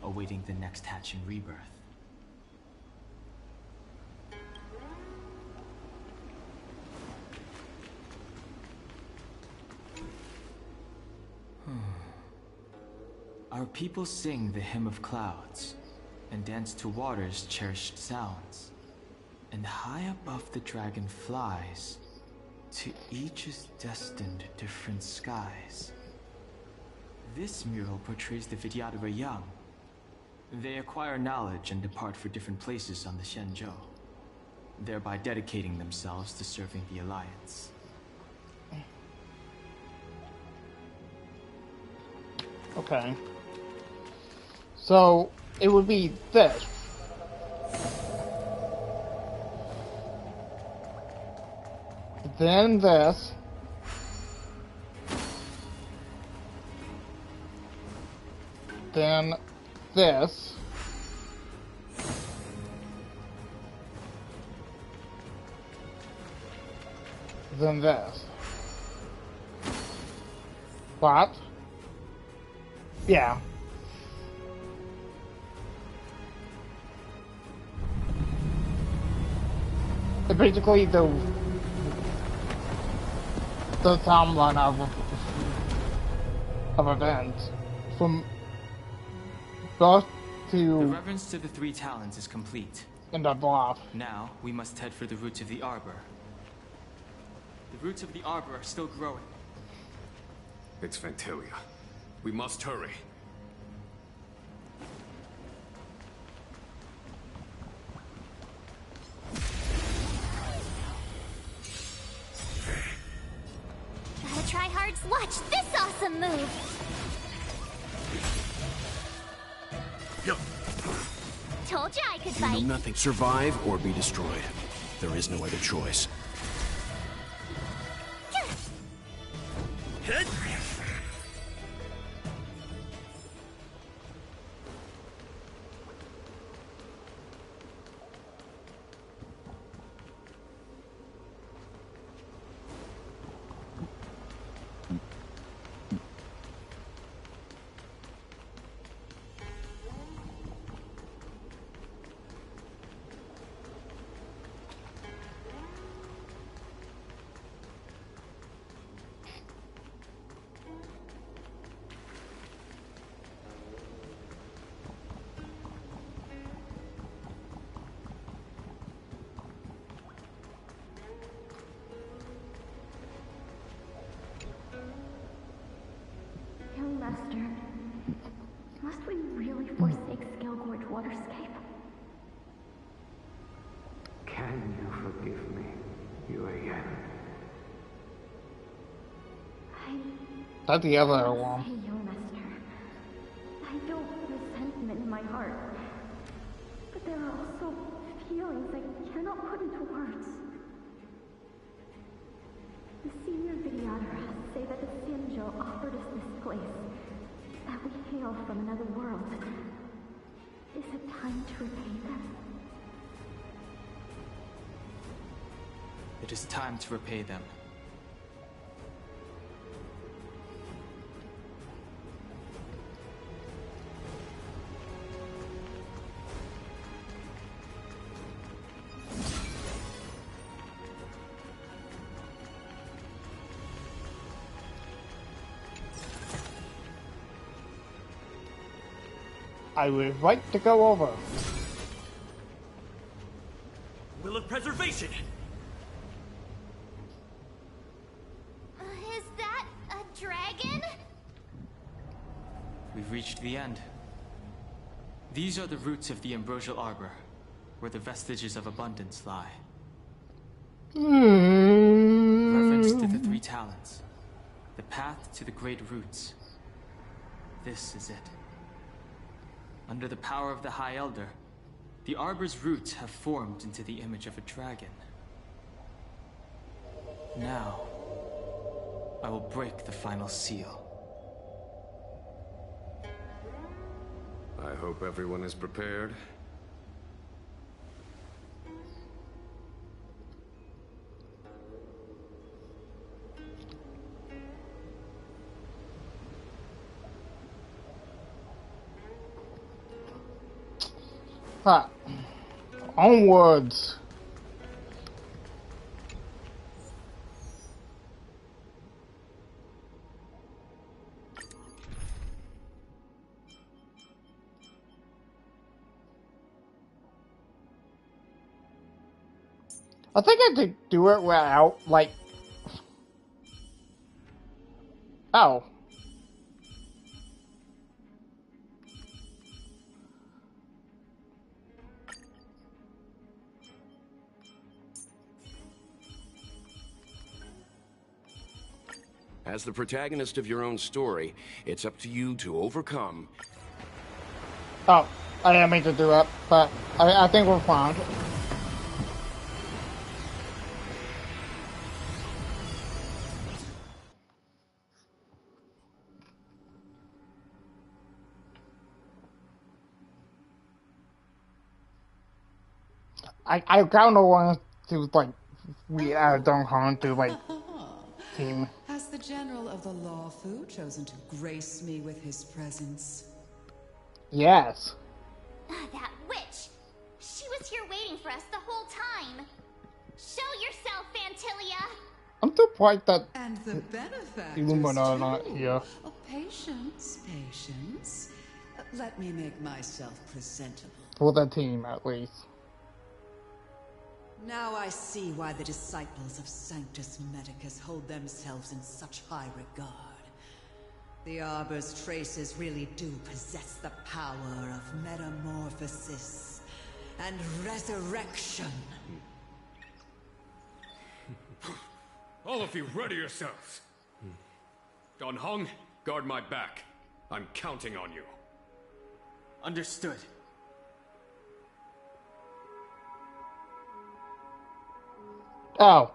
awaiting the next hatching rebirth. Our people sing the hymn of clouds, and dance to water's cherished sounds. And high above the dragon flies, to each is destined different skies. This mural portrays the Vidyadhara young. They acquire knowledge and depart for different places on the Xianzhou, thereby dedicating themselves to serving the Alliance. Okay. So, it would be this. Then this. Then this. Then this. What? Yeah. It's basically the timeline of events from birth to the reverence to the 3 talents is complete. End of life. Now we must head for the roots of the arbor. The roots of the arbor are still growing. It's Ventilia. We must hurry. Gotta try hard. Watch this awesome move. Yo. Told ya I could You know fight. nothing. Survive or be destroyed. There is no other choice. Hit! Young Master, must we really forsake Skelgorge Waterscape? Can you forgive me, Yuan? That's the other one. Hey, Young Master, I feel resentment in my heart, but there are also feelings I cannot put into words. The senior Vidyadhara say that the Xianzhou offered us this place, that we hail from another world. Is it time to repay them? It is time to repay them. I would like to go over. Will of Preservation! Is that a dragon? We've reached the end. These are the roots of the Ambrosial Arbor, where the vestiges of abundance lie. Reverence to the three talents. The path to the great roots. This is it. Under the power of the High Elder, the Arbor's roots have formed into the image of a dragon. Now, I will break the final seal. I hope everyone is prepared. Onwards. I think I could do it without, like... Oh. As the protagonist of your own story, it's up to you to overcome... Oh, I didn't mean to do it, but I think we're fine. I kind of want to, like, we don't want to, like, team. Has the General of the Lawfu chosen to grace me with his presence? Yes. That witch! She was here waiting for us the whole time! Show yourself, Fantilia! I'm surprised that And the benefactors, Illuminati are not too. here. Oh, patience, patience. Let me make myself presentable. For the team, at least. Now I see why the disciples of Sanctus Medicus hold themselves in such high regard. The Arbor's traces really do possess the power of metamorphosis and resurrection. All of you, ready yourselves. Don Hong, guard my back. I'm counting on you. Understood. Oh.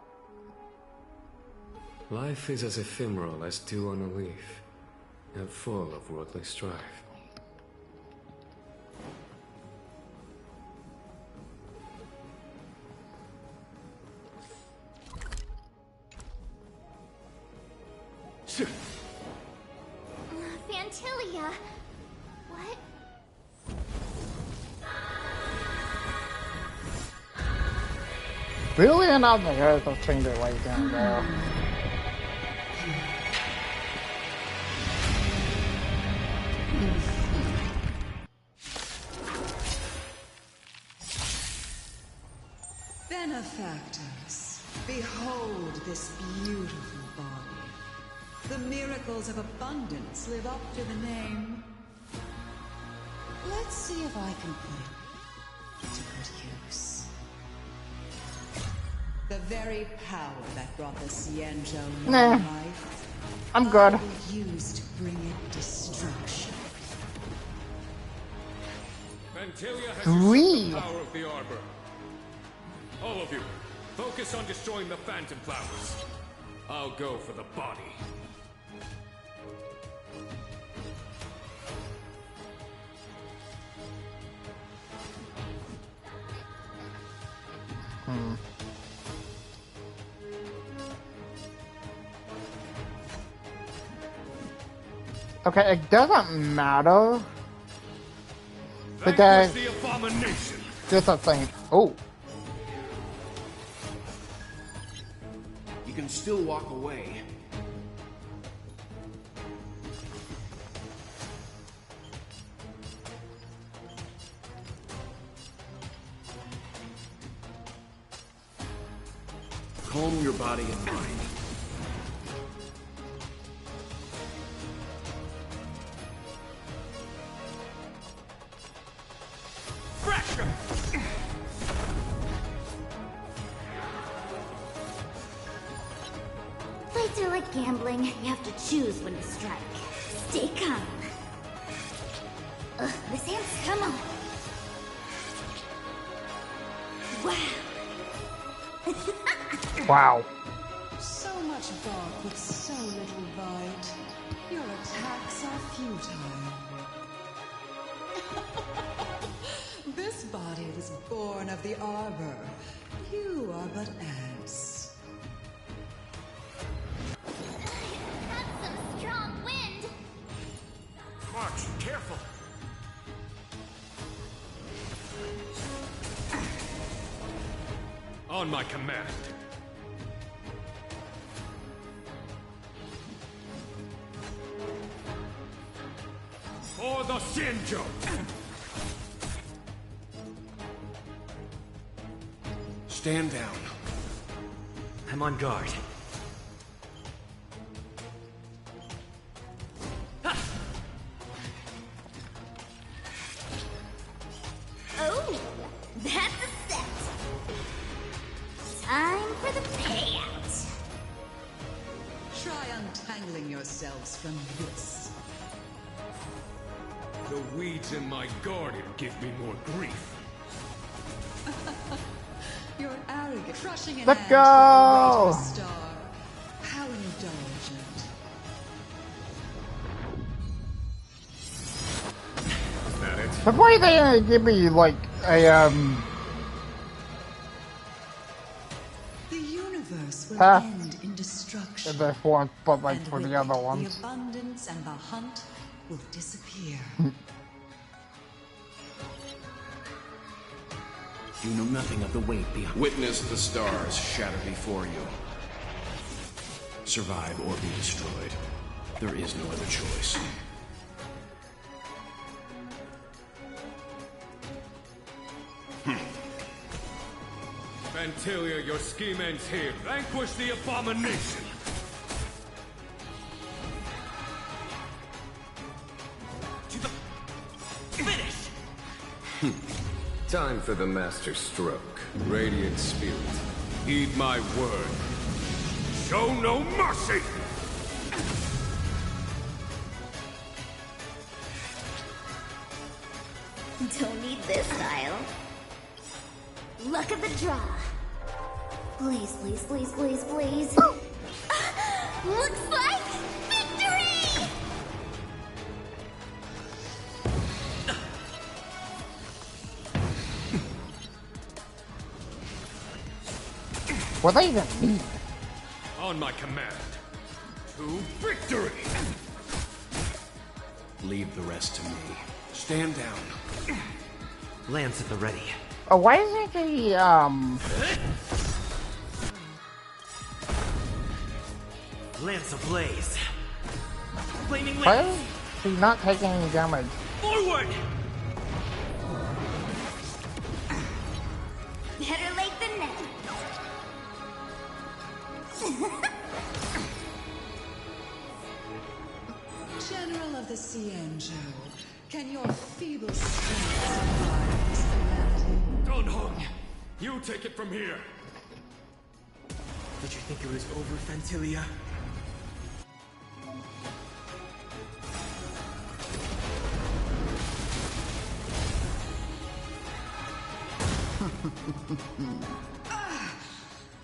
Life is as ephemeral as dew on a leaf, and full of worldly strife. Fantilia! What? Really? And I'm like, I don't change it right down there. Benefactors, behold this beautiful body. The miracles of abundance live up to the name. Let's see if I can put it to good use. The very power that brought the Xianzhou new life, I'm good. I will use to bring it destruction. Fantilia has Sweet. usurped the power of the Arbor. All of you, focus on destroying the Phantom Flowers. I'll go for the body. Okay, it doesn't matter. The Vanquish guy. the abomination. Just a thing. Oh. You can still walk away. Calm your body and mind. Fracture! Fights are like gambling. You have to choose when to strike. Stay calm. Ugh, this hand's come on. Wow. Wow. So much bark with so little bite. Your attacks are futile. This body was born of the arbor. You are but ants. That's some strong wind. March, careful. On my command. For the Shinjo! Stand down. I'm on guard. Oh, that's a set. Time for the payout. Try untangling yourselves from this. The weeds in my garden give me more grief. You're arrogant, crushing an Let's ant go! with a star. How indulgent. Is that it? But why they give me like a The universe will path end in destruction. in this one, but like And for with the other it, ones. The abundance and the hunt will disappear. You know nothing of the weight beyond. Witness the stars shatter before you. Survive or be destroyed. There is no other choice. Fantilia, your scheme ends here. Vanquish the abomination! To the finish! Time for the master stroke. Radiant spirit. Heed my word. Show no mercy! Don't need this style. Luck of the draw. Please, please, please, please, please. Looks like victory! What do they even mean? On my command. To victory! Leave the rest to me. Stand down. Lance at the ready. Oh, why isn't he, Lance ablaze. Flaming why lance. is he not taking any damage? Forward! Better late than never. General of the Cienjo, can your feeble strength survive this calamity? Don't hung. You take it from here. Did you think it was over, Fantilia?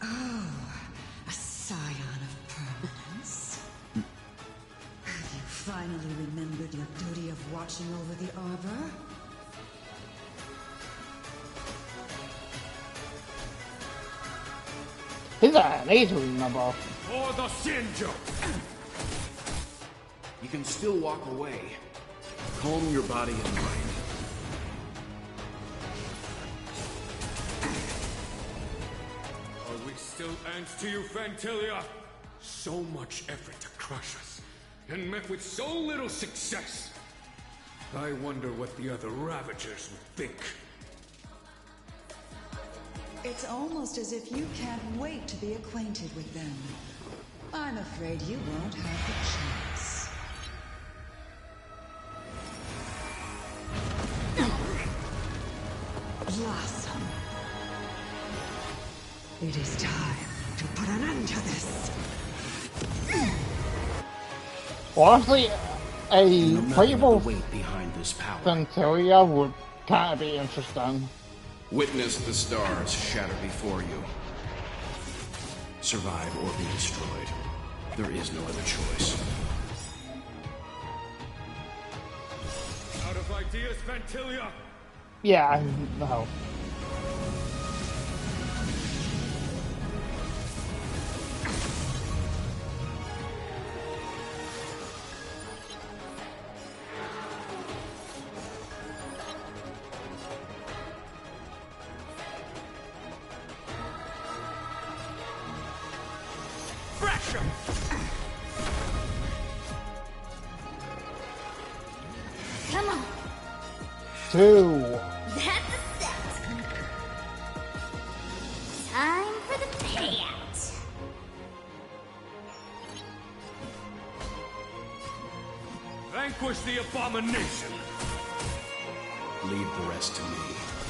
Oh, a scion of permanence. Have you finally remembered your duty of watching over the arbor? He's an age to remember. For the Shinjo! You can still walk away. Calm your body and mind. Are we still ants to you, Fantilia? So much effort to crush us, and met with so little success. I wonder what the other Ravagers would think. It's almost as if you can't wait to be acquainted with them. I'm afraid you won't have the chance. Blossom. It is time to put an end to this. Honestly, a playable weight behind this power. Fantasia would kind of be interesting. Witness the stars shatter before you. Survive or be destroyed. There is no other choice. Out of ideas, Vantilia! Yeah, no. Come on. 2. That's a set. Time for the payout. Vanquish the abomination! Leave the rest to me.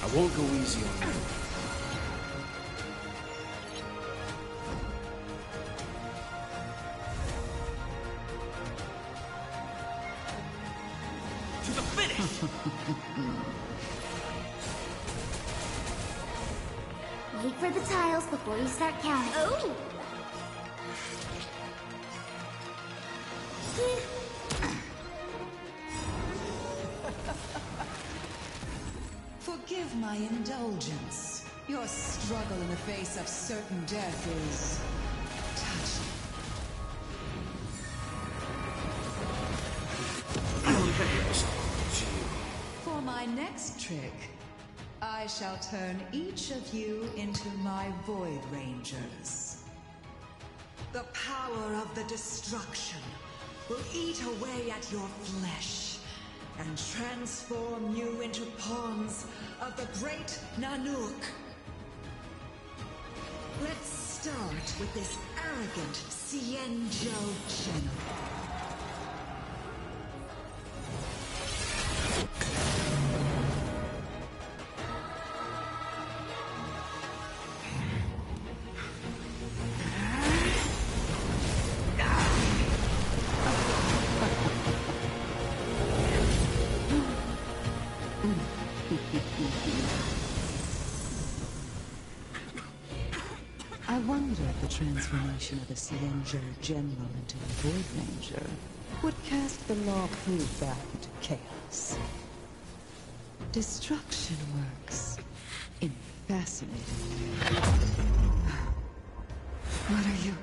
I won't go easy on you. Wait for the tiles before you start counting. Oh! Forgive my indulgence. Your struggle in the face of certain death is touching. For my next trick, I shall turn each of you into my Void Rangers. The power of the destruction will eat away at your flesh and transform you into pawns of the great Nanook. Let's start with this arrogant Xianzhou general. I wonder if the transformation of the Xianzhou General into a Void Ranger would cast the law proof back into chaos. Destruction works in fascinating ways. What are you?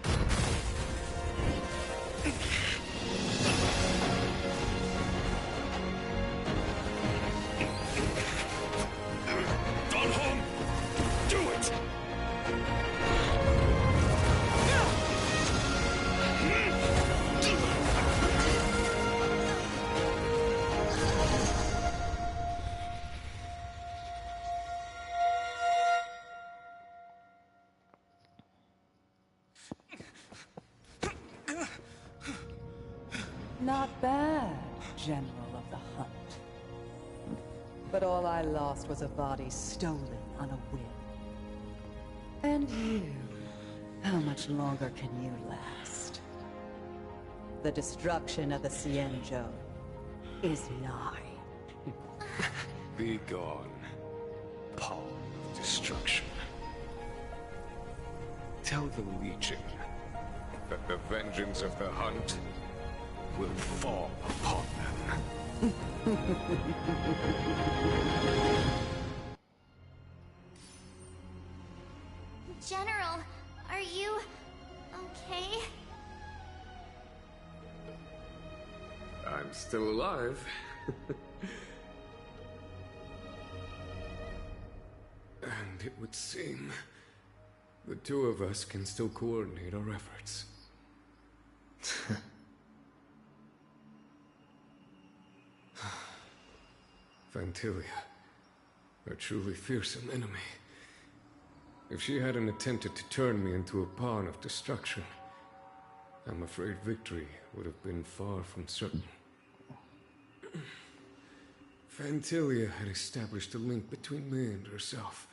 Not bad, General of the Hunt. But all I lost was a body stolen on a whim. And you, how much longer can you last? The destruction of the Xianzhou is nigh. Be gone, pawn of destruction. Tell the Legion that the vengeance of the Hunt will fall upon them. General, are you okay? I'm still alive. And it would seem the two of us can still coordinate our efforts. Vantilia, a truly fearsome enemy. If she hadn't attempted to turn me into a pawn of destruction, I'm afraid victory would have been far from certain. Fantilia had established a link between me and herself.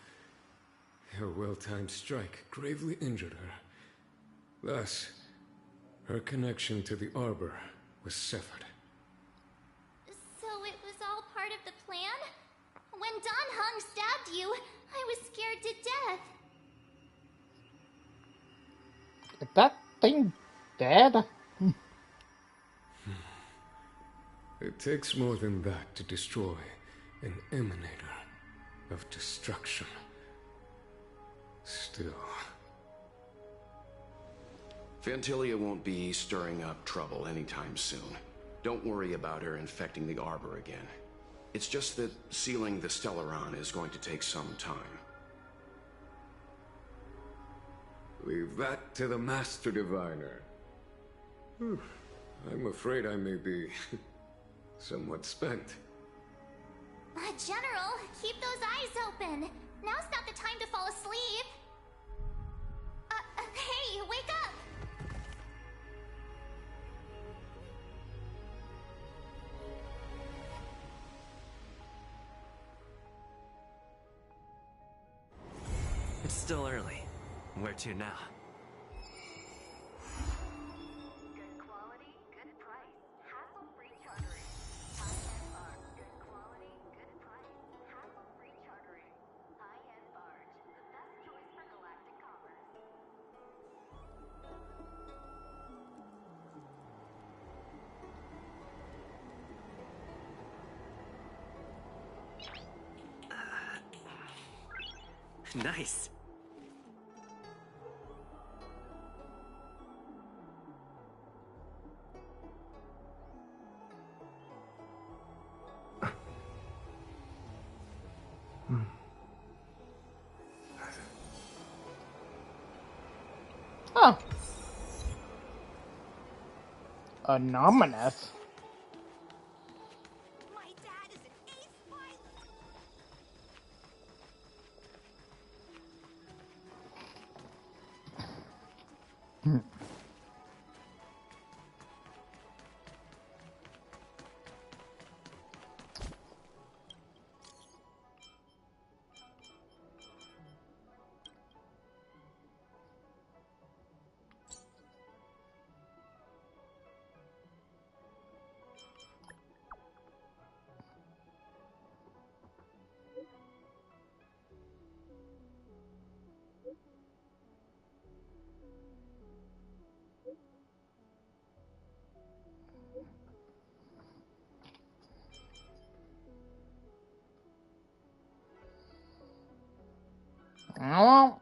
Her well-timed strike gravely injured her. Thus, her connection to the Arbor was severed. So it was all part of the plan? When Don Hung stabbed you, I was scared to death. Is that thing dead? It takes more than that to destroy an emanator of destruction. Still... Fantilia won't be stirring up trouble anytime soon. Don't worry about her infecting the Arbor again. It's just that sealing the Stellaron is going to take some time. Leave that to the Master Diviner. I'm afraid I may be somewhat spent. General, keep those eyes open. Now's not the time to fall asleep. Hey, wake up! It's still early. Where to now? Nice. Oh. Anonymous. Oh.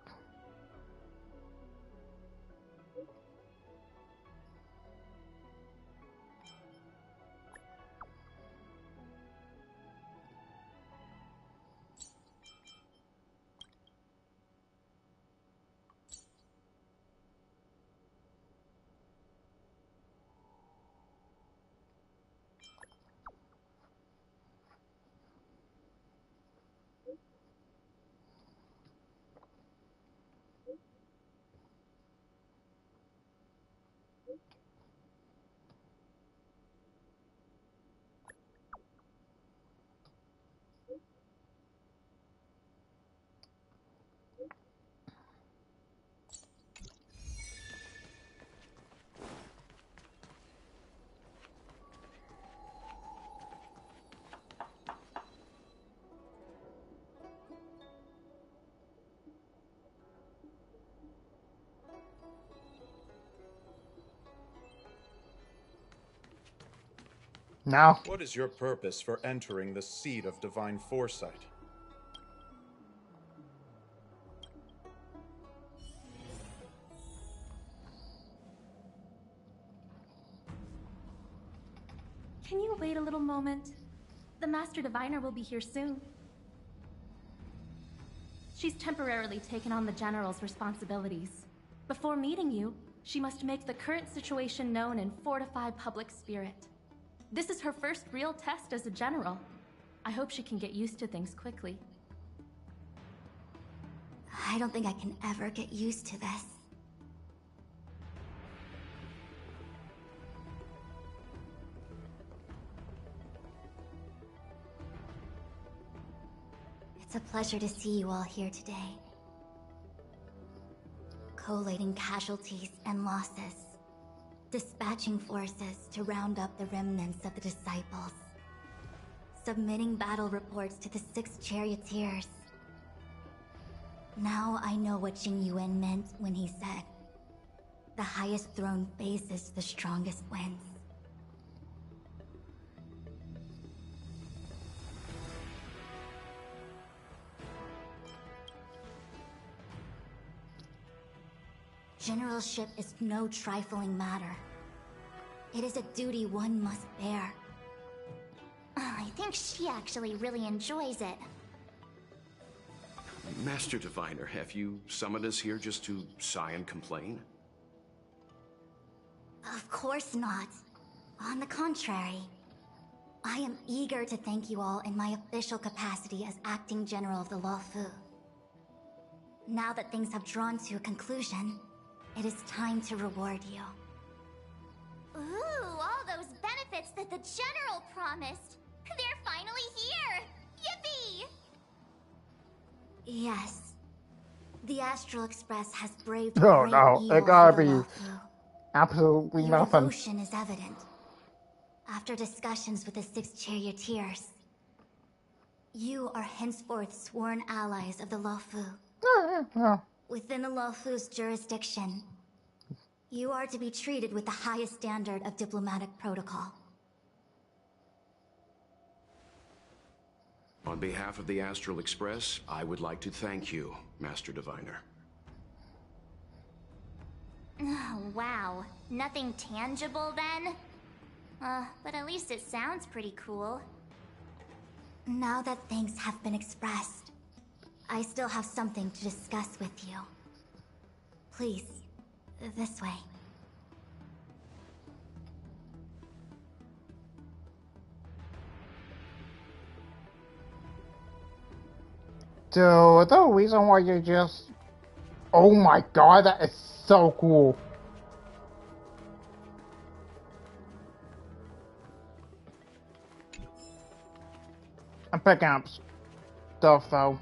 Now. What is your purpose for entering the seat of divine foresight? Can you wait a little moment? The Master Diviner will be here soon. She's temporarily taken on the General's responsibilities. Before meeting you, she must make the current situation known and fortify public spirit. This is her first real test as a General. I hope she can get used to things quickly. I don't think I can ever get used to this. It's a pleasure to see you all here today. Collating casualties and losses. Dispatching forces to round up the remnants of the disciples. Submitting battle reports to the 6 charioteers. Now I know what Jing Yuan meant when he said, "The highest throne faces the strongest wins." Generalship is no trifling matter. It is a duty one must bear. I think she actually really enjoys it. Master Diviner, have you summoned us here just to sigh and complain? Of course not. On the contrary. I am eager to thank you all in my official capacity as acting general of the Luofu. Now that things have drawn to a conclusion, it is time to reward you. Ooh, all those benefits that the General promised. They're finally here! Yippee! Yes. The Astral Express has braved Oh great no, evil it gotta for the be Luofu. absolutely Your nothing. devotion is evident. After discussions with the 6 charioteers, you are henceforth sworn allies of the Luofu. Within the Luofu's jurisdiction, you are to be treated with the highest standard of diplomatic protocol. On behalf of the Astral Express, I would like to thank you, Master Diviner. Oh, wow. Nothing tangible then? But at least it sounds pretty cool. Now that thanks have been expressed, I still have something to discuss with you. Please, this way. So, the reason why you just... Oh my god, that is so cool. I'm picking up stuff though.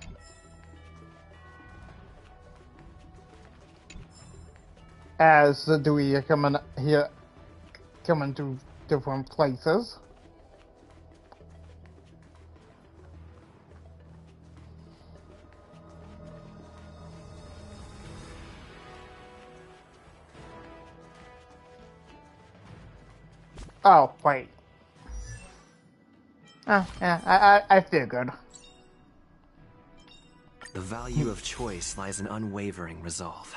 As the Dewey are coming here, coming to different places. Oh, wait. Oh, yeah, I figured. The value of choice lies in unwavering resolve.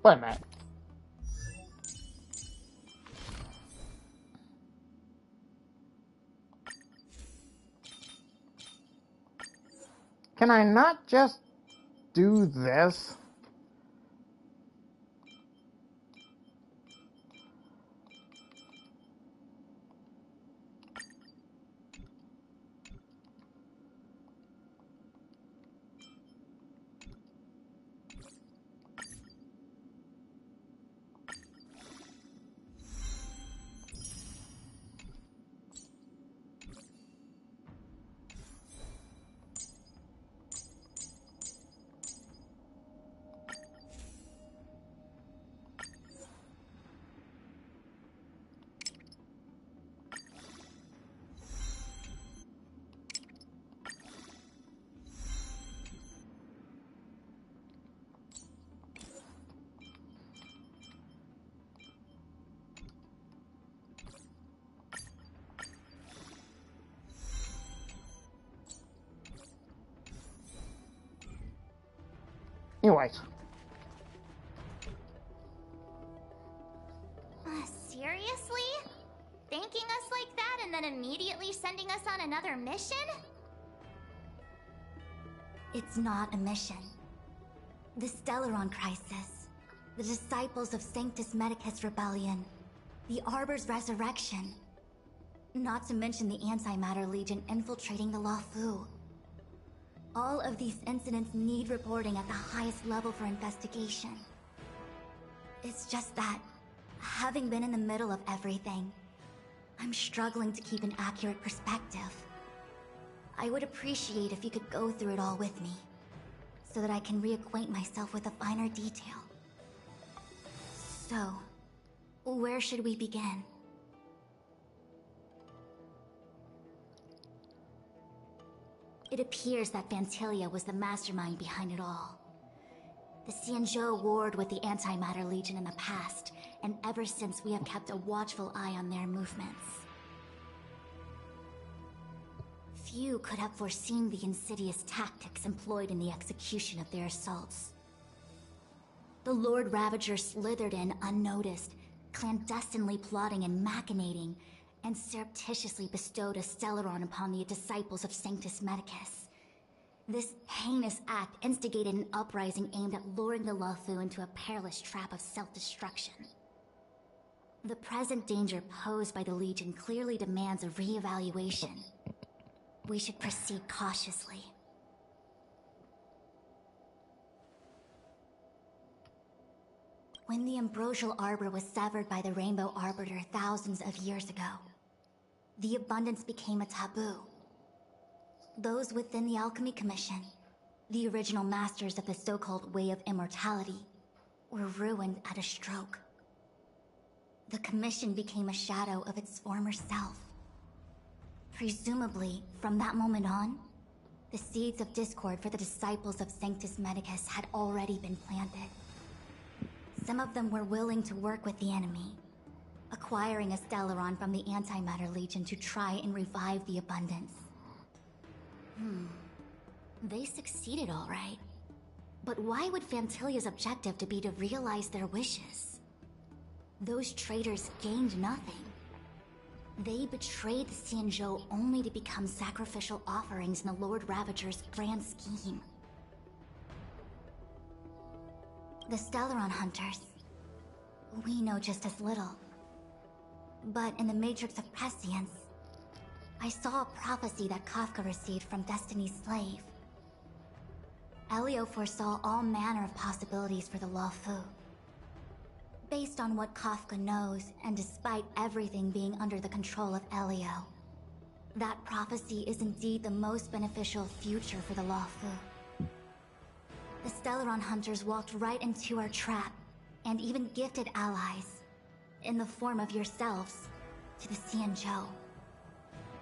Wait a minute. Can I not just do this? Anyways. Seriously? Thanking us like that and then immediately sending us on another mission? It's not a mission. The Stellaron Crisis, the Disciples of Sanctus Medicus Rebellion, the Arbor's resurrection, not to mention the Antimatter Legion infiltrating the Luofu. All of these incidents need reporting at the highest level for investigation. It's just that, having been in the middle of everything, I'm struggling to keep an accurate perspective. I would appreciate if you could go through it all with me, so that I can reacquaint myself with a finer detail. So, where should we begin? It appears that Vantilia was the mastermind behind it all. The Xianzhou warred with the Antimatter Legion in the past, and ever since we have kept a watchful eye on their movements. Few could have foreseen the insidious tactics employed in the execution of their assaults. The Lord Ravager slithered in unnoticed, clandestinely plotting and machinating, and surreptitiously bestowed a Stellaron upon the disciples of Sanctus Medicus. This heinous act instigated an uprising aimed at luring the Luofu into a perilous trap of self-destruction. The present danger posed by the Legion clearly demands a re-evaluation. We should proceed cautiously. When the Ambrosial Arbor was severed by the Rainbow Arbiter thousands of years ago, the Abundance became a taboo. Those within the Alchemy Commission, the original masters of the so-called Way of Immortality, were ruined at a stroke. The Commission became a shadow of its former self. Presumably, from that moment on, the seeds of discord for the disciples of Sanctus Medicus had already been planted. Some of them were willing to work with the enemy, acquiring a Stellaron from the Antimatter Legion to try and revive the Abundance. They succeeded all right. But why would Fantilia's objective to be to realize their wishes? Those traitors gained nothing. They betrayed the Xianzhou only to become sacrificial offerings in the Lord Ravager's grand scheme. The Stellaron Hunters, we know just as little. But in the Matrix of Prescience, I saw a prophecy that Kafka received from Destiny's slave. Elio foresaw all manner of possibilities for the Luofu. Based on what Kafka knows, and despite everything being under the control of Elio, that prophecy is indeed the most beneficial future for the Luofu. The Stellaron Hunters walked right into our trap, and even gifted allies, in the form of yourselves, to the Xianzhou.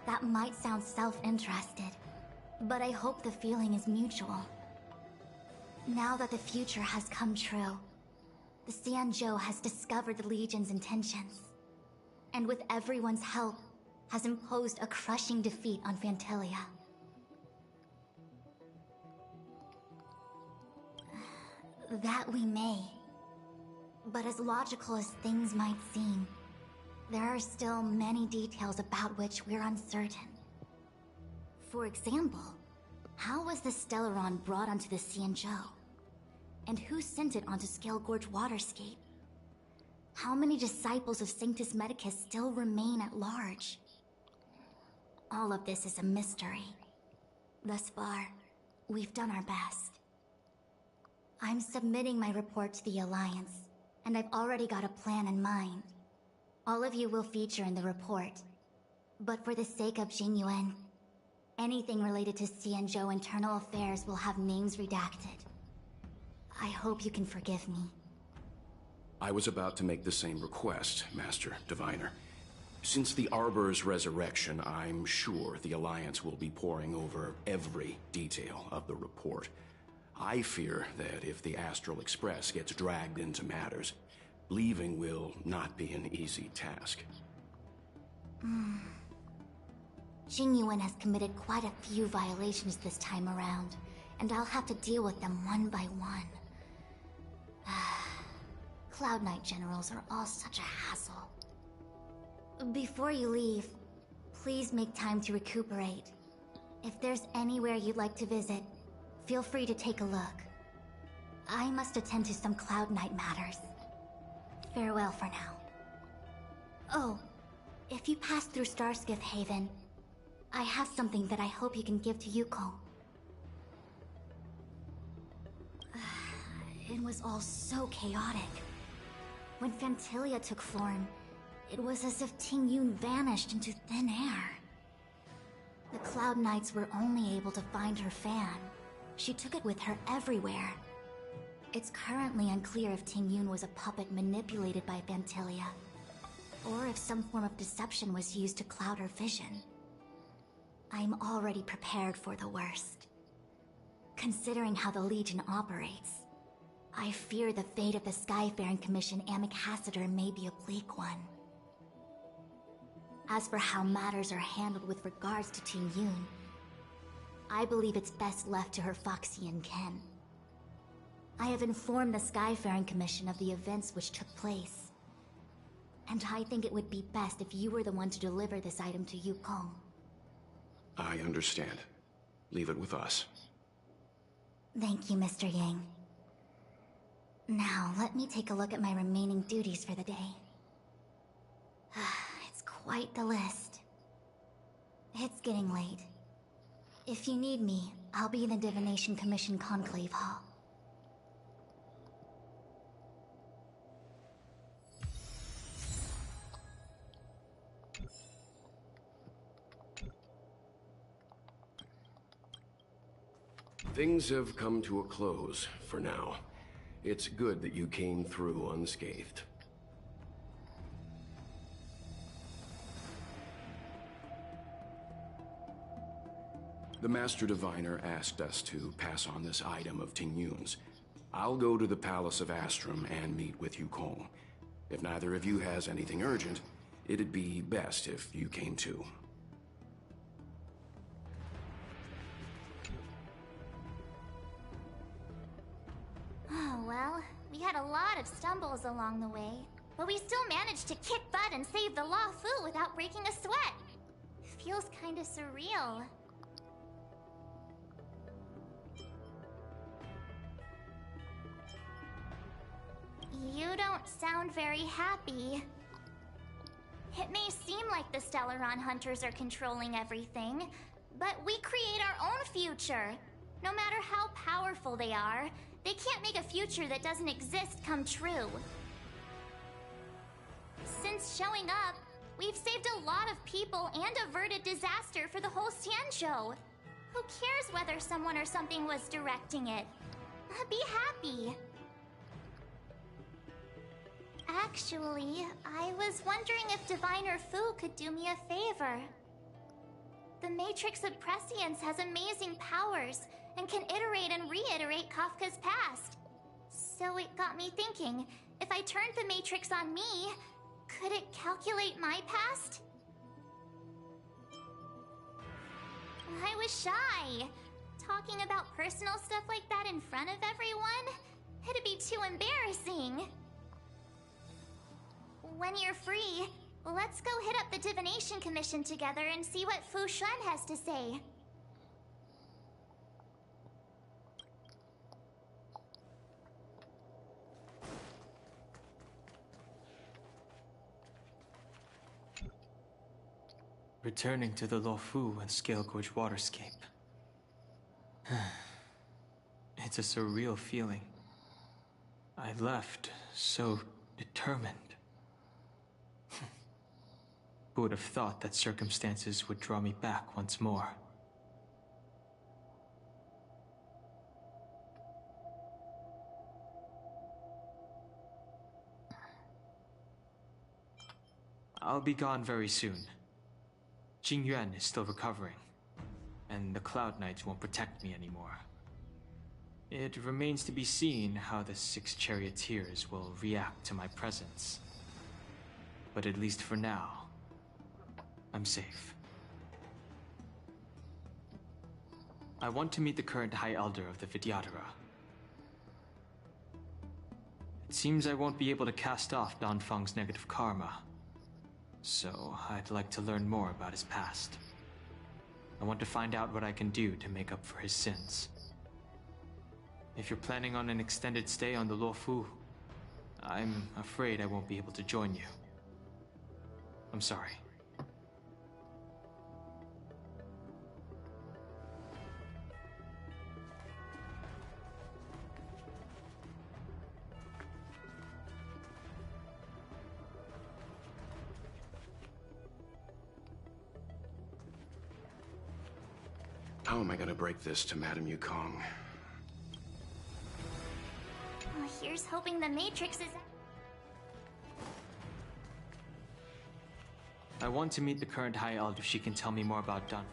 That might sound self-interested, but I hope the feeling is mutual. Now that the future has come true, the Xianzhou has discovered the Legion's intentions, and with everyone's help, has imposed a crushing defeat on Fantilia. That we may. But as logical as things might seem, there are still many details about which we're uncertain. For example, how was the Stellaron brought onto the Xianzhou? And who sent it onto Scale Gorge Waterscape? How many disciples of Sanctus Medicus still remain at large? All of this is a mystery. Thus far, we've done our best. I'm submitting my report to the Alliance, and I've already got a plan in mind. All of you will feature in the report. But for the sake of Jingyuan, anything related to Xianzhou internal affairs will have names redacted. I hope you can forgive me. I was about to make the same request, Master Diviner. Since the Arbor's resurrection, I'm sure the Alliance will be poring over every detail of the report. I fear that if the Astral Express gets dragged into matters, leaving will not be an easy task. Jingyuan has committed quite a few violations this time around, and I'll have to deal with them one by one. Cloud Knight generals are all such a hassle. Before you leave, please make time to recuperate. If there's anywhere you'd like to visit, feel free to take a look. I must attend to some Cloud Knight matters. Farewell for now. Oh, if you pass through Starskiff Haven, I have something that I hope you can give to Yukong. It was all so chaotic. When Phantilia took form, it was as if Ting Yun vanished into thin air. The Cloud Knights were only able to find her fan. She took it with her everywhere. It's currently unclear if Ting Yun was a puppet manipulated by Phantilia, or if some form of deception was used to cloud her vision. I'm already prepared for the worst. Considering how the Legion operates, I fear the fate of the Skyfaring Commission Ambassador may be a bleak one. As for how matters are handled with regards to Ting Yun, I believe it's best left to her Foxian ken. I have informed the Skyfaring Commission of the events which took place, and I think it would be best if you were the one to deliver this item to Yukong. I understand. Leave it with us. Thank you, Mr. Yang. Now, let me take a look at my remaining duties for the day. It's quite the list. It's getting late. If you need me, I'll be in the Divination Commission Conclave Hall. Things have come to a close, for now. It's good that you came through unscathed. The Master Diviner asked us to pass on this item of Ting Yun's. I'll go to the Palace of Astrum and meet with Yukong. If neither of you has anything urgent, it'd be best if you came too. Oh, well, we had a lot of stumbles along the way, but we still managed to kick butt and save the Law Fu without breaking a sweat. Feels kinda surreal. You don't sound very happy. It may seem like the Stellaron Hunters are controlling everything, but we create our own future. No matter how powerful they are, they can't make a future that doesn't exist come true. Since showing up, we've saved a lot of people and averted disaster for the whole Xianzhou. Who cares whether someone or something was directing it? Be happy. Actually, I was wondering if Diviner Fu could do me a favor. The Matrix of Prescience has amazing powers and can iterate and reiterate Kafka's past. So it got me thinking, if I turned the Matrix on me, could it calculate my past? I was shy. Talking about personal stuff like that in front of everyone? It'd be too embarrassing. When you're free, let's go hit up the Divination Commission together and see what Fu Shen has to say. Returning to the Luofu and Scale Gorge waterscape. It's a surreal feeling. I left so determined. Who would have thought that circumstances would draw me back once more? I'll be gone very soon. Jing Yuan is still recovering, and the Cloud Knights won't protect me anymore. It remains to be seen how the 6 charioteers will react to my presence. But at least for now, I'm safe. I want to meet the current High Elder of the Vidyadhara. It seems I won't be able to cast off Danfeng's negative karma. So, I'd like to learn more about his past. I want to find out what I can do to make up for his sins. If you're planning on an extended stay on the Luofu, I'm afraid I won't be able to join you. I'm sorry. How am I gonna break this to Madame Yukong? Well, here's hoping the Matrix is... I want to meet the current High Elder if she can tell me more about Dun.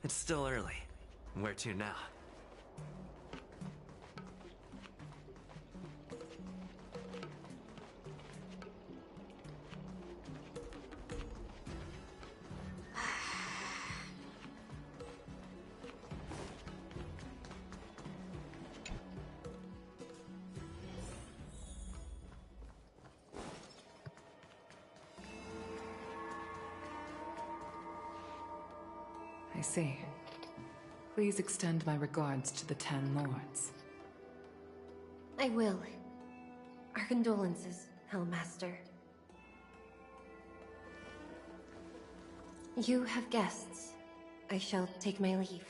It's still early. Where to now? I see. Please extend my regards to the 10 lords. I will. Our condolences, Hellmaster. You have guests. I shall take my leave.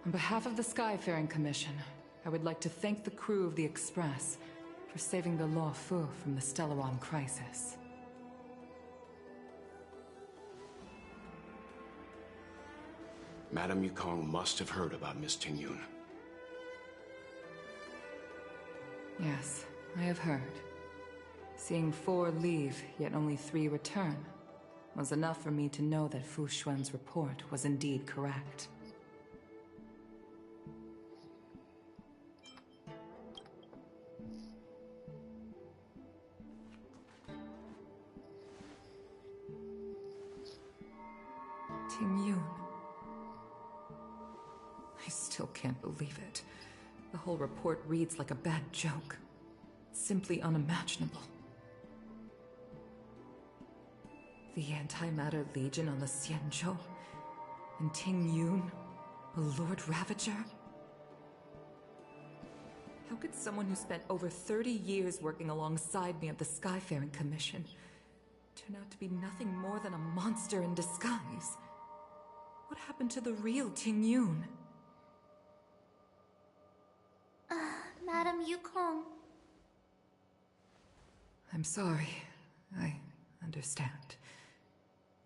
On behalf of the Skyfaring Commission, I would like to thank the crew of the Express for saving the Luofu from the Stellaron crisis. Madame Yukong must have heard about Miss Tingyun. Yes, I have heard. Seeing 4 leave, yet only 3 return, was enough for me to know that Fu Xuan's report was indeed correct. Ting Yun. I still can't believe it. The whole report reads like a bad joke. Simply unimaginable. The Antimatter Legion on the Xianzhou, and Ting Yun, a Lord Ravager? How could someone who spent over 30 years working alongside me at the Skyfaring Commission turn out to be nothing more than a monster in disguise? What happened to the real Ting Yun? Madam Yukong. I'm sorry. I understand.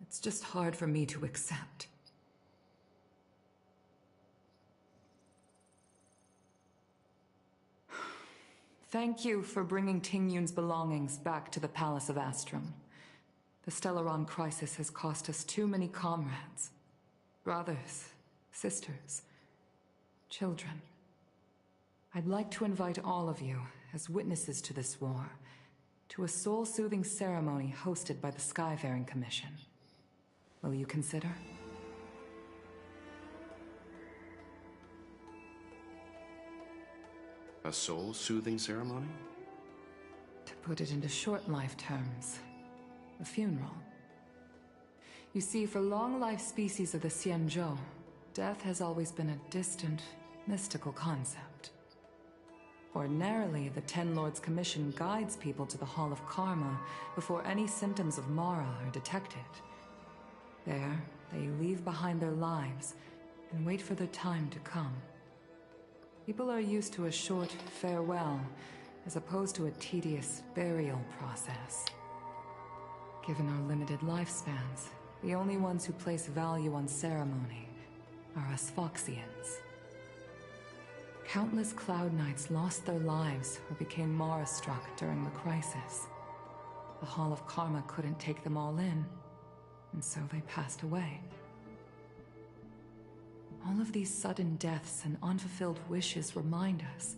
It's just hard for me to accept. Thank you for bringing Ting Yun's belongings back to the Palace of Astrum. The Stellaron crisis has cost us too many comrades. Brothers, sisters, children. I'd like to invite all of you, as witnesses to this war, to a soul-soothing ceremony hosted by the Skyfaring Commission. Will you consider? A soul-soothing ceremony? To put it into short-life terms, a funeral. You see, for long-life species of the Xianzhou, death has always been a distant, mystical concept. Ordinarily, the Ten Lords Commission guides people to the Hall of Karma before any symptoms of Mara are detected. There, they leave behind their lives and wait for their time to come. People are used to a short farewell as opposed to a tedious burial process. Given our limited lifespans, the only ones who place value on ceremony are us Foxians. Countless Cloud Knights lost their lives or became Mara-struck during the crisis. The Hall of Karma couldn't take them all in, and so they passed away. All of these sudden deaths and unfulfilled wishes remind us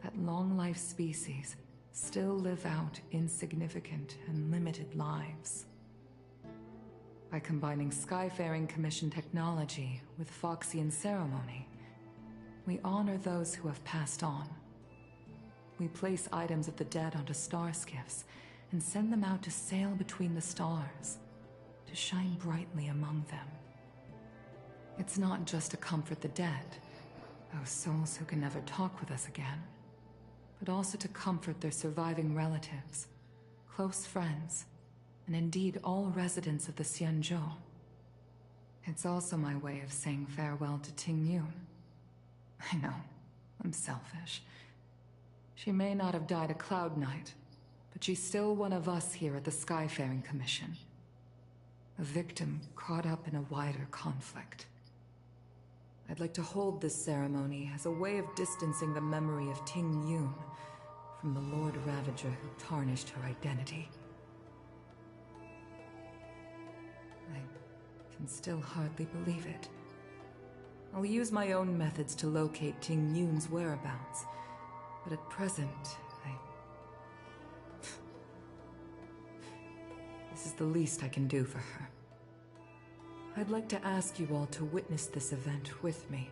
that long-life species still live out insignificant and limited lives. By combining Skyfaring Commission technology with Foxian ceremony, we honor those who have passed on. We place items of the dead onto star skiffs and send them out to sail between the stars, to shine brightly among them. It's not just to comfort the dead, those souls who can never talk with us again, but also to comfort their surviving relatives, close friends, and indeed all residents of the Xianzhou. It's also my way of saying farewell to Ting Yun. I know, I'm selfish. She may not have died a Cloud Knight, but she's still one of us here at the Skyfaring Commission. A victim caught up in a wider conflict. I'd like to hold this ceremony as a way of distancing the memory of Ting Yun from the Lord Ravager who tarnished her identity. I can still hardly believe it. I'll use my own methods to locate Ting Yun's whereabouts, but at present, This is the least I can do for her. I'd like to ask you all to witness this event with me.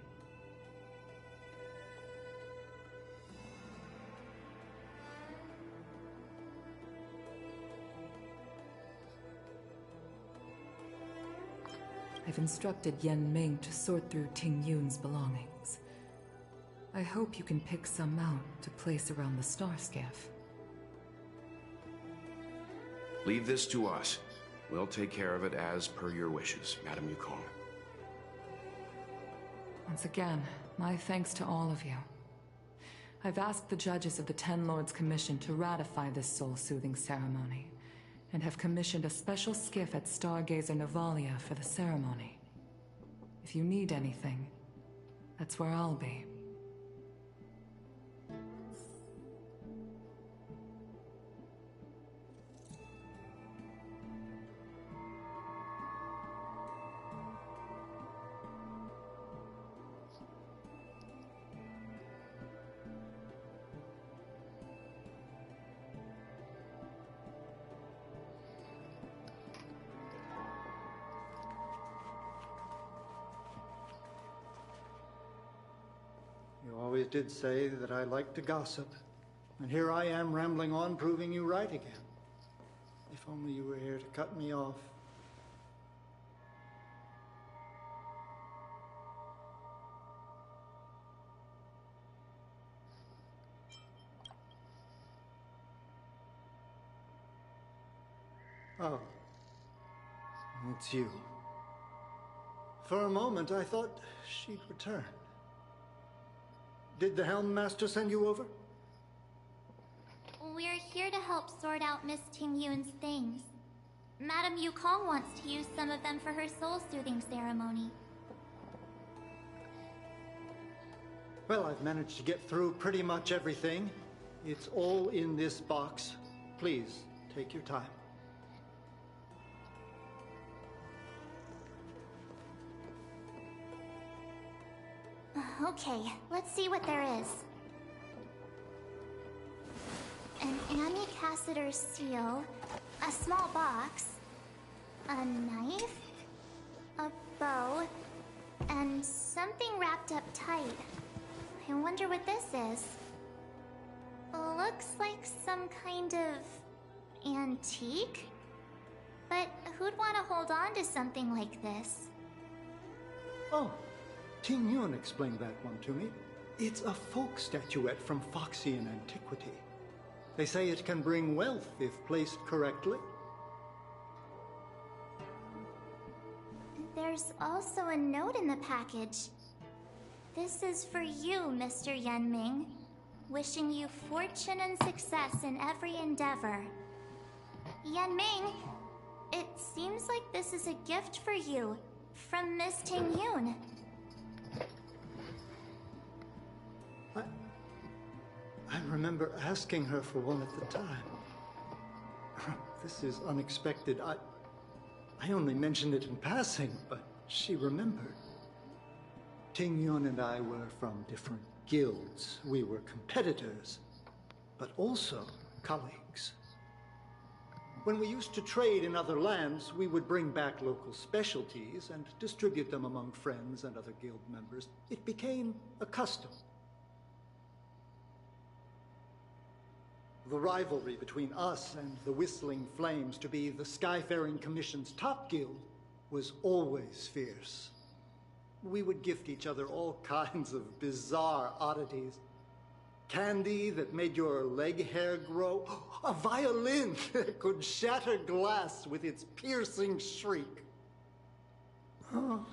I've instructed Yen Ming to sort through Ting Yun's belongings. I hope you can pick some out to place around the star skiff. Leave this to us. We'll take care of it as per your wishes, Madam Yukong. Once again, my thanks to all of you. I've asked the judges of the Ten Lords Commission to ratify this soul-soothing ceremony, and have commissioned a special skiff at Stargazer Navalia for the ceremony. If you need anything, that's where I'll be. always did say that I like to gossip. And here I am rambling on, proving you right again. If only you were here to cut me off. Oh. It's you. For a moment, I thought she'd returned. Did the Helm Master send you over? We're here to help sort out Miss Ting-Yun's things. Madame Yukong wants to use some of them for her soul-soothing ceremony. Well, I've managed to get through pretty much everything. It's all in this box. Please, take your time. Okay, let's see what there is. An Annie Cassiter seal, a small box, a knife, a bow, and something wrapped up tight. I wonder what this is. Looks like some kind of antique? But who'd want to hold on to something like this? Oh, Ting-Yun explained that one to me. It's a folk statuette from Foxian antiquity. They say it can bring wealth if placed correctly. There's also a note in the package. This is for you, Mr. Yanming. Wishing you fortune and success in every endeavor. Yanming, it seems like this is a gift for you from Miss Ting-Yun. I remember asking her for one at the time. This is unexpected. I only mentioned it in passing, but she remembered. Ting-Yun and I were from different guilds. We were competitors, but also colleagues. When we used to trade in other lands, we would bring back local specialties and distribute them among friends and other guild members. It became a custom. The rivalry between us and the Whistling Flames, to be the Skyfaring Commission's top guild, was always fierce. We would gift each other all kinds of bizarre oddities. Candy that made your leg hair grow. A violin that could shatter glass with its piercing shriek. Oh,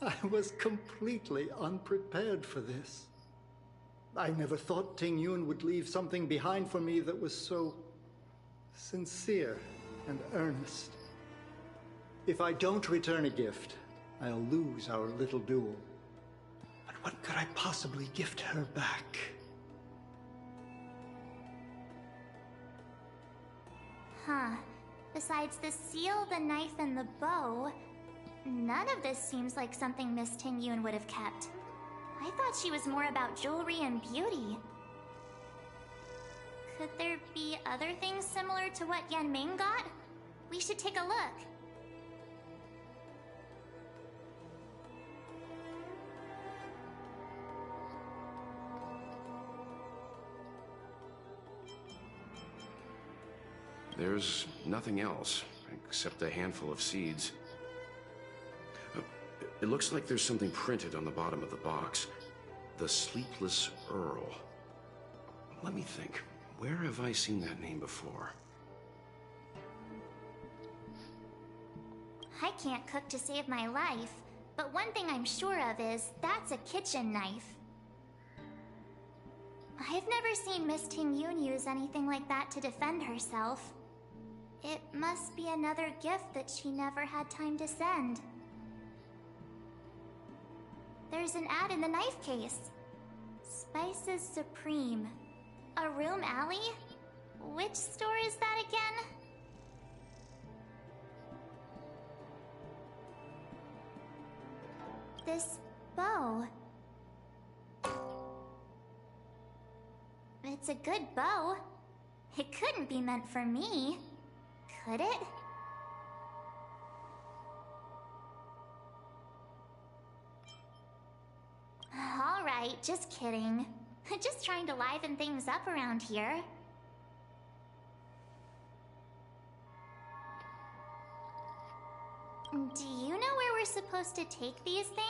I was completely unprepared for this. I never thought Ting-Yun would leave something behind for me that was so sincere and earnest. If I don't return a gift, I'll lose our little duel. But what could I possibly gift her back? Huh. Besides the seal, the knife, and the bow, none of this seems like something Miss Ting-Yun would have kept. I thought she was more about jewelry and beauty. Could there be other things similar to what Yanming got? We should take a look. There's nothing else, except a handful of seeds. It looks like there's something printed on the bottom of the box. The Sleepless Earl. Let me think. Where have I seen that name before? I can't cook to save my life, but one thing I'm sure of is that's a kitchen knife. I've never seen Miss Ting-Yun use anything like that to defend herself. It must be another gift that she never had time to send. There's an ad in the knife case. Spices Supreme. A room alley? Which store is that again? This bow. It's a good bow. It couldn't be meant for me, could it? right, just kidding. Just trying to liven things up around here. Do you know where we're supposed to take these things?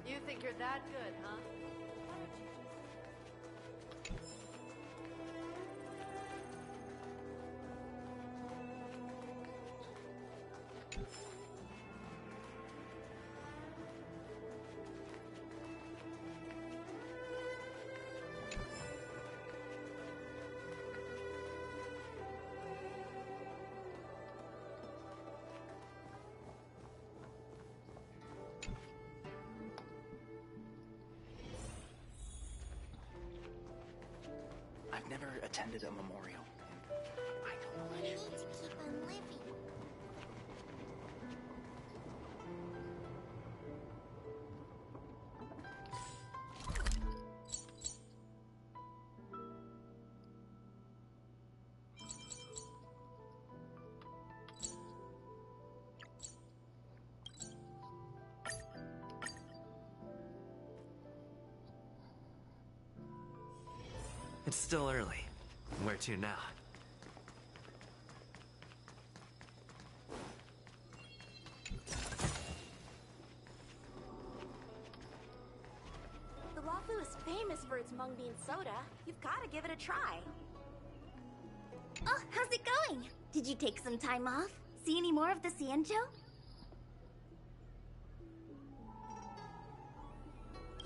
You think you're that good, huh? I've never attended a memorial. I don't know We need to keep on living. It's still early. Where to now? The Wafu is famous for its mung bean soda. You've got to give it a try. Oh, how's it going? Did you take some time off? See any more of the Xianzhou?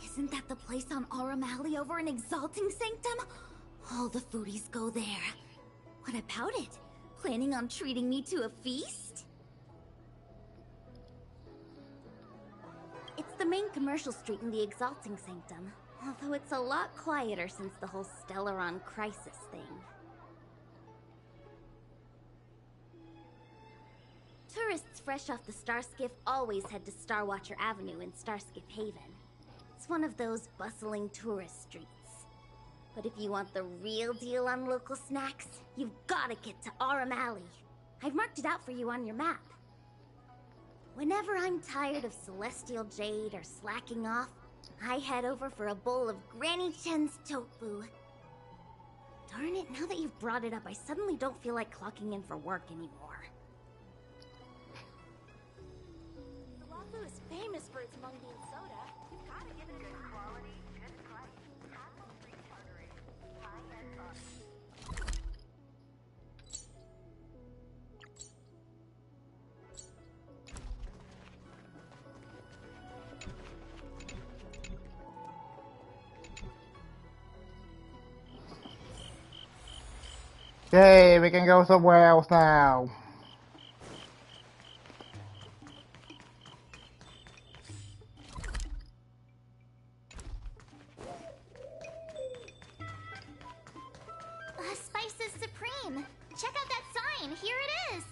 Isn't that the place on Auramali over in Exalting Sanctum? All the foodies go there. What about it? Planning on treating me to a feast? It's the main commercial street in the Exalting Sanctum, although it's a lot quieter since the whole Stellaron crisis thing. Tourists fresh off the Starskiff always head to Starwatcher Avenue in Starskiff Haven. It's one of those bustling tourist streets. But if you want the real deal on local snacks, you've gotta get to Auramali. I've marked it out for you on your map. Whenever I'm tired of Celestial Jade or slacking off, I head over for a bowl of Granny Chen's tofu. Darn it, now that you've brought it up, I suddenly don't feel like clocking in for work anymore. The Wafu is famous for its mung bean soda. You've got to give it a good quality, good price. Hassle-free chartering. High-end fun. Yay, we can go somewhere else now. Spices Supreme! Check out that sign! Here it is!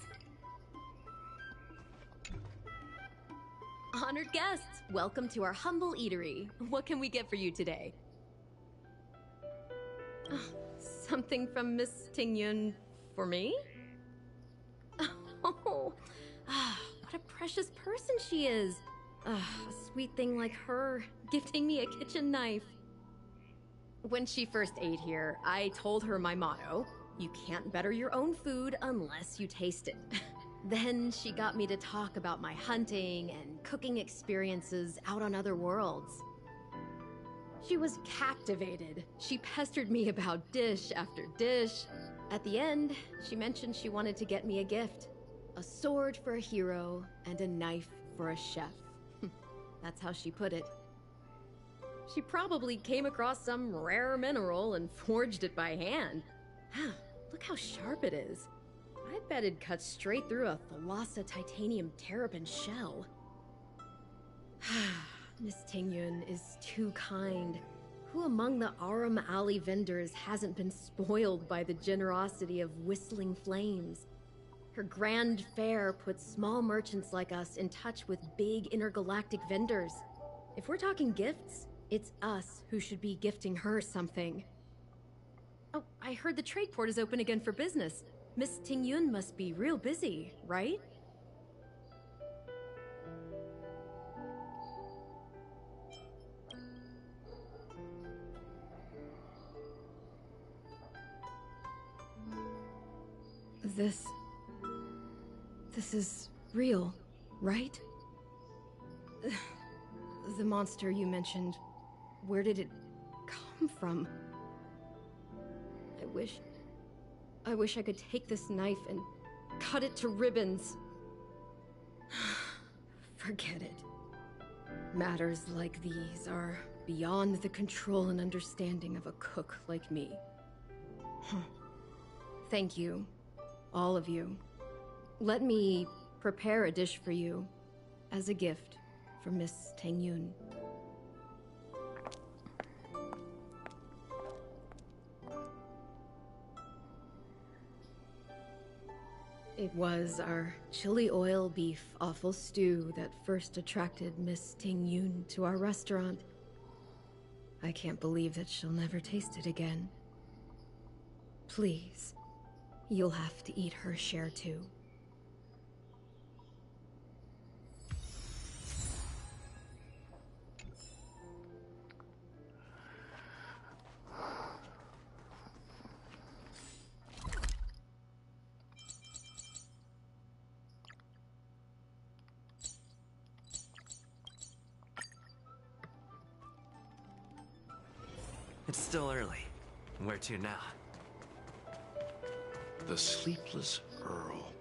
Honored guests, welcome to our humble eatery. What can we get for you today? Something from Miss Tingyun for me? Oh, what a precious person she is. A sweet thing like her, gifting me a kitchen knife. When she first ate here, I told her my motto, you can't better your own food unless you taste it. Then she got me to talk about my hunting and cooking experiences out on other worlds. She was captivated. She pestered me about dish after dish. At the end, she mentioned she wanted to get me a gift. A sword for a hero and a knife for a chef. That's how she put it. She probably came across some rare mineral and forged it by hand. Look how sharp it is. I bet it'd cut straight through a Thalassa titanium terrapin shell. Miss Tingyun is too kind. Who among the Aram Alley vendors hasn't been spoiled by the generosity of Whistling Flames? Her grand fare puts small merchants like us in touch with big intergalactic vendors. If we're talking gifts, it's us who should be gifting her something. Oh, I heard the trade port is open again for business. Miss Tingyun must be real busy, right? This is real, right? The monster you mentioned, where did it come from? I wish I could take this knife and cut it to ribbons. Forget it. Matters like these are beyond the control and understanding of a cook like me. Thank you, all of you. Let me prepare a dish for you as a gift from Miss Tingyun. It was our chili oil beef offal stew that first attracted Miss Tingyun to our restaurant. I can't believe that she'll never taste it again. Please, you'll have to eat her share too. It's still early. Where to now? The Sleepless Earl.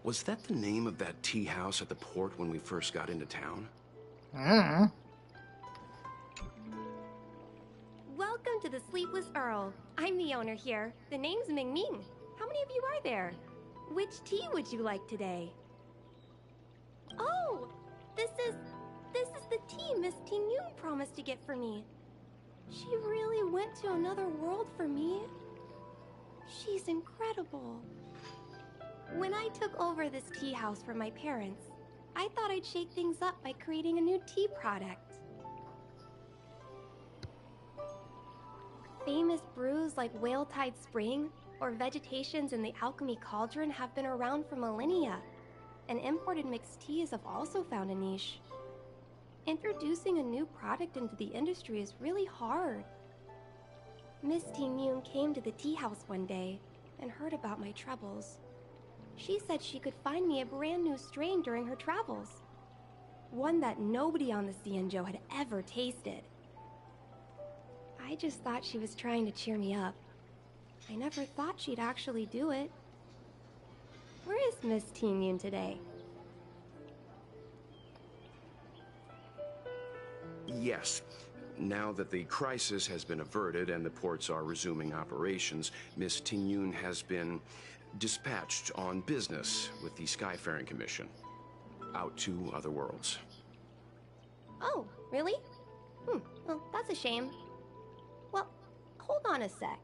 Was that the name of that tea house at the port when we first got into town? Welcome to the Sleepless Earl. I'm the owner here. The name's Ming Ming. How many of you are there? Which tea would you like today? Oh, this is the tea Miss Tingyun promised to get for me. She really went to another world for me. She's incredible. When I took over this tea house from my parents, I thought I'd shake things up by creating a new tea product. Famous brews like Whale Tide Spring or vegetations in the Alchemy Cauldron have been around for millennia, and imported mixed teas have also found a niche. Introducing a new product into the industry is really hard. Miss Tingyun came to the tea house one day and heard about my troubles. She said she could find me a brand new strain during her travels. One that nobody on the Xianzhou had ever tasted. I just thought she was trying to cheer me up. I never thought she'd actually do it. Where is Miss Tingyun today? Yes. Now that the crisis has been averted and the ports are resuming operations, Miss Tingyun has been dispatched on business with the Skyfaring Commission. Out to other worlds. Oh, really? Well, that's a shame. Well, hold on a sec.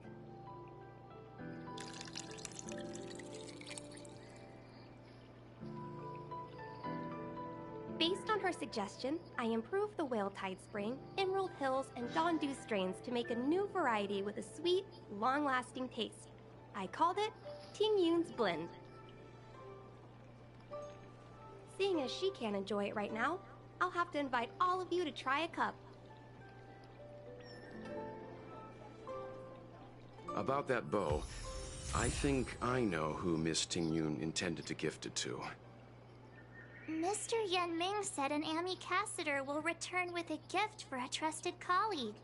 Based on her suggestion, I improved the Whale Tide Spring, Emerald Hills, and Dawn Dew strains to make a new variety with a sweet, long-lasting taste. I called it Tingyun's Blend. Seeing as she can't enjoy it right now, I'll have to invite all of you to try a cup. About that bow, I think I know who Miss Tingyun intended to gift it to. Mr. Yan Ming said an ambassador will return with a gift for a trusted colleague.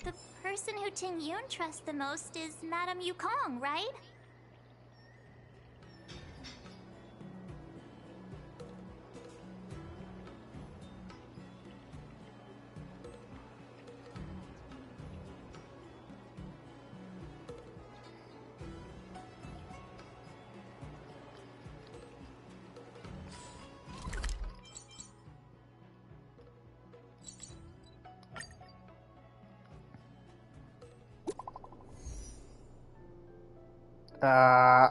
The person who Tingyun trusts the most is Madame Yukong, right? Uh...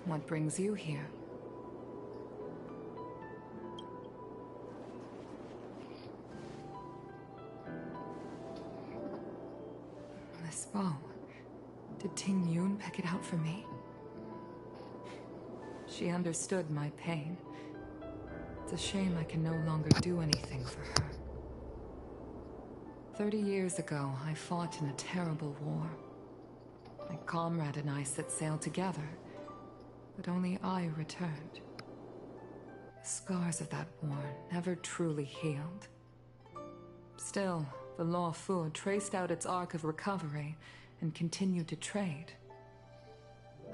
What brings you here? This bow. Did Ting Yun pick it out for me? She understood my pain. It's a shame I can no longer do anything for her. 30 years ago, I fought in a terrible war. My comrade and I set sail together, but only I returned. The scars of that war never truly healed. Still, the Law Fu traced out its arc of recovery and continued to trade.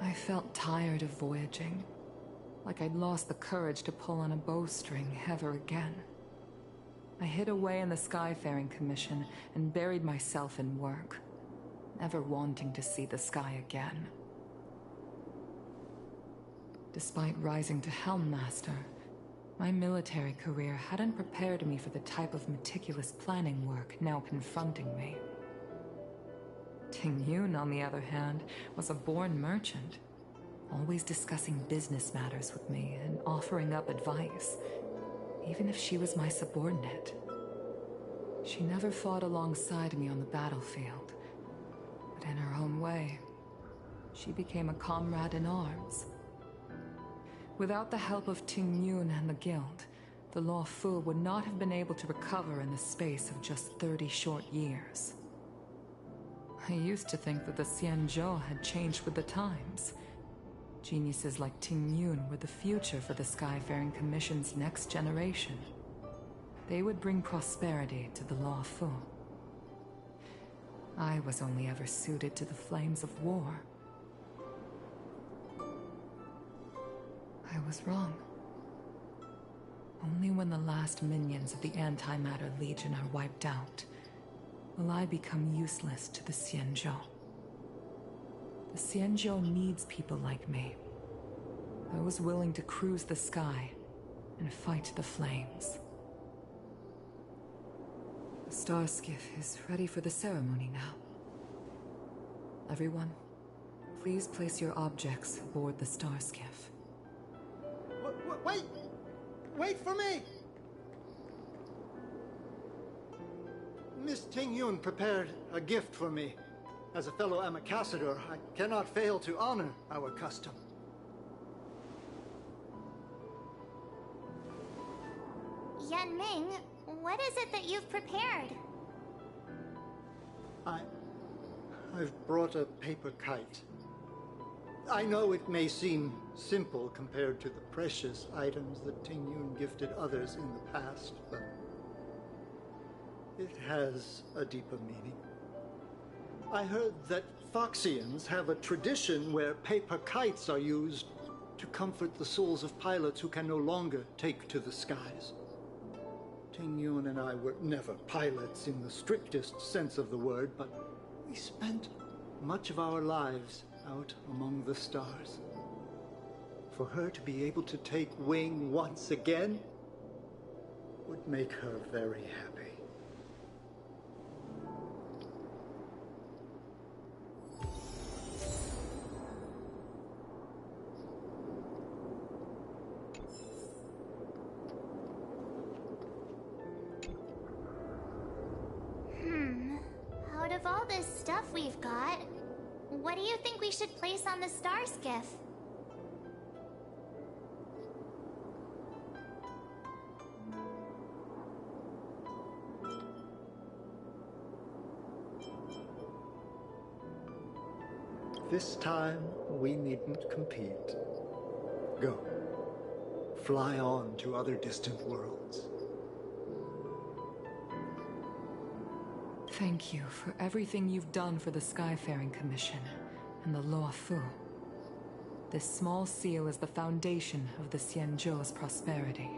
I felt tired of voyaging, like I'd lost the courage to pull on a bowstring ever again. I hid away in the Skyfaring Commission and buried myself in work, never wanting to see the sky again. Despite rising to Helm Master, my military career hadn't prepared me for the type of meticulous planning work now confronting me. Ting Yun, on the other hand, was a born merchant, always discussing business matters with me and offering up advice, even if she was my subordinate. She never fought alongside me on the battlefield, but in her own way, she became a comrade in arms. Without the help of Ting Yun and the Guild, the Law Fu would not have been able to recover in the space of just 30 short years. I used to think that the Xianzhou had changed with the times. Geniuses like Ting Yun were the future for the Skyfaring Commission's next generation. They would bring prosperity to the Law Fu. I was only ever suited to the flames of war. I was wrong. Only when the last minions of the Antimatter Legion are wiped out will I become useless to the Xianzhou. The Xianzhou needs people like me, those willing to cruise the sky and fight the flames. The star skiff is ready for the ceremony now. Everyone, please place your objects aboard the star skiff. Wait! Wait for me! Miss Ting Yun prepared a gift for me. As a fellow ambassador, I cannot fail to honor our custom. Yan Ming, what is it that you've prepared? I've brought a paper kite. I know it may seem simple compared to the precious items that Ting Yun gifted others in the past, but it has a deeper meaning. I heard that Foxians have a tradition where paper kites are used to comfort the souls of pilots who can no longer take to the skies. Ting Yun and I were never pilots in the strictest sense of the word, but we spent much of our lives out among the stars. For her to be able to take wing once again would make her very happy. Out of all this stuff we've got, what do you think we should place on the star skiff? This time, we needn't compete. Go. Fly on to other distant worlds. Thank you for everything you've done for the Skyfaring Commission and the Luo Fu. This small seal is the foundation of the Xianzhou's prosperity.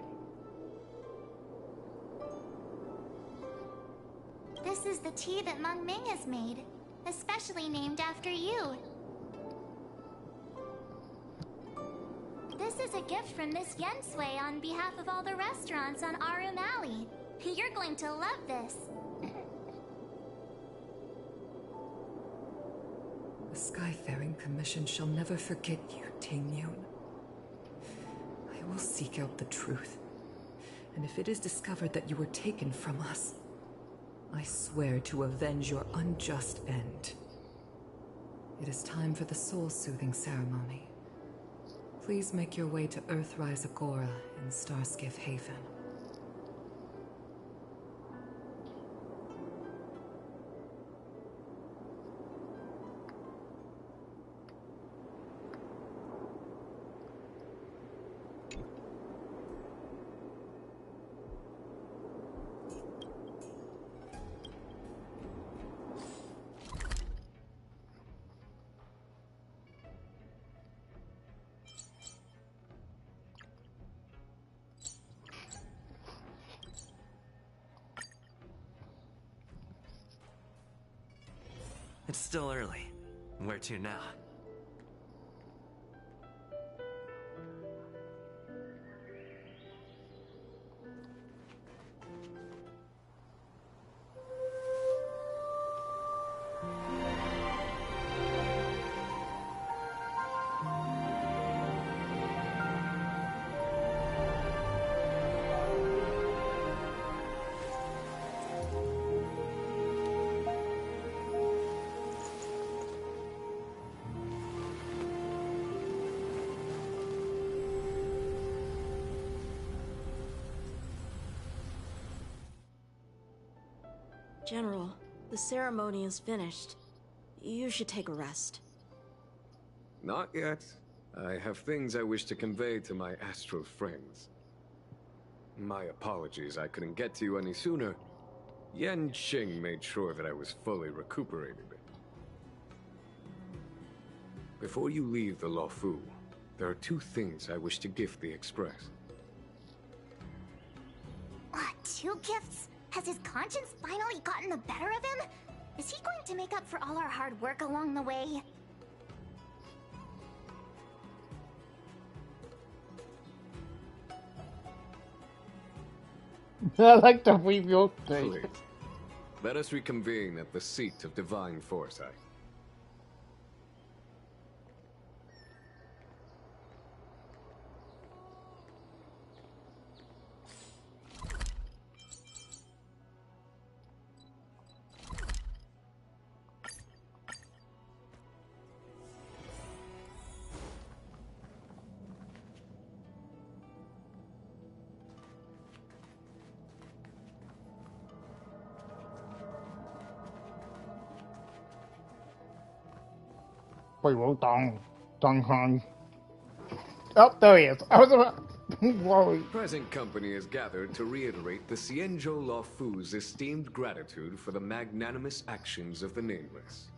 This is the tea that Meng Ming has made, especially named after you. This is a gift from Miss Yen Sui on behalf of all the restaurants on Arum Alley. You're going to love this. The Skyfaring Commission shall never forget you, Ting Yun. I will seek out the truth. And if it is discovered that you were taken from us, I swear to avenge your unjust end. It is time for the soul-soothing ceremony. Please make your way to Earthrise Agora in Starskiff Haven. It's still early. Where to now? General, the ceremony is finished. You should take a rest. Not yet. I have things I wish to convey to my astral friends. My apologies I couldn't get to you any sooner. Yen Qing made sure that I was fully recuperated. Before you leave the Luo Fu, there are two things I wish to gift the Express. Two gifts? Has his conscience finally gotten the better of him? Is he going to make up for all our hard work along the way? I like the reveal thing. Please, let us reconvene at the seat of divine foresight. Wait, well, Dong Han. Oh, there he is. I was about worried. Present company is gathered to reiterate the Xianzhou Luo Fu's esteemed gratitude for the magnanimous actions of the Nameless.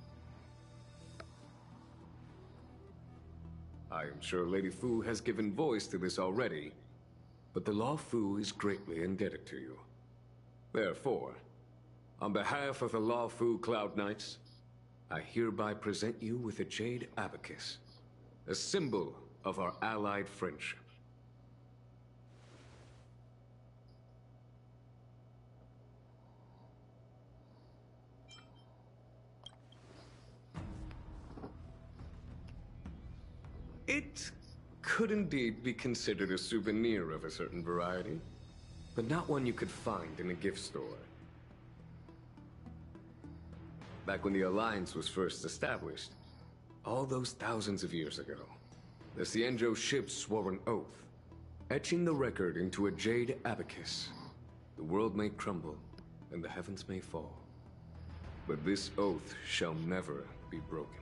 I am sure Lady Fu has given voice to this already, but the Luo Fu is greatly indebted to you. Therefore, on behalf of the Lawfu Cloud Knights, I hereby present you with a Jade Abacus, a symbol of our allied friendship. It could indeed be considered a souvenir of a certain variety, but not one you could find in a gift store. Back when the Alliance was first established, all those thousands of years ago, the Xianzhou ships swore an oath, etching the record into a Jade Abacus. The world may crumble, and the heavens may fall, but this oath shall never be broken.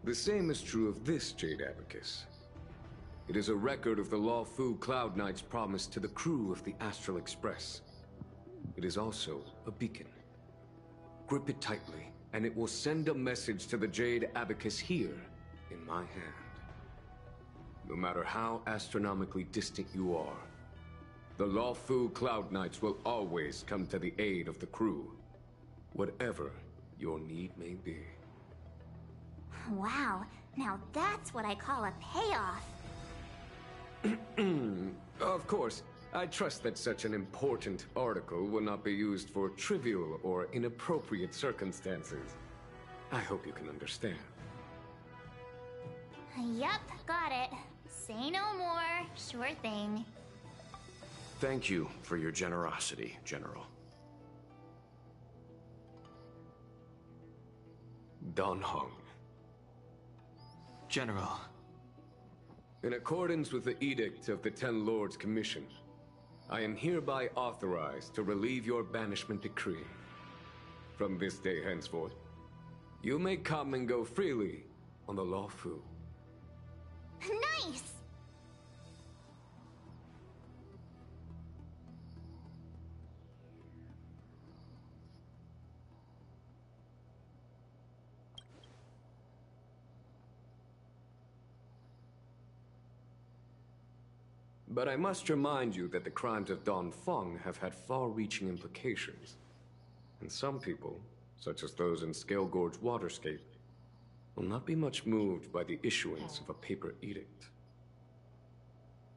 The same is true of this Jade Abacus. It is a record of the Lawfu Cloud Knight's promise to the crew of the Astral Express. It is also a beacon. Grip it tightly, and it will send a message to the Jade Abacus here, in my hand. No matter how astronomically distant you are, the Lawfu Cloud Knights will always come to the aid of the crew, whatever your need may be. Wow, now that's what I call a payoff. Of course, I trust that such an important article will not be used for trivial or inappropriate circumstances. I hope you can understand. Yup, got it. Say no more. Sure thing. Thank you for your generosity, General. Dan Heng. General. In accordance with the Edict of the Ten Lords Commission, I am hereby authorized to relieve your banishment decree. From this day henceforth, you may come and go freely on the Lawfu. Nice! But I must remind you that the crimes of Don Feng have had far-reaching implications. And some people, such as those in Scale Gorge Waterscape, will not be much moved by the issuance of a paper edict.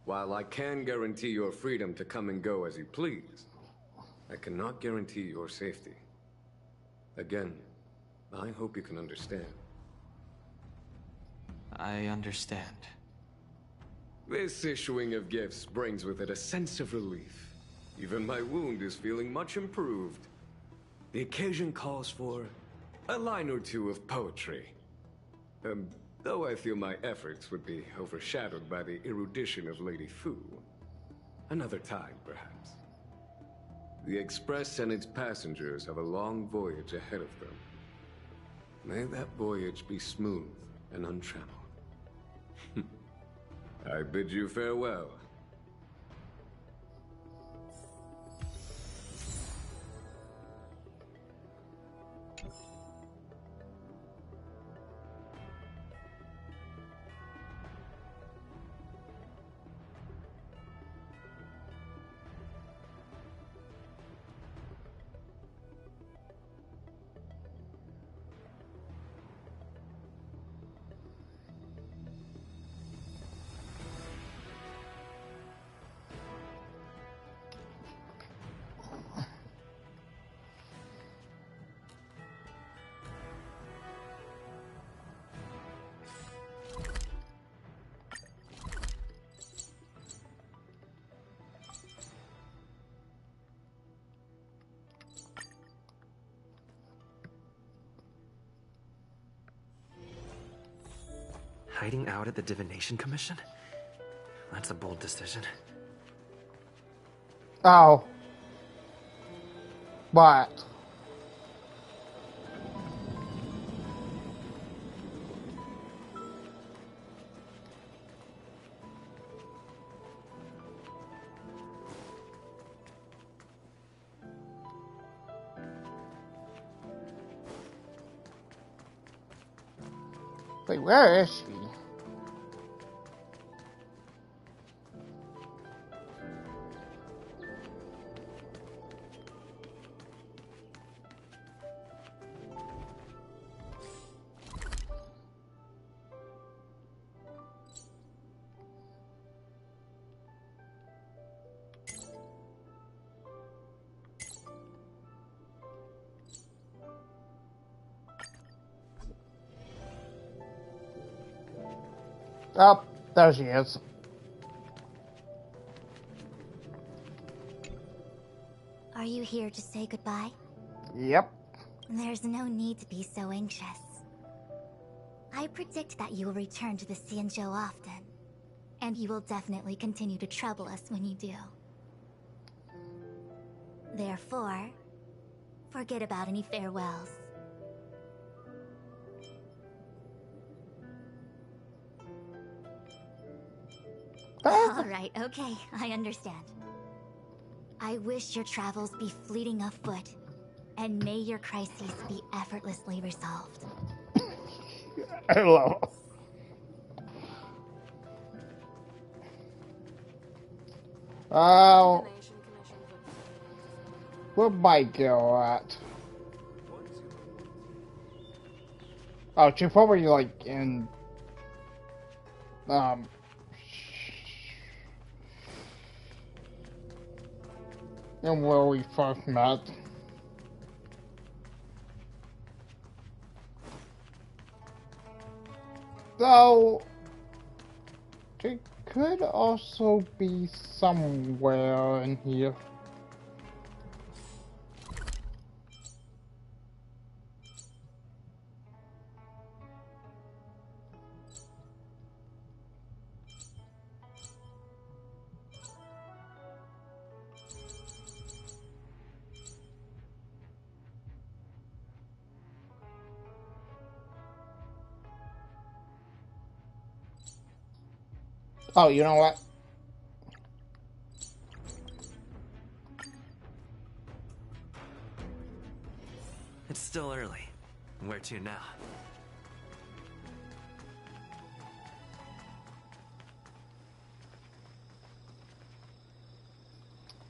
While I can guarantee your freedom to come and go as you please, I cannot guarantee your safety. Again, I hope you can understand. I understand. This issuing of gifts brings with it a sense of relief. Even my wound is feeling much improved. The occasion calls for a line or two of poetry. Though I feel my efforts would be overshadowed by the erudition of Lady Fu. Another time, perhaps. The Express and its passengers have a long voyage ahead of them. May that voyage be smooth and untrammeled. I bid you farewell. Hiding out at the Divination Commission? That's a bold decision. Oh. What? Wait, where is she? Oh, there she is. Are you here to say goodbye? Yep. There's no need to be so anxious. I predict that you will return to the Xianzhou often, and you will definitely continue to trouble us when you do. Therefore, forget about any farewells. Alright, okay, I understand. I wish your travels be fleeting of foot, and may your crises be effortlessly resolved. I love it. Where might go at? Oh, she's probably like in and where we first met. So, it could also be somewhere in here. Oh, you know what? It's still early. Where to now?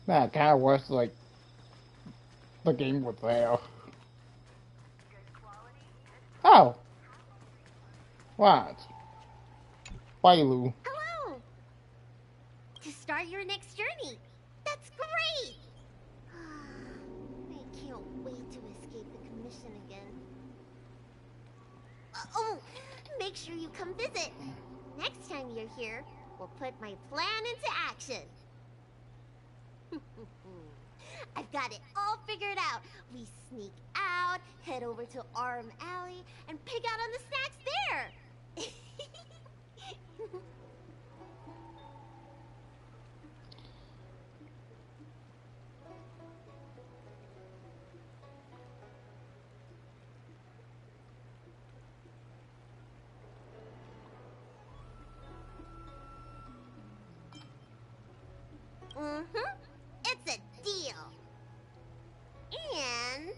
Man, it kind of wish like the game was there. Oh, what? Bye, Lou. Hello! To start your next journey. That's great! I can't wait to escape the commission again. Oh, make sure you come visit. Next time you're here, we'll put my plan into action. I've got it all figured out. We sneak out, head over to Arm Alley, and pig out on the snacks there. It's a deal. And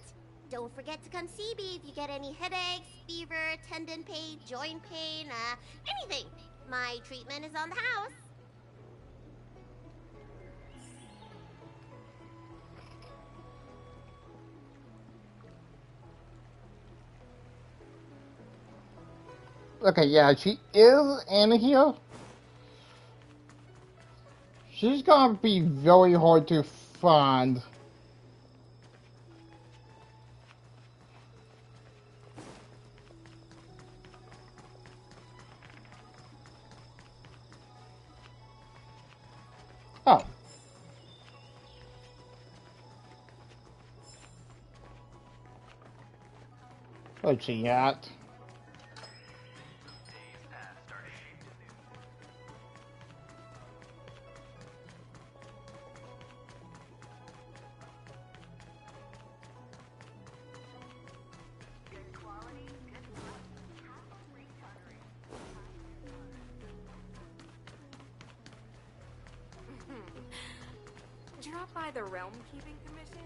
don't forget to come see me if you get any headaches, fever, tendon pain, joint pain, anything. My treatment is on the house. Okay, yeah, she is in here. She's gonna be very hard to find. Oh. Where's she at? Drop by the Realm Keeping Commission.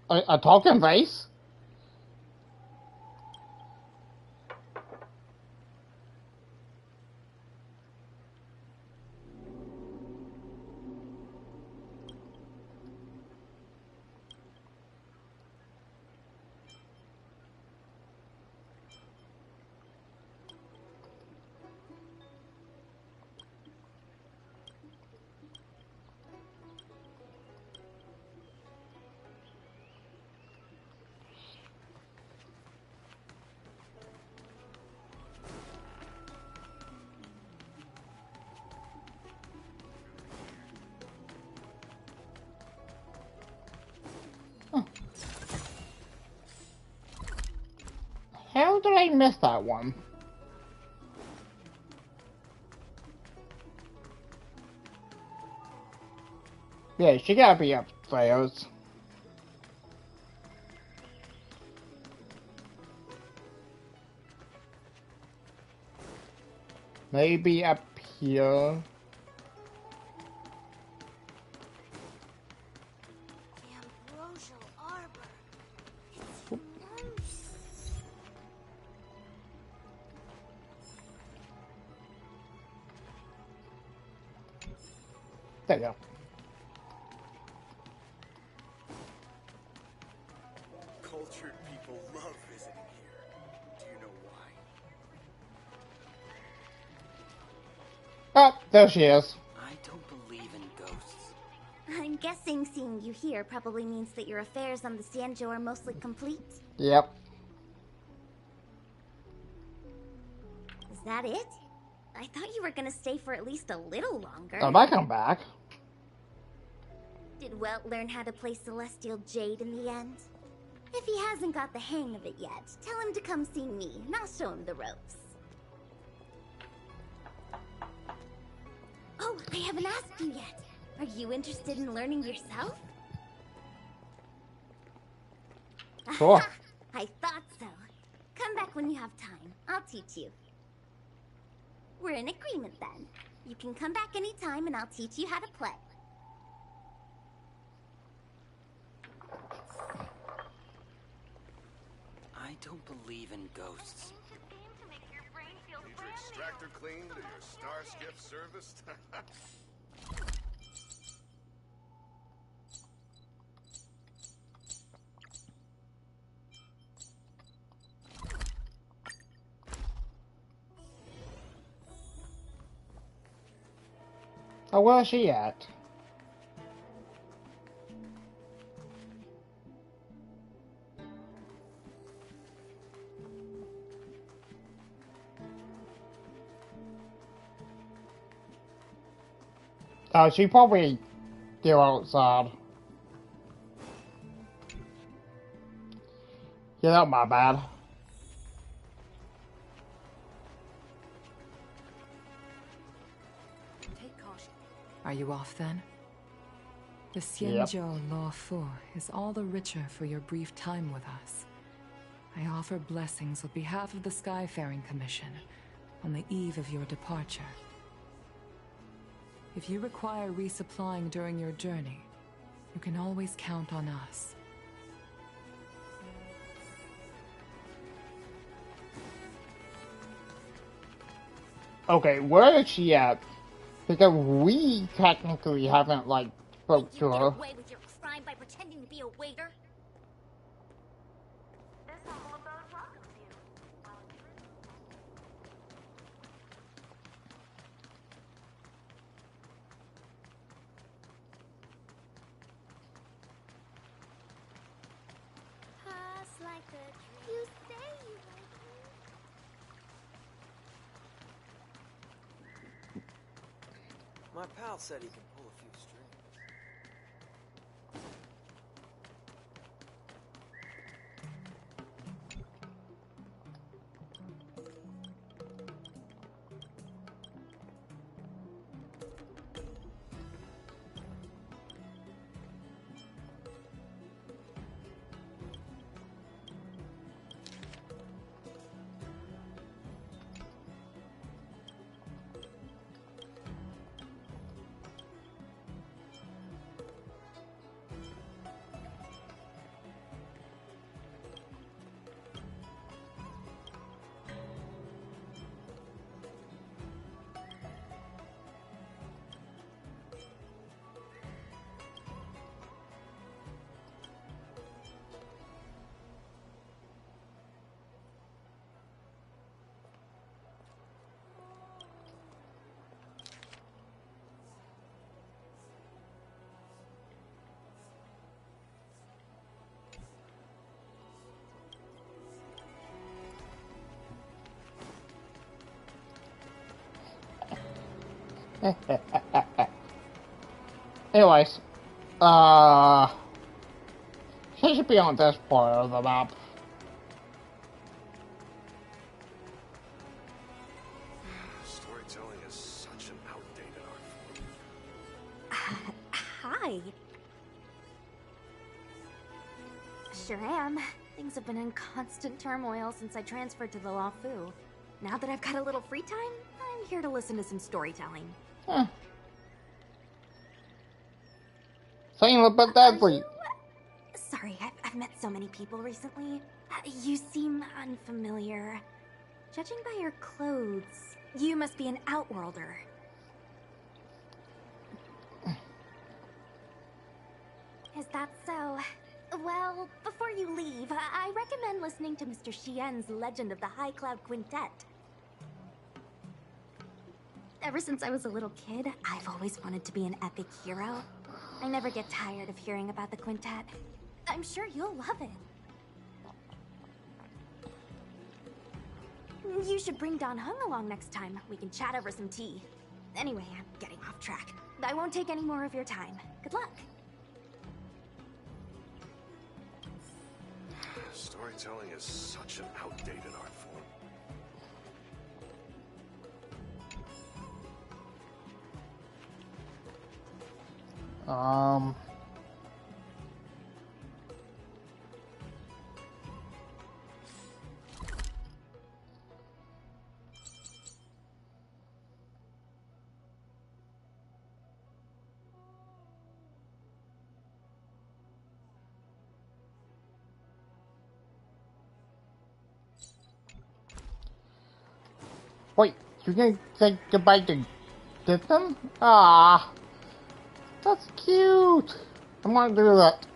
A talking face? How did I miss that one? Yeah, she gotta be upstairs. Maybe up here. There you go. Cultured people love visiting here. Do you know why? Oh, there she is. I don't believe in ghosts. I'm guessing seeing you here probably means that your affairs on the Xianzhou are mostly complete. Yep. Is that it? I thought you were gonna stay for at least a little longer. I might come back. Did Welt learn how to play Celestial Jade in the end? If he hasn't got the hang of it yet, tell him to come see me, and I'll show him the ropes. Oh, I haven't asked you yet. Are you interested in learning yourself? Sure. I thought so. Come back when you have time. I'll teach you. We're in agreement then. You can come back anytime and I'll teach you how to play. I don't believe in ghosts. Need your extractor cleaned or your star skip serviced? Oh, where's she at? Oh, she probably still outside. Yeah, that's my bad. Are you off then? The Xianzhou Law 4 is all the richer for your brief time with us. I offer blessings on behalf of the Skyfaring Commission on the eve of your departure. If you require resupplying during your journey, you can always count on us. Okay, where is she at? Because we technically haven't, like, spoke to her. Away with your crime by pretending to be a waiter? This humble abode welcomes you. Just like a dream. You say you like me. My pal said he can pull a few strings. Anyways, she should be on this part of the map. such an outdated art form. Hi. Sure am. Things have been in constant turmoil since I transferred to the Law Fu. Now that I've got a little free time, I'm here to listen to some storytelling. Saying about that for you. Sorry, I've met so many people recently. You seem unfamiliar. Judging by your clothes, you must be an outworlder. Is that so? Well, before you leave, I recommend listening to Mr. Xian's Legend of the High Cloud Quintet. Ever since I was a little kid, I've always wanted to be an epic hero. I never get tired of hearing about the quintet. I'm sure you'll love it. You should bring Don Hung along next time. We can chat over some tea. Anyway, I'm getting off track. I won't take any more of your time. Good luck. Storytelling is such an outdated art form. Wait, you gonna say goodbye to Dithan? Ah, that's cute. I'm gonna do that.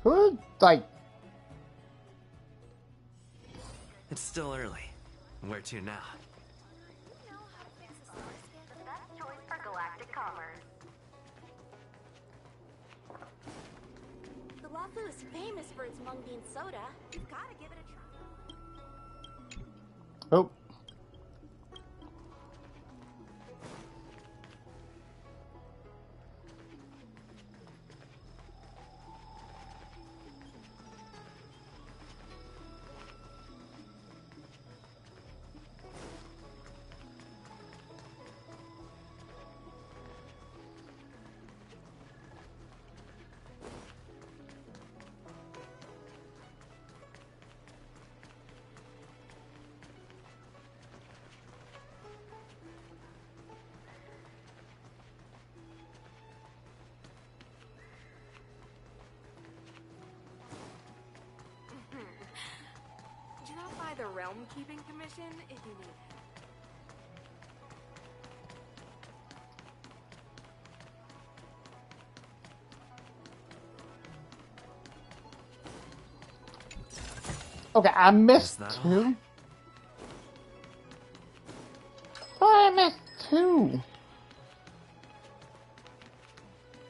Who, like... It's still early. Where to now? The best choice for galactic commerce. The Law Fu is famous for its mung bean soda. You've got to give it a try. Oh. Drop by the Realm Keeping Commission if you need it. Okay, I missed two. Oh, I missed two.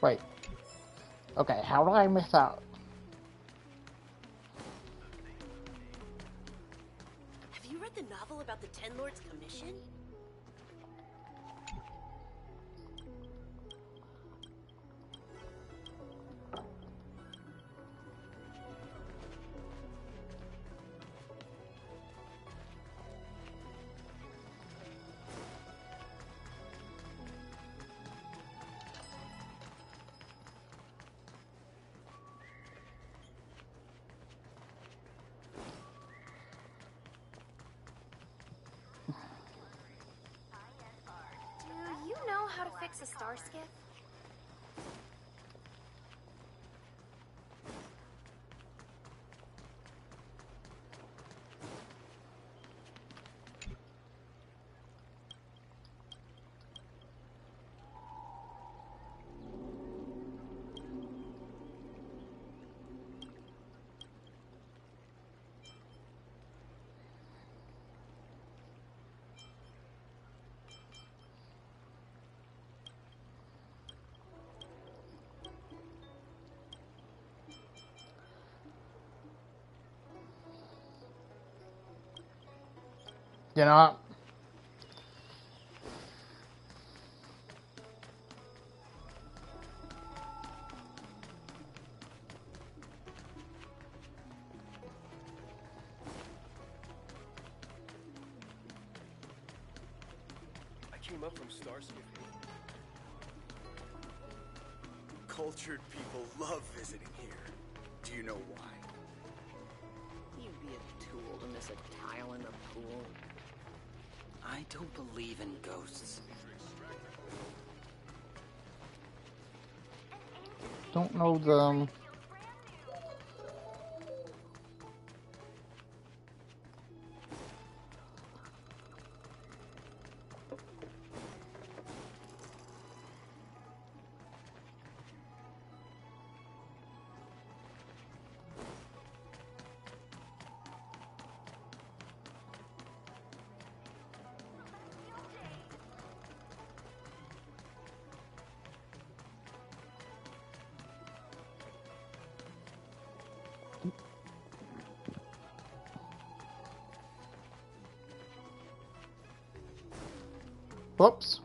Wait. Okay, how did I miss out? Have you read the novel about the Ten Lords Commission? Do you know how to fix a star skiff? You know, I came up from Starskipping. Cultured people love visiting here. Do you know why? You'd be a tool to miss a tile in the pool. I don't believe in ghosts. don't know them. Whoops.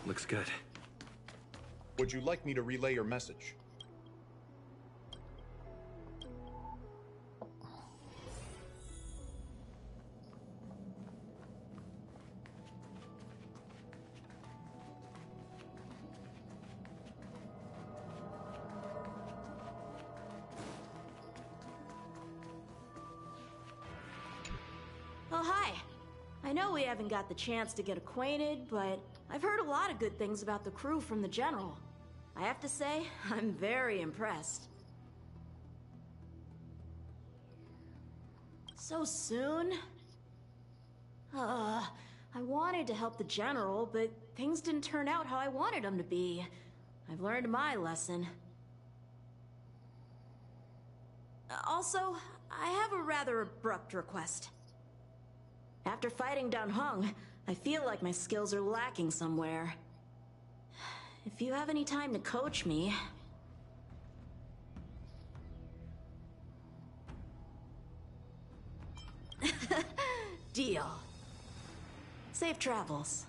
Looks good. Would you like me to relay your message? Oh, hi. I know we haven't got the chance to get acquainted, but I've heard a lot of good things about the crew from the General. I have to say, I'm very impressed. So soon? I wanted to help the General, but things didn't turn out how I wanted them to be. I've learned my lesson. Also, I have a rather abrupt request. After fighting Dan Heng, I feel like my skills are lacking somewhere. If you have any time to coach me... Deal. Safe travels.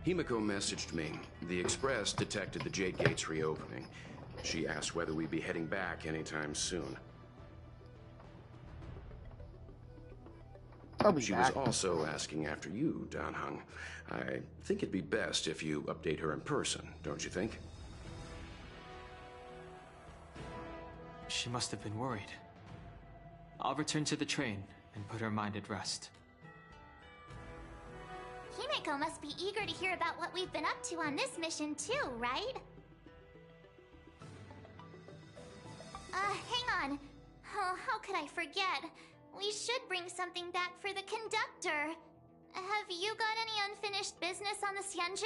Himiko messaged me. The Express detected the Jade Gates reopening. She asked whether we'd be heading back anytime soon. She was also asking after you, Dan Heng. I think it'd be best if you update her in person, don't you think? She must have been worried. I'll return to the train and put her mind at rest. Himeko must be eager to hear about what we've been up to on this mission too, right? Hang on. Oh, how could I forget? We should bring something back for the conductor. Have you got any unfinished business on the Xianzhou?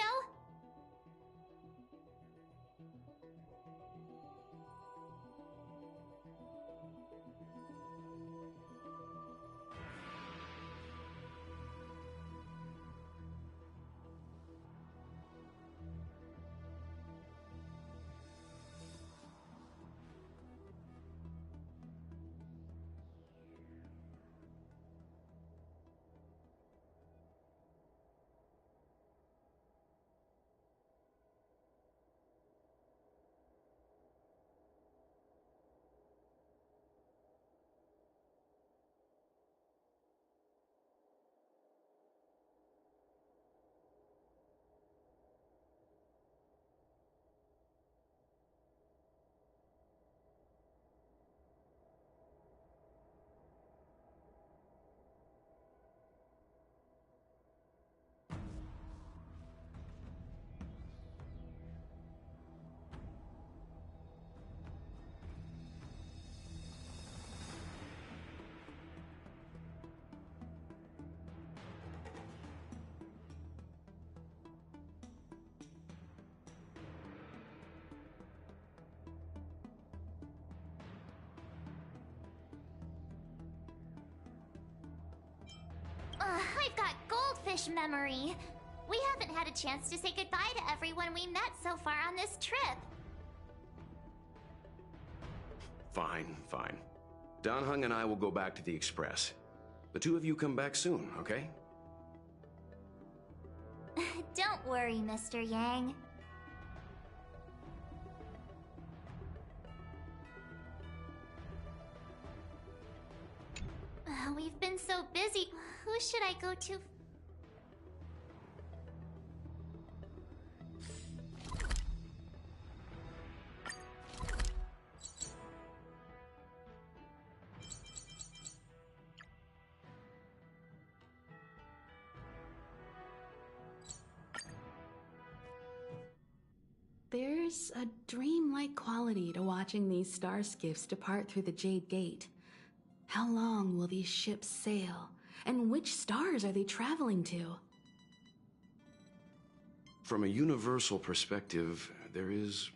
I've got goldfish memory. We haven't had a chance to say goodbye to everyone we met so far on this trip. Fine, fine. Danheng and I will go back to the Express. The two of you come back soon, okay? Don't worry, Mr. Yang. We've been so busy. Who should I go to? There's a dreamlike quality to watching these star skiffs depart through the Jade Gate. How long will these ships sail? And which stars are they traveling to? From a universal perspective, there is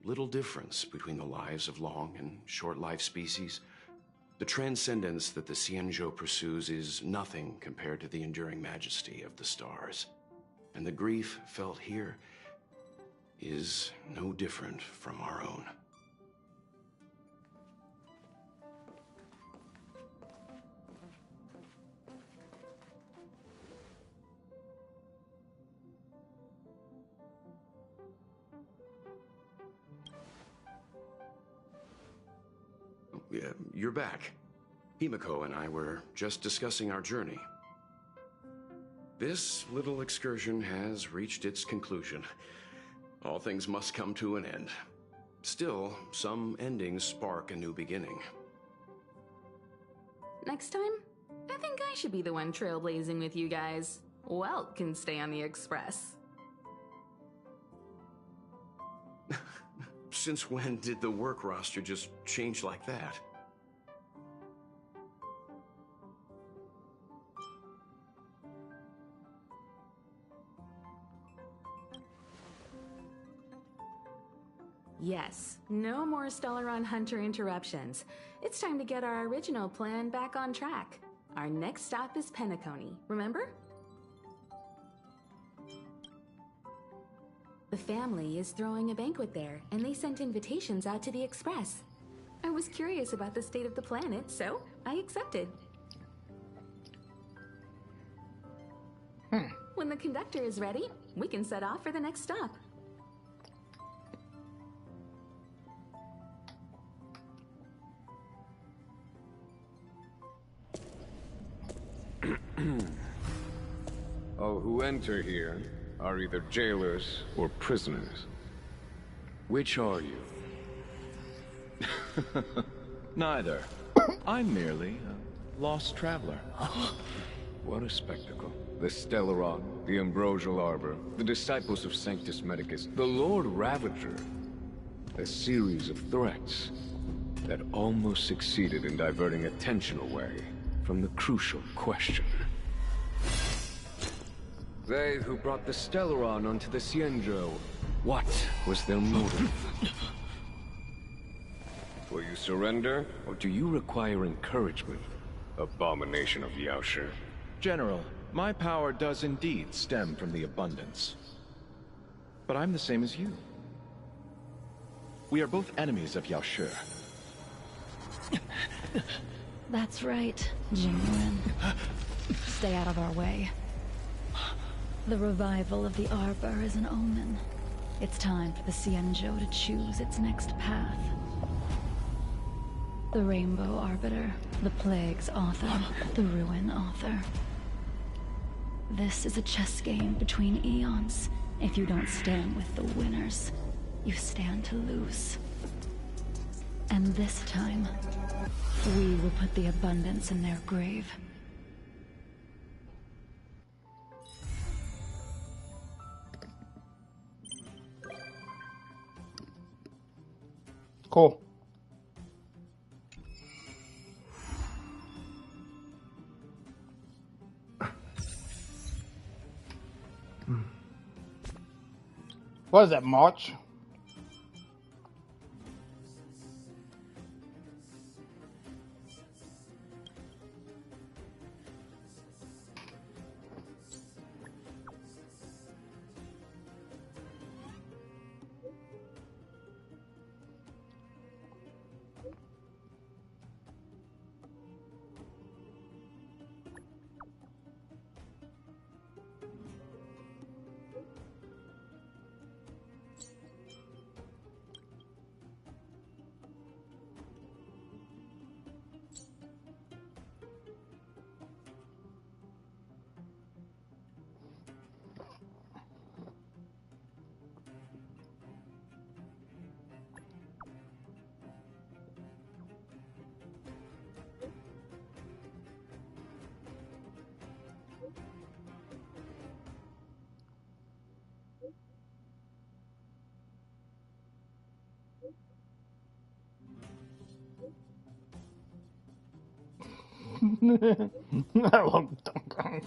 little difference between the lives of long and short-lived species. The transcendence that the Xianzhou pursues is nothing compared to the enduring majesty of the stars. And the grief felt here is no different from our own. Yeah, you're back. Himeko and I were just discussing our journey. This little excursion has reached its conclusion. All things must come to an end. Still, some endings spark a new beginning. Next time, I think I should be the one trailblazing with you guys. Welt can stay on the Express. Since when did the work roster just change like that? Yes, no more Stellaron Hunter interruptions. It's time to get our original plan back on track. Our next stop is Penacony, remember? The family is throwing a banquet there, and they sent invitations out to the Express. I was curious about the state of the planet, so I accepted. When the conductor is ready, we can set off for the next stop. All who enter here are either jailers or prisoners. Which are you? Neither. I'm merely a lost traveler. What a spectacle. The Stellaron, the Ambrosial Arbor, the Disciples of Sanctus Medicus, the Lord Ravager. A series of threats that almost succeeded in diverting attention away from the crucial question. They who brought the Stellaron onto the Xianzhou, what was their motive? Will you surrender, or do you require encouragement? Abomination of Yaoshi. General, my power does indeed stem from the abundance. But I'm the same as you. We are both enemies of Yaoshi. That's right, Jingwen. Stay out of our way. The revival of the Arbor is an omen. It's time for the Xianzhou to choose its next path. The Rainbow Arbiter, the Plague's author, the Ruin author. This is a chess game between eons. If you don't stand with the winners, you stand to lose. And this time, we will put the abundance in their grave. Cool. What is that, March? I love Donkey Kong.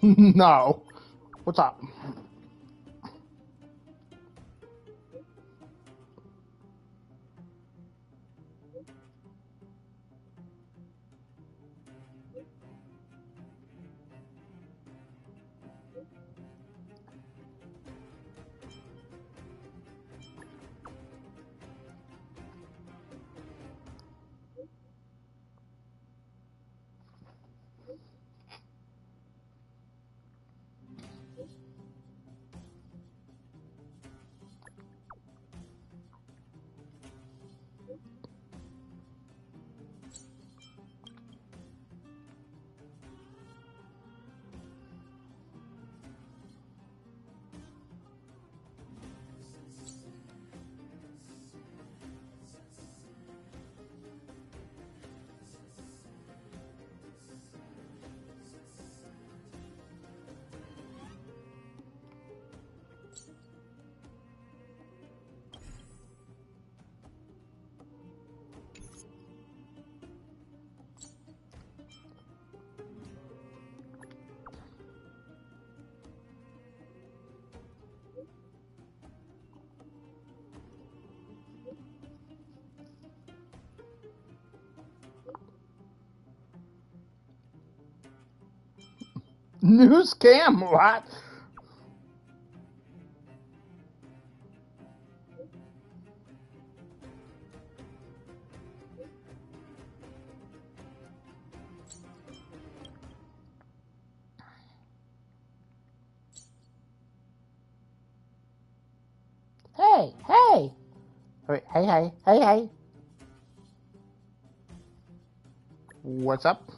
No. What's up? New scam, what? Hey, hey! Wait, hey. What's up?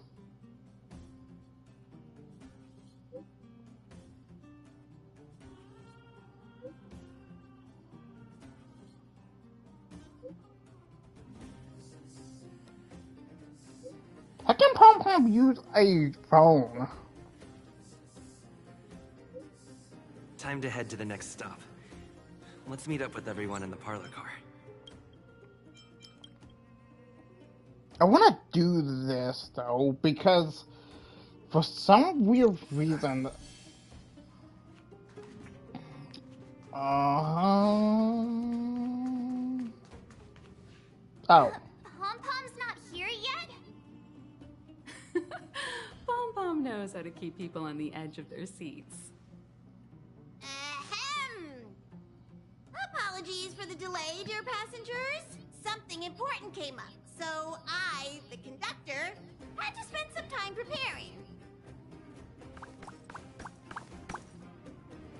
How can Pom Pom use a phone? Time to head to the next stop. Let's meet up with everyone in the parlor car. I want to do this though because for some weird reason, oh. Pom-Pom's not here yet? Pom-Pom knows how to keep people on the edge of their seats. Ahem! Apologies for the delay, dear passengers. Something important came up, so I, the conductor, had to spend some time preparing.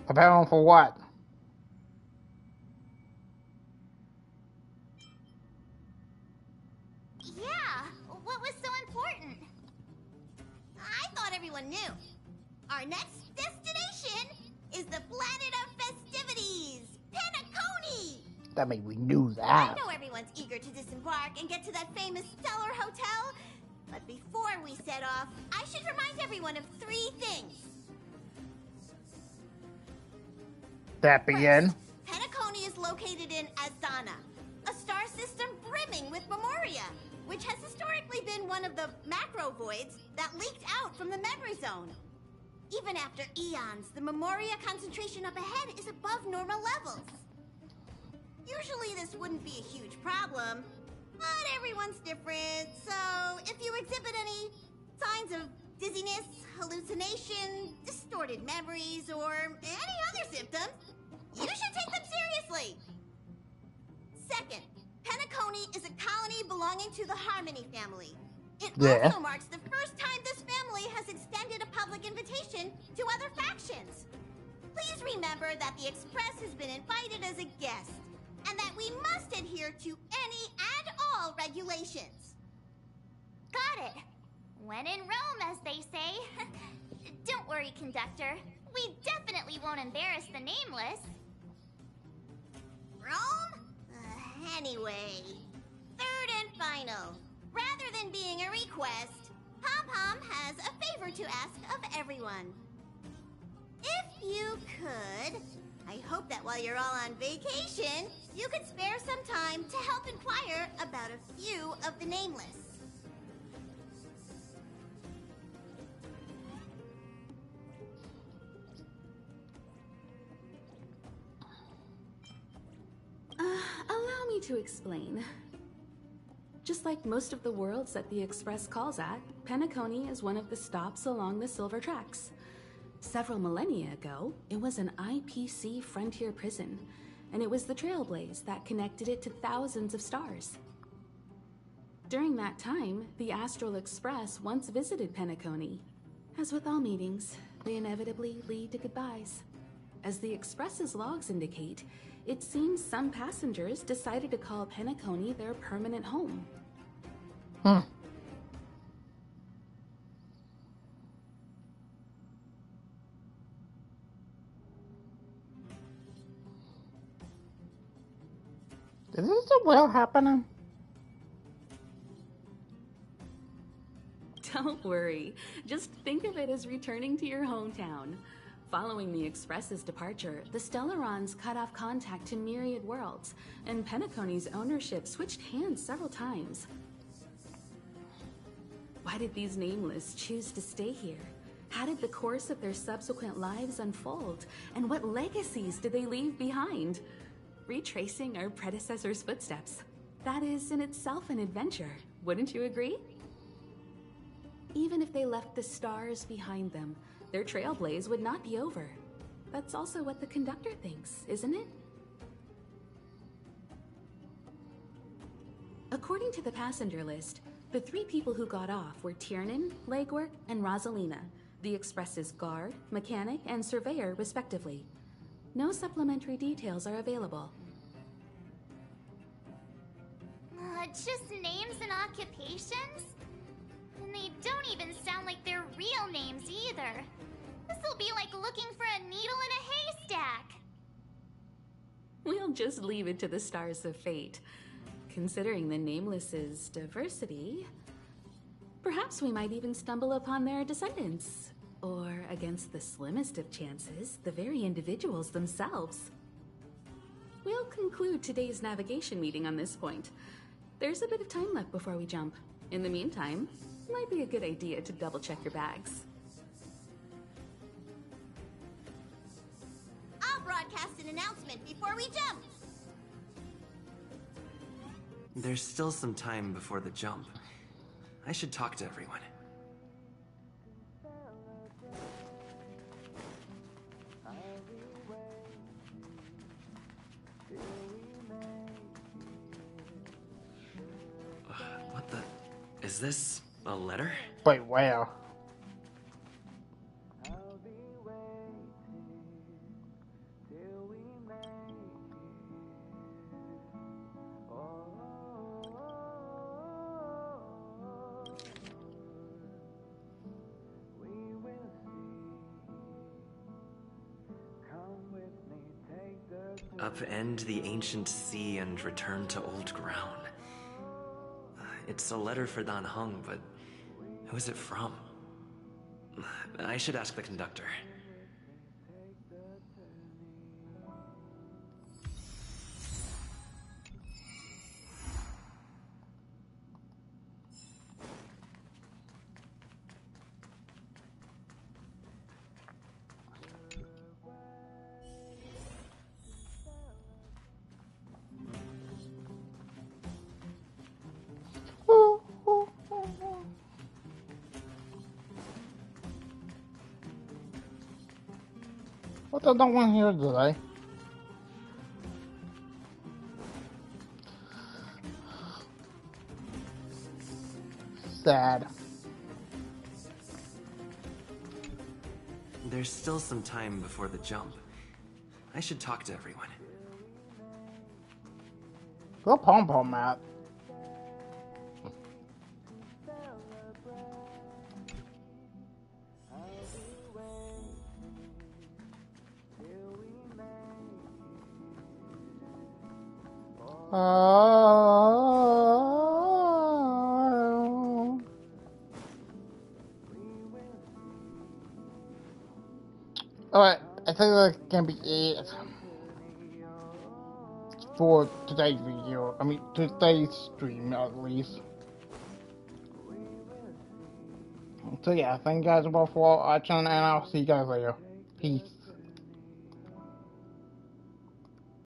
Preparing for what? Yeah, what was so important? I thought everyone knew. Our next destination is the planet of festivities, Penacony! That means we knew I that. know everyone's eager to disembark and get to that famous Stellar Hotel, but before we set off, I should remind everyone of 3 things. That begin. Penacony is located in Azana, a star system brimming with Memoria, which has historically been one of the macro voids that leaked out from the memory zone. Even after eons, the Memoria concentration up ahead is above normal levels. Usually this wouldn't be a huge problem, but everyone's different, so if you exhibit any signs of dizziness, hallucination, distorted memories, or any other symptoms, you should take them seriously. Second, Penacony is a colony belonging to the Harmony family. It also marks the first time this family has extended a public invitation to other factions. Please remember that the Express has been invited as a guest, and that we must adhere to any and all regulations. Got it. When in Rome, as they say. Don't worry, conductor. We definitely won't embarrass the nameless. Rome? Anyway, third and final. Rather than being a request, Pom-Pom has a favor to ask of everyone. If you could, I hope that while you're all on vacation, you could spare some time to help inquire about a few of the nameless. Allow me to explain. Just like most of the worlds that the Express calls at, Penacony is one of the stops along the Silver Tracks. Several millennia ago, it was an IPC frontier prison, and it was the Trailblaze that connected it to thousands of stars. During that time, the Astral Express once visited Penacony. As with all meetings, they inevitably lead to goodbyes. As the Express's logs indicate, it seems some passengers decided to call Penacony their permanent home. Is this a well happening? Don't worry. Just think of it as returning to your hometown. Following the Express's departure, the Stellarons cut off contact to myriad worlds, and Penacony's ownership switched hands several times. Why did these nameless choose to stay here? How did the course of their subsequent lives unfold? And what legacies did they leave behind? Retracing our predecessors' footsteps. That is in itself an adventure, wouldn't you agree? even if they left the stars behind them, their trailblaze would not be over. That's also what the conductor thinks, isn't it? According to the passenger list, the 3 people who got off were Tiernan, Legwork, and Rosalina, the Express's guard, mechanic, and surveyor, respectively. No supplementary details are available. Just names and occupations? And they don't even sound like their real names either. This'll be like looking for a needle in a haystack. We'll just leave it to the stars of fate. Considering the Nameless's diversity, perhaps we might even stumble upon their descendants. Or, against the slimmest of chances, the very individuals themselves. We'll conclude today's navigation meeting on this point. There's a bit of time left before we jump. In the meantime, it might be a good idea to double-check your bags. I'll broadcast an announcement before we jump. There's still some time before the jump. I should talk to everyone. What the... Is this a letter? Wait, where? Upend the ancient sea and return to old ground. It's a letter for Dan Heng, but who is it from? I should ask the conductor. What the no one here today? Sad. There's still some time before the jump. I should talk to everyone. Go pom-pom, Matt. Alright, I think that's gonna be it for today's video. I mean, today's stream at least. So yeah, thank you guys both for watching, and I'll see you guys later. Peace.